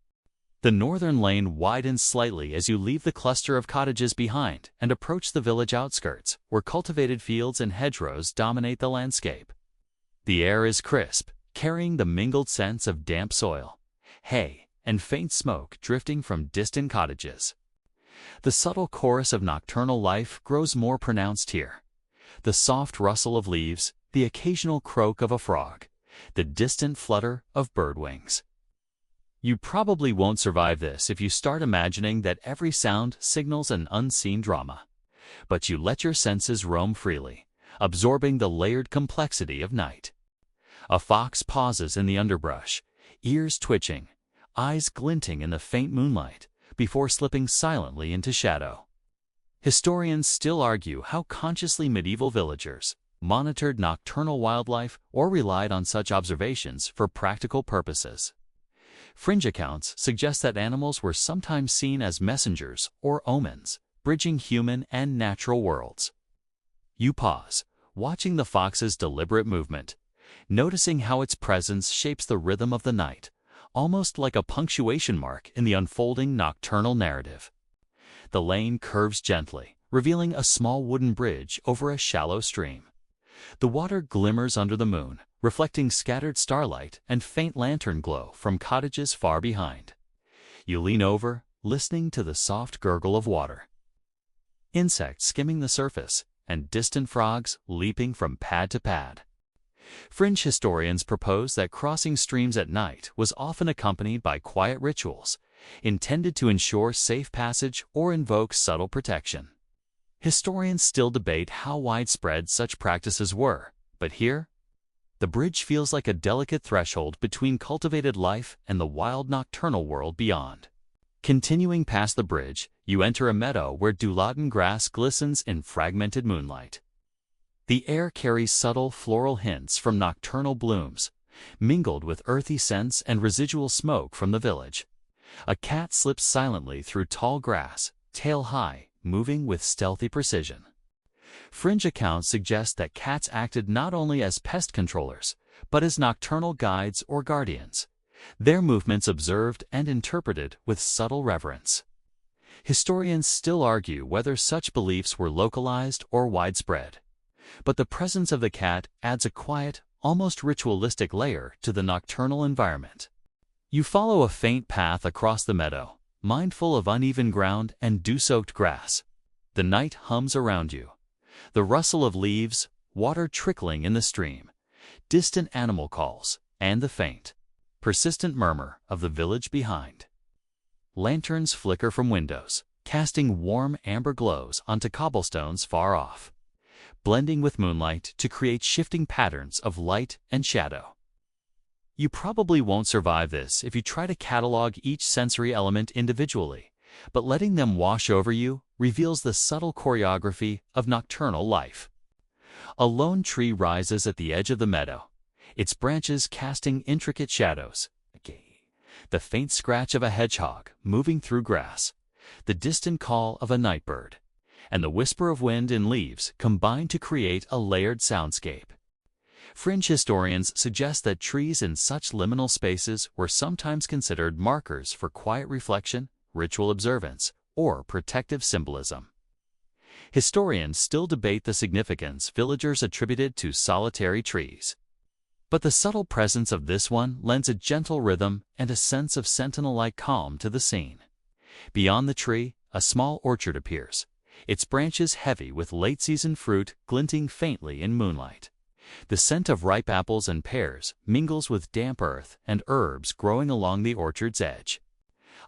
The northern lane widens slightly as you leave the cluster of cottages behind and approach the village outskirts, where cultivated fields and hedgerows dominate the landscape. The air is crisp, carrying the mingled scents of damp soil, hay, and faint smoke drifting from distant cottages. The subtle chorus of nocturnal life grows more pronounced here. The soft rustle of leaves, the occasional croak of a frog, the distant flutter of bird wings. You probably won't survive this if you start imagining that every sound signals an unseen drama. But you let your senses roam freely, absorbing the layered complexity of night. A fox pauses in the underbrush, ears twitching, eyes glinting in the faint moonlight, before slipping silently into shadow. Historians still argue how consciously medieval villagers monitored nocturnal wildlife or relied on such observations for practical purposes. Fringe accounts suggest that animals were sometimes seen as messengers or omens, bridging human and natural worlds. You pause, watching the fox's deliberate movement, noticing how its presence shapes the rhythm of the night, almost like a punctuation mark in the unfolding nocturnal narrative. The lane curves gently, revealing a small wooden bridge over a shallow stream. The water glimmers under the moon, reflecting scattered starlight and faint lantern glow from cottages far behind. You lean over, listening to the soft gurgle of water. Insects skimming the surface, and distant frogs leaping from pad to pad. Fringe historians propose that crossing streams at night was often accompanied by quiet rituals, intended to ensure safe passage or invoke subtle protection. Historians still debate how widespread such practices were, but here, the bridge feels like a delicate threshold between cultivated life and the wild nocturnal world beyond. Continuing past the bridge, you enter a meadow where duladen grass glistens in fragmented moonlight. The air carries subtle floral hints from nocturnal blooms, mingled with earthy scents and residual smoke from the village. A cat slips silently through tall grass, tail high, moving with stealthy precision. Fringe accounts suggest that cats acted not only as pest controllers, but as nocturnal guides or guardians, their movements observed and interpreted with subtle reverence. Historians still argue whether such beliefs were localized or widespread, but the presence of the cat adds a quiet, almost ritualistic layer to the nocturnal environment. You follow a faint path across the meadow, mindful of uneven ground and dew-soaked grass. The night hums around you. The rustle of leaves, water trickling in the stream, distant animal calls, and the faint, persistent murmur of the village behind. Lanterns flicker from windows, casting warm amber glows onto cobblestones far off, blending with moonlight to create shifting patterns of light and shadow. You probably won't survive this if you try to catalog each sensory element individually, but letting them wash over you reveals the subtle choreography of nocturnal life. A lone tree rises at the edge of the meadow, its branches casting intricate shadows. The faint scratch of a hedgehog moving through grass, the distant call of a night bird, and the whisper of wind in leaves combine to create a layered soundscape. Fringe historians suggest that trees in such liminal spaces were sometimes considered markers for quiet reflection, ritual observance, or protective symbolism. Historians still debate the significance villagers attributed to solitary trees, but the subtle presence of this one lends a gentle rhythm and a sense of sentinel-like calm to the scene. Beyond the tree, a small orchard appears, its branches heavy with late-season fruit glinting faintly in moonlight. The scent of ripe apples and pears mingles with damp earth and herbs growing along the orchard's edge.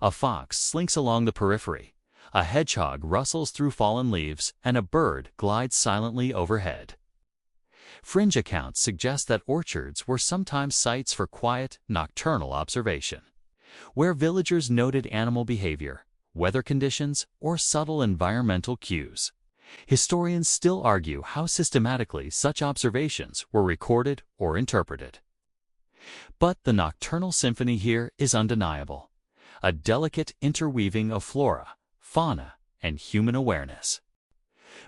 A fox slinks along the periphery, a hedgehog rustles through fallen leaves, and a bird glides silently overhead. Fringe accounts suggest that orchards were sometimes sites for quiet, nocturnal observation, where villagers noted animal behavior, weather conditions, or subtle environmental cues. Historians still argue how systematically such observations were recorded or interpreted. But the nocturnal symphony here is undeniable, a delicate interweaving of flora, fauna, and human awareness.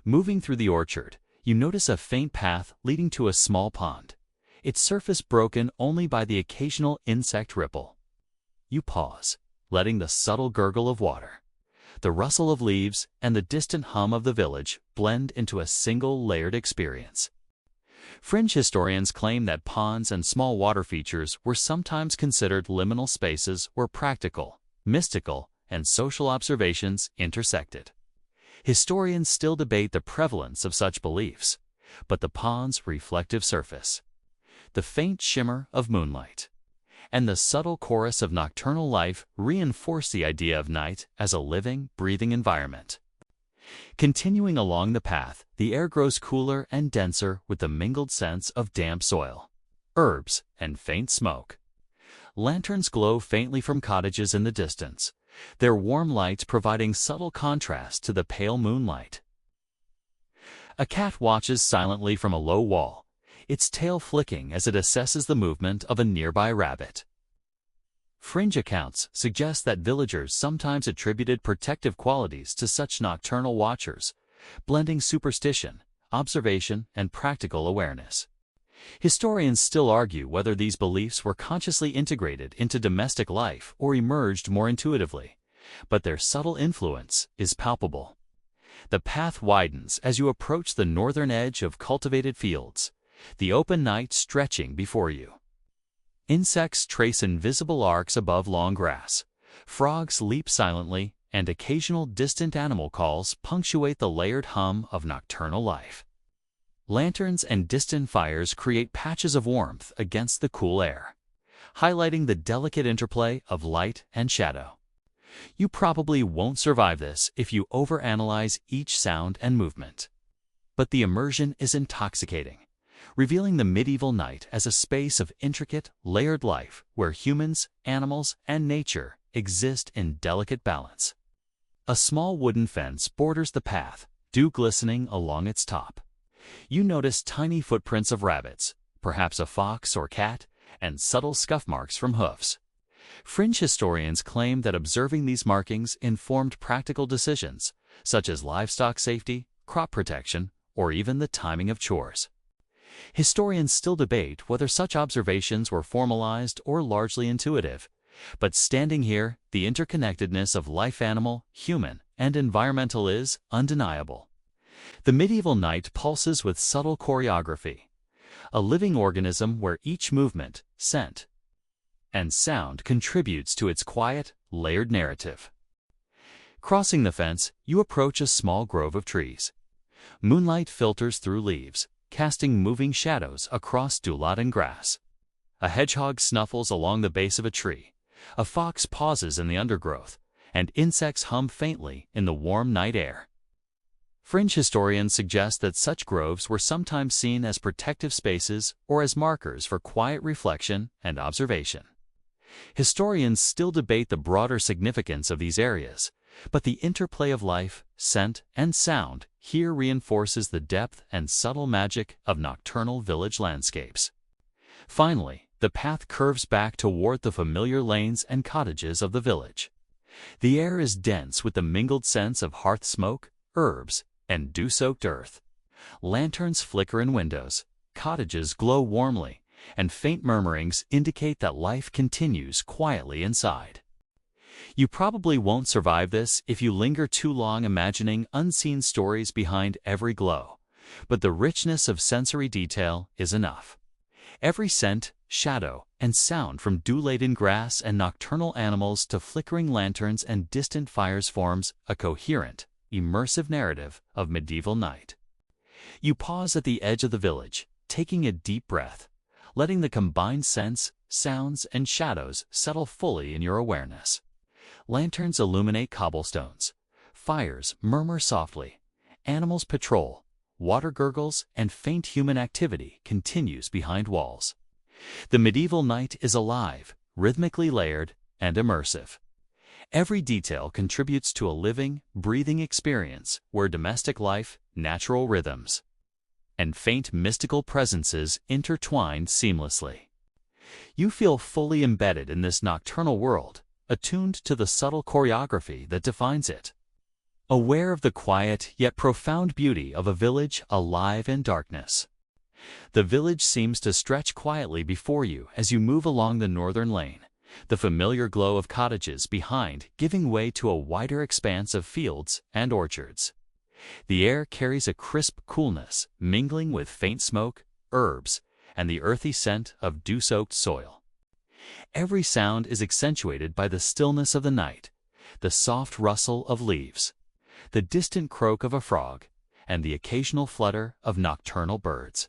Moving through the orchard, you notice a faint path leading to a small pond, its surface broken only by the occasional insect ripple. You pause, letting the subtle gurgle of water, the rustle of leaves, and the distant hum of the village blend into a single layered experience. Fringe historians claim that ponds and small water features were sometimes considered liminal spaces where practical, mystical, and social observations intersected. Historians still debate the prevalence of such beliefs, but the pond's reflective surface, the faint shimmer of moonlight, and the subtle chorus of nocturnal life reinforce the idea of night as a living, breathing environment. Continuing along the path, the air grows cooler and denser with the mingled scents of damp soil, herbs, and faint smoke. Lanterns glow faintly from cottages in the distance, their warm light providing subtle contrast to the pale moonlight. A cat watches silently from a low wall, its tail flicking as it assesses the movement of a nearby rabbit. Fringe accounts suggest that villagers sometimes attributed protective qualities to such nocturnal watchers, blending superstition, observation, and practical awareness. Historians still argue whether these beliefs were consciously integrated into domestic life or emerged more intuitively, but their subtle influence is palpable. The path widens as you approach the northern edge of cultivated fields, the open night stretching before you. Insects trace invisible arcs above long grass, frogs leap silently, and occasional distant animal calls punctuate the layered hum of nocturnal life. Lanterns and distant fires create patches of warmth against the cool air, highlighting the delicate interplay of light and shadow. You probably won't survive this if you overanalyze each sound and movement. But the immersion is intoxicating, revealing the medieval night as a space of intricate, layered life where humans, animals, and nature exist in delicate balance. A small wooden fence borders the path, dew glistening along its top. You notice tiny footprints of rabbits, perhaps a fox or cat, and subtle scuff marks from hoofs. Fringe historians claim that observing these markings informed practical decisions, such as livestock safety, crop protection, or even the timing of chores. Historians still debate whether such observations were formalized or largely intuitive, but standing here, the interconnectedness of life animal, human, and environmental is undeniable. The medieval night pulses with subtle choreography, a living organism where each movement, scent, and sound contributes to its quiet, layered narrative. Crossing the fence, you approach a small grove of trees. Moonlight filters through leaves, casting moving shadows across dew-laden grass. A hedgehog snuffles along the base of a tree, a fox pauses in the undergrowth, and insects hum faintly in the warm night air. Fringe historians suggest that such groves were sometimes seen as protective spaces or as markers for quiet reflection and observation. Historians still debate the broader significance of these areas, but the interplay of life, scent, and sound here reinforces the depth and subtle magic of nocturnal village landscapes. Finally, the path curves back toward the familiar lanes and cottages of the village. The air is dense with the mingled scents of hearth smoke, herbs, and dew-soaked earth. Lanterns flicker in windows, cottages glow warmly, and faint murmurings indicate that life continues quietly inside. You probably won't survive this if you linger too long imagining unseen stories behind every glow, but the richness of sensory detail is enough. Every scent, shadow, and sound from dew-laden grass and nocturnal animals to flickering lanterns and distant fires forms a coherent, immersive narrative of medieval night. You pause at the edge of the village, taking a deep breath, letting the combined scents, sounds, and shadows settle fully in your awareness. Lanterns illuminate cobblestones, fires murmur softly, animals patrol, water gurgles, and faint human activity continues behind walls. The medieval night is alive, rhythmically layered, and immersive. Every detail contributes to a living, breathing experience where domestic life, natural rhythms, and faint mystical presences intertwine seamlessly. You feel fully embedded in this nocturnal world, attuned to the subtle choreography that defines it. Aware of the quiet yet profound beauty of a village alive in darkness. The village seems to stretch quietly before you as you move along the northern lane, the familiar glow of cottages behind giving way to a wider expanse of fields and orchards. The air carries a crisp coolness, mingling with faint smoke, herbs, and the earthy scent of dew-soaked soil. Every sound is accentuated by the stillness of the night, the soft rustle of leaves, the distant croak of a frog, and the occasional flutter of nocturnal birds.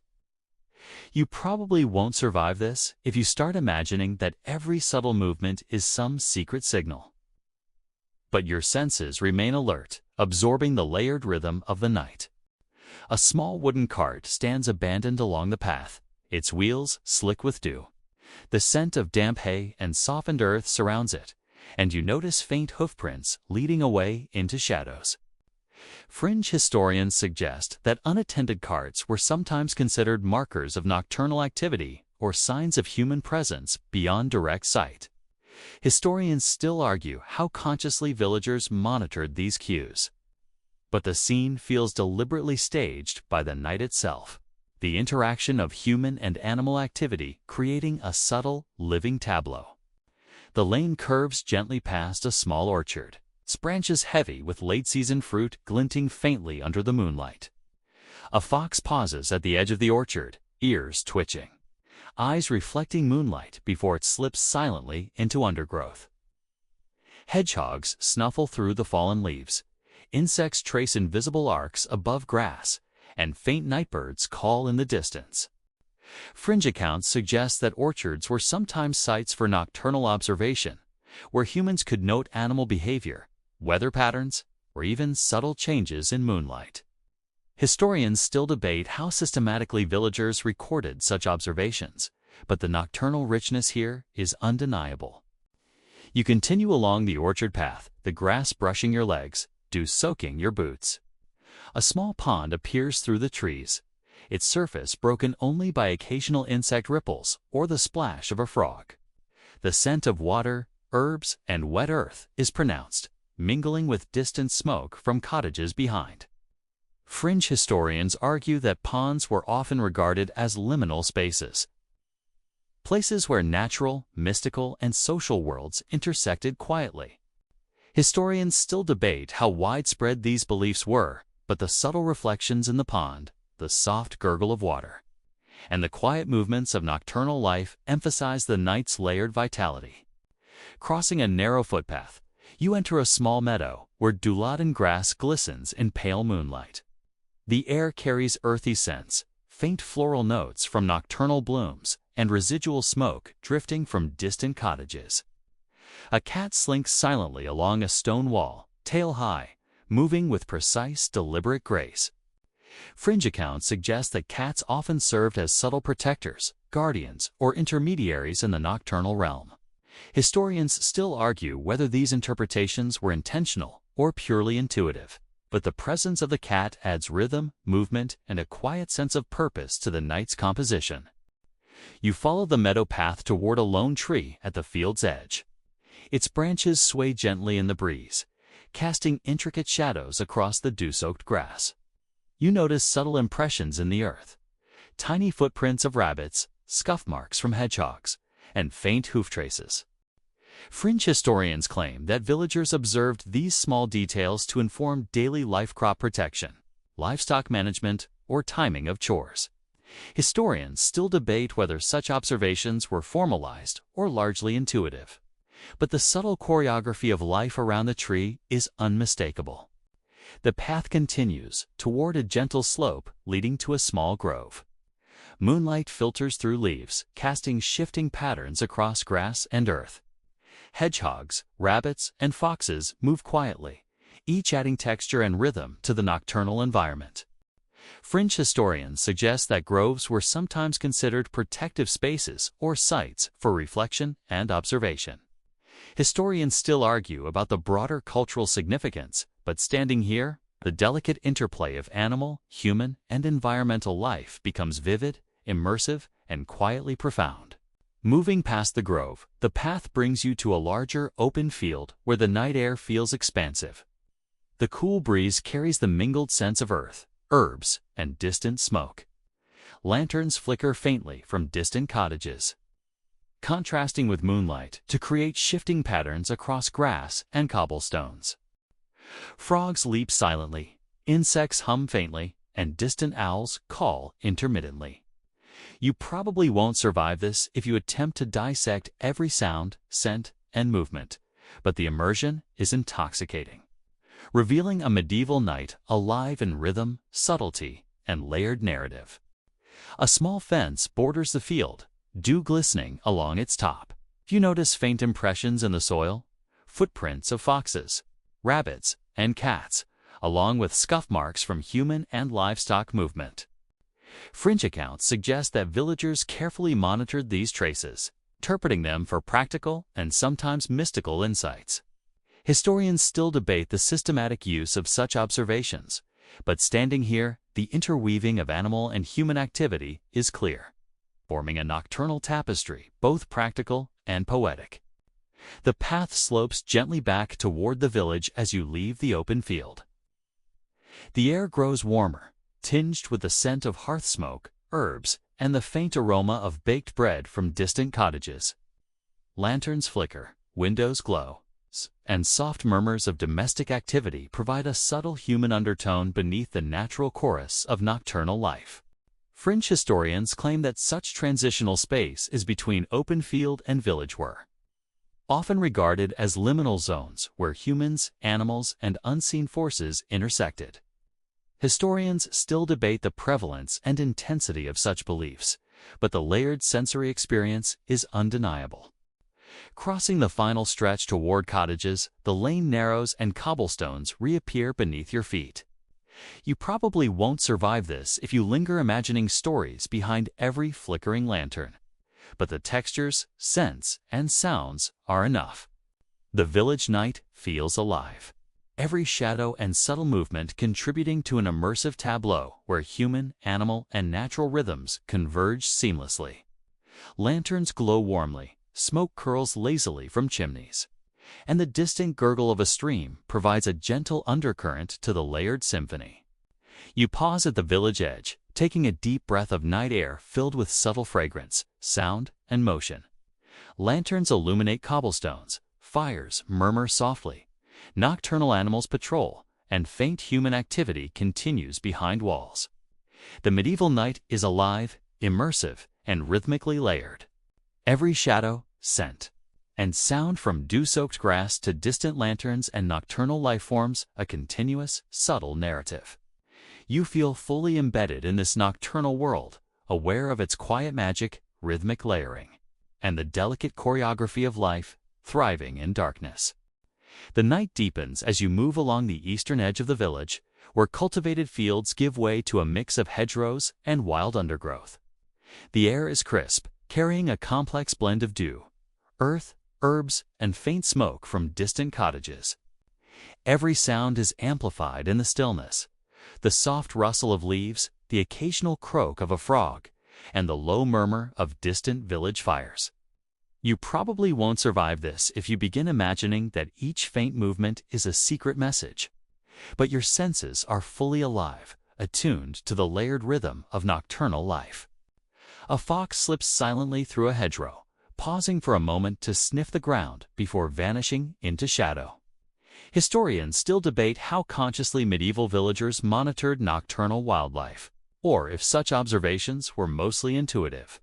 You probably won't survive this if you start imagining that every subtle movement is some secret signal. But your senses remain alert, absorbing the layered rhythm of the night. A small wooden cart stands abandoned along the path, its wheels slick with dew. The scent of damp hay and softened earth surrounds it, and you notice faint hoofprints leading away into shadows. Fringe historians suggest that unattended carts were sometimes considered markers of nocturnal activity or signs of human presence beyond direct sight. Historians still argue how consciously villagers monitored these cues. But the scene feels deliberately staged by the night itself, the interaction of human and animal activity creating a subtle, living tableau. The lane curves gently past a small orchard, its branches heavy with late-season fruit glinting faintly under the moonlight. A fox pauses at the edge of the orchard, ears twitching, eyes reflecting moonlight before it slips silently into undergrowth. Hedgehogs snuffle through the fallen leaves, insects trace invisible arcs above grass, and faint nightbirds call in the distance. Fringe accounts suggest that orchards were sometimes sites for nocturnal observation, where humans could note animal behavior, weather patterns, or even subtle changes in moonlight. Historians still debate how systematically villagers recorded such observations, but the nocturnal richness here is undeniable. You continue along the orchard path, the grass brushing your legs, dew soaking your boots. A small pond appears through the trees, its surface broken only by occasional insect ripples or the splash of a frog. The scent of water, herbs, and wet earth is pronounced, mingling with distant smoke from cottages behind. Fringe historians argue that ponds were often regarded as liminal spaces, places where natural, mystical, and social worlds intersected quietly. Historians still debate how widespread these beliefs were, but the subtle reflections in the pond, the soft gurgle of water, and the quiet movements of nocturnal life emphasize the night's layered vitality. Crossing a narrow footpath, you enter a small meadow where dewladen grass glistens in pale moonlight. The air carries earthy scents, faint floral notes from nocturnal blooms, and residual smoke drifting from distant cottages. A cat slinks silently along a stone wall, tail high, moving with precise, deliberate grace. Fringe accounts suggest that cats often served as subtle protectors, guardians, or intermediaries in the nocturnal realm. Historians still argue whether these interpretations were intentional or purely intuitive, but the presence of the cat adds rhythm, movement, and a quiet sense of purpose to the night's composition. You follow the meadow path toward a lone tree at the field's edge. Its branches sway gently in the breeze, casting intricate shadows across the dew-soaked grass. You notice subtle impressions in the earth, tiny footprints of rabbits, scuff marks from hedgehogs, and faint hoof traces. Fringe historians claim that villagers observed these small details to inform daily life crop protection, livestock management, or timing of chores. Historians still debate whether such observations were formalized or largely intuitive, but the subtle choreography of life around the tree is unmistakable. The path continues toward a gentle slope leading to a small grove. Moonlight filters through leaves, casting shifting patterns across grass and earth. Hedgehogs, rabbits, and foxes move quietly, each adding texture and rhythm to the nocturnal environment. Fringe historians suggest that groves were sometimes considered protective spaces or sites for reflection and observation. Historians still argue about the broader cultural significance, but standing here, the delicate interplay of animal, human, and environmental life becomes vivid, immersive, and quietly profound. Moving past the grove, the path brings you to a larger, open field where the night air feels expansive. The cool breeze carries the mingled scents of earth, herbs, and distant smoke. Lanterns flicker faintly from distant cottages, contrasting with moonlight to create shifting patterns across grass and cobblestones. Frogs leap silently, insects hum faintly, and distant owls call intermittently. You probably won't survive this if you attempt to dissect every sound, scent, and movement, but the immersion is intoxicating, revealing a medieval night alive in rhythm, subtlety, and layered narrative. A small fence borders the field, dew glistening along its top. You notice faint impressions in the soil, footprints of foxes, rabbits, and cats, along with scuff marks from human and livestock movement. Fringe accounts suggest that villagers carefully monitored these traces, interpreting them for practical and sometimes mystical insights. Historians still debate the systematic use of such observations, but standing here, the interweaving of animal and human activity is clear, forming a nocturnal tapestry, both practical and poetic. The path slopes gently back toward the village as you leave the open field. The air grows warmer, tinged with the scent of hearth smoke, herbs, and the faint aroma of baked bread from distant cottages. Lanterns flicker, windows glow, and soft murmurs of domestic activity provide a subtle human undertone beneath the natural chorus of nocturnal life. Fringe historians claim that such transitional space is between open field and village were often regarded as liminal zones where humans, animals, and unseen forces intersected. Historians still debate the prevalence and intensity of such beliefs, but the layered sensory experience is undeniable. Crossing the final stretch toward cottages, the lane narrows and cobblestones reappear beneath your feet. You probably won't survive this if you linger imagining stories behind every flickering lantern. But the textures, scents, and sounds are enough. The village night feels alive, every shadow and subtle movement contributing to an immersive tableau where human, animal, and natural rhythms converge seamlessly. Lanterns glow warmly, smoke curls lazily from chimneys, and the distant gurgle of a stream provides a gentle undercurrent to the layered symphony. You pause at the village edge, taking a deep breath of night air filled with subtle fragrance, sound, and motion. Lanterns illuminate cobblestones, fires murmur softly, nocturnal animals patrol, and faint human activity continues behind walls. The medieval night is alive, immersive, and rhythmically layered. Every shadow, scent, and sound from dew-soaked grass to distant lanterns and nocturnal life forms a continuous, subtle narrative. You feel fully embedded in this nocturnal world, aware of its quiet magic, rhythmic layering, and the delicate choreography of life thriving in darkness. The night deepens as you move along the eastern edge of the village, where cultivated fields give way to a mix of hedgerows and wild undergrowth. The air is crisp, carrying a complex blend of dew, earth, herbs, and faint smoke from distant cottages. Every sound is amplified in the stillness. The soft rustle of leaves, the occasional croak of a frog, and the low murmur of distant village fires. You probably won't survive this if you begin imagining that each faint movement is a secret message. But your senses are fully alive, attuned to the layered rhythm of nocturnal life. A fox slips silently through a hedgerow, pausing for a moment to sniff the ground before vanishing into shadow. Historians still debate how consciously medieval villagers monitored nocturnal wildlife, or if such observations were mostly intuitive.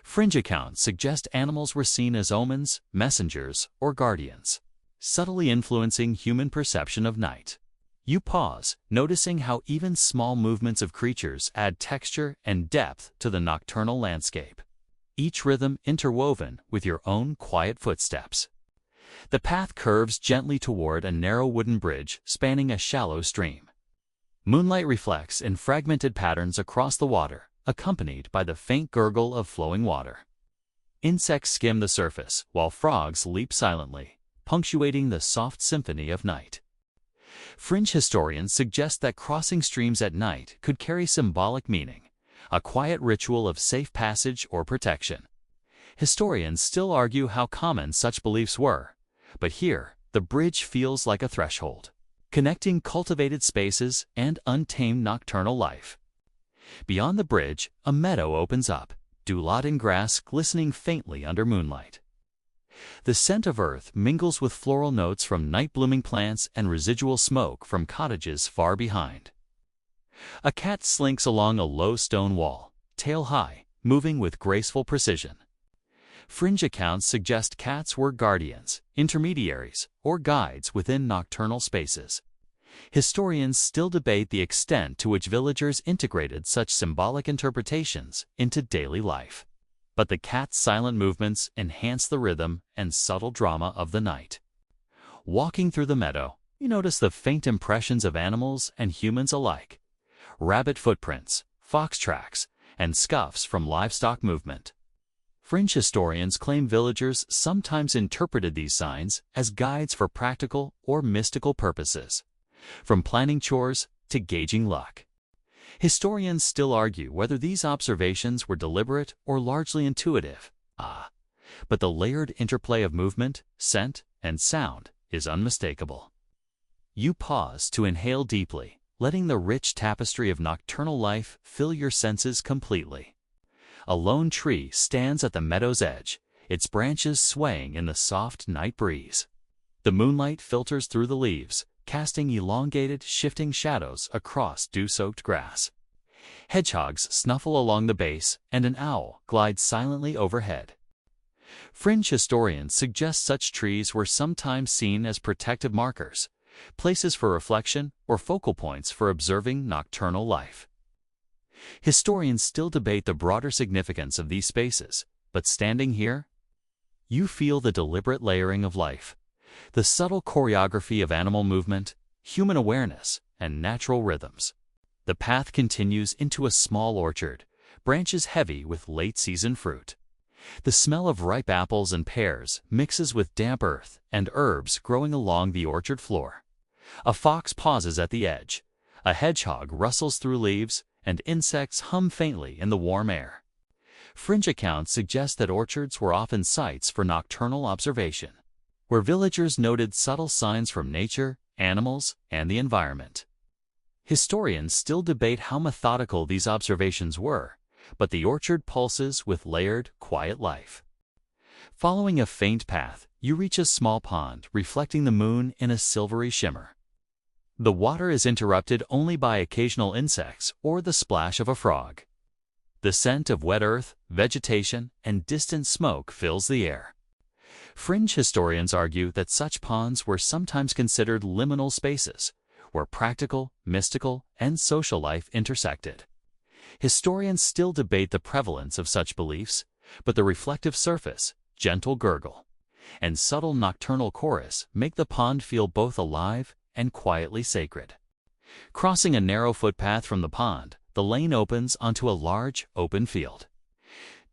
Fringe accounts suggest animals were seen as omens, messengers, or guardians, subtly influencing human perception of night. You pause, noticing how even small movements of creatures add texture and depth to the nocturnal landscape, each rhythm interwoven with your own quiet footsteps. The path curves gently toward a narrow wooden bridge spanning a shallow stream. Moonlight reflects in fragmented patterns across the water, accompanied by the faint gurgle of flowing water. Insects skim the surface, while frogs leap silently, punctuating the soft symphony of night. Fringe historians suggest that crossing streams at night could carry symbolic meaning, a quiet ritual of safe passage or protection. Historians still argue how common such beliefs were, but here, the bridge feels like a threshold, connecting cultivated spaces and untamed nocturnal life. Beyond the bridge, a meadow opens up, dew-laden grass glistening faintly under moonlight. The scent of earth mingles with floral notes from night-blooming plants and residual smoke from cottages far behind. A cat slinks along a low stone wall, tail high, moving with graceful precision. Fringe accounts suggest cats were guardians, intermediaries, or guides within nocturnal spaces. Historians still debate the extent to which villagers integrated such symbolic interpretations into daily life. But the cat's silent movements enhance the rhythm and subtle drama of the night. Walking through the meadow, you notice the faint impressions of animals and humans alike. Rabbit footprints, fox tracks, and scuffs from livestock movement. Fringe historians claim villagers sometimes interpreted these signs as guides for practical or mystical purposes, from planning chores to gauging luck. Historians still argue whether these observations were deliberate or largely intuitive. But the layered interplay of movement, scent, and sound is unmistakable. You pause to inhale deeply, letting the rich tapestry of nocturnal life fill your senses completely. A lone tree stands at the meadow's edge, its branches swaying in the soft night breeze. The moonlight filters through the leaves, casting elongated, shifting shadows across dew-soaked grass. Hedgehogs snuffle along the base, and an owl glides silently overhead. Fringe historians suggest such trees were sometimes seen as protective markers, places for reflection or focal points for observing nocturnal life. Historians still debate the broader significance of these spaces, but standing here, you feel the deliberate layering of life, the subtle choreography of animal movement, human awareness, and natural rhythms. The path continues into a small orchard, branches heavy with late-season fruit. The smell of ripe apples and pears mixes with damp earth and herbs growing along the orchard floor. A fox pauses at the edge, a hedgehog rustles through leaves, and insects hum faintly in the warm air. Fringe accounts suggest that orchards were often sites for nocturnal observation, where villagers noted subtle signs from nature, animals, and the environment. Historians still debate how methodical these observations were, but the orchard pulses with layered, quiet life. Following a faint path, you reach a small pond reflecting the moon in a silvery shimmer. The water is interrupted only by occasional insects or the splash of a frog. The scent of wet earth, vegetation, and distant smoke fills the air. Fringe historians argue that such ponds were sometimes considered liminal spaces, where practical, mystical, and social life intersected. Historians still debate the prevalence of such beliefs, but the reflective surface, gentle gurgle, and subtle nocturnal chorus make the pond feel both alive and quietly sacred. Crossing a narrow footpath from the pond, the lane opens onto a large, open field.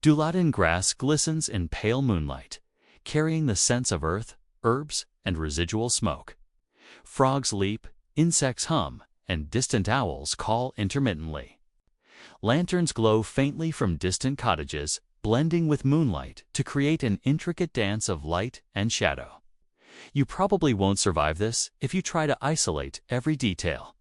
Duladen grass glistens in pale moonlight, carrying the scents of earth, herbs, and residual smoke. Frogs leap, insects hum, and distant owls call intermittently. Lanterns glow faintly from distant cottages, blending with moonlight to create an intricate dance of light and shadow. You probably won't survive this if you try to isolate every detail,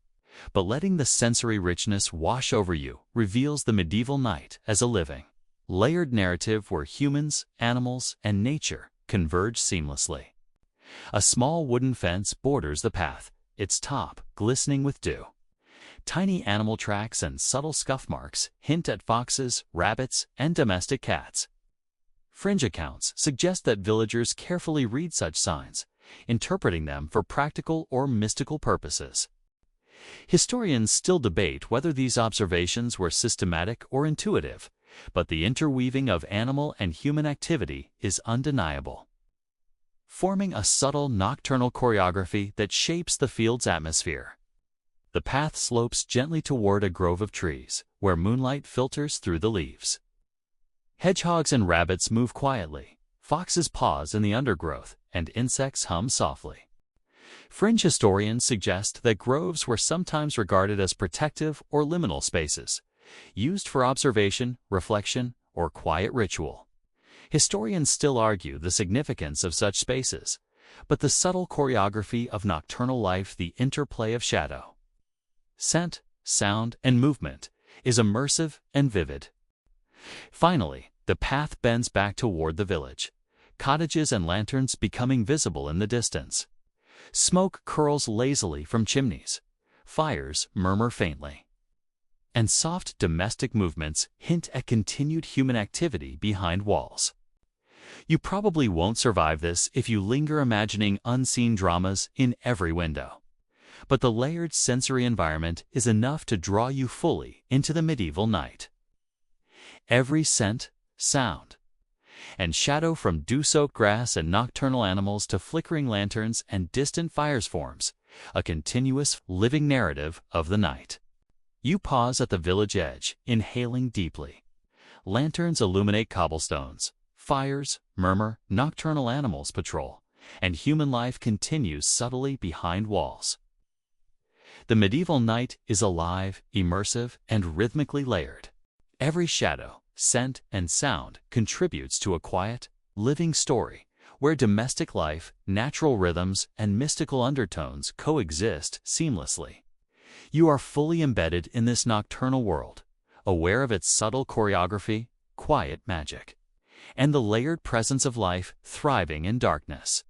but letting the sensory richness wash over you reveals the medieval night as a living, layered narrative where humans, animals, and nature converge seamlessly. A small wooden fence borders the path, its top glistening with dew. Tiny animal tracks and subtle scuff marks hint at foxes, rabbits, and domestic cats. Fringe accounts suggest that villagers carefully read such signs, interpreting them for practical or mystical purposes. Historians still debate whether these observations were systematic or intuitive, but the interweaving of animal and human activity is undeniable, forming a subtle nocturnal choreography that shapes the field's atmosphere. The path slopes gently toward a grove of trees, where moonlight filters through the leaves. Hedgehogs and rabbits move quietly, foxes pause in the undergrowth, and insects hum softly. Fringe historians suggest that groves were sometimes regarded as protective or liminal spaces, used for observation, reflection, or quiet ritual. Historians still argue the significance of such spaces, but the subtle choreography of nocturnal life, the interplay of shadow, scent, sound, and movement, is immersive and vivid. Finally, the path bends back toward the village, cottages and lanterns becoming visible in the distance. Smoke curls lazily from chimneys, fires murmur faintly, and soft domestic movements hint at continued human activity behind walls. You probably won't survive this if you linger imagining unseen dramas in every window. But the layered sensory environment is enough to draw you fully into the medieval night. Every scent, sound, and shadow, from dew-soaked grass and nocturnal animals to flickering lanterns and distant fires, forms a continuous, living narrative of the night. You pause at the village edge, inhaling deeply. Lanterns illuminate cobblestones, fires murmur, nocturnal animals patrol, and human life continues subtly behind walls. The medieval night is alive, immersive, and rhythmically layered. Every shadow, scent, and sound contributes to a quiet, living story where domestic life, natural rhythms, and mystical undertones coexist seamlessly. You are fully embedded in this nocturnal world, aware of its subtle choreography, quiet magic, and the layered presence of life thriving in darkness.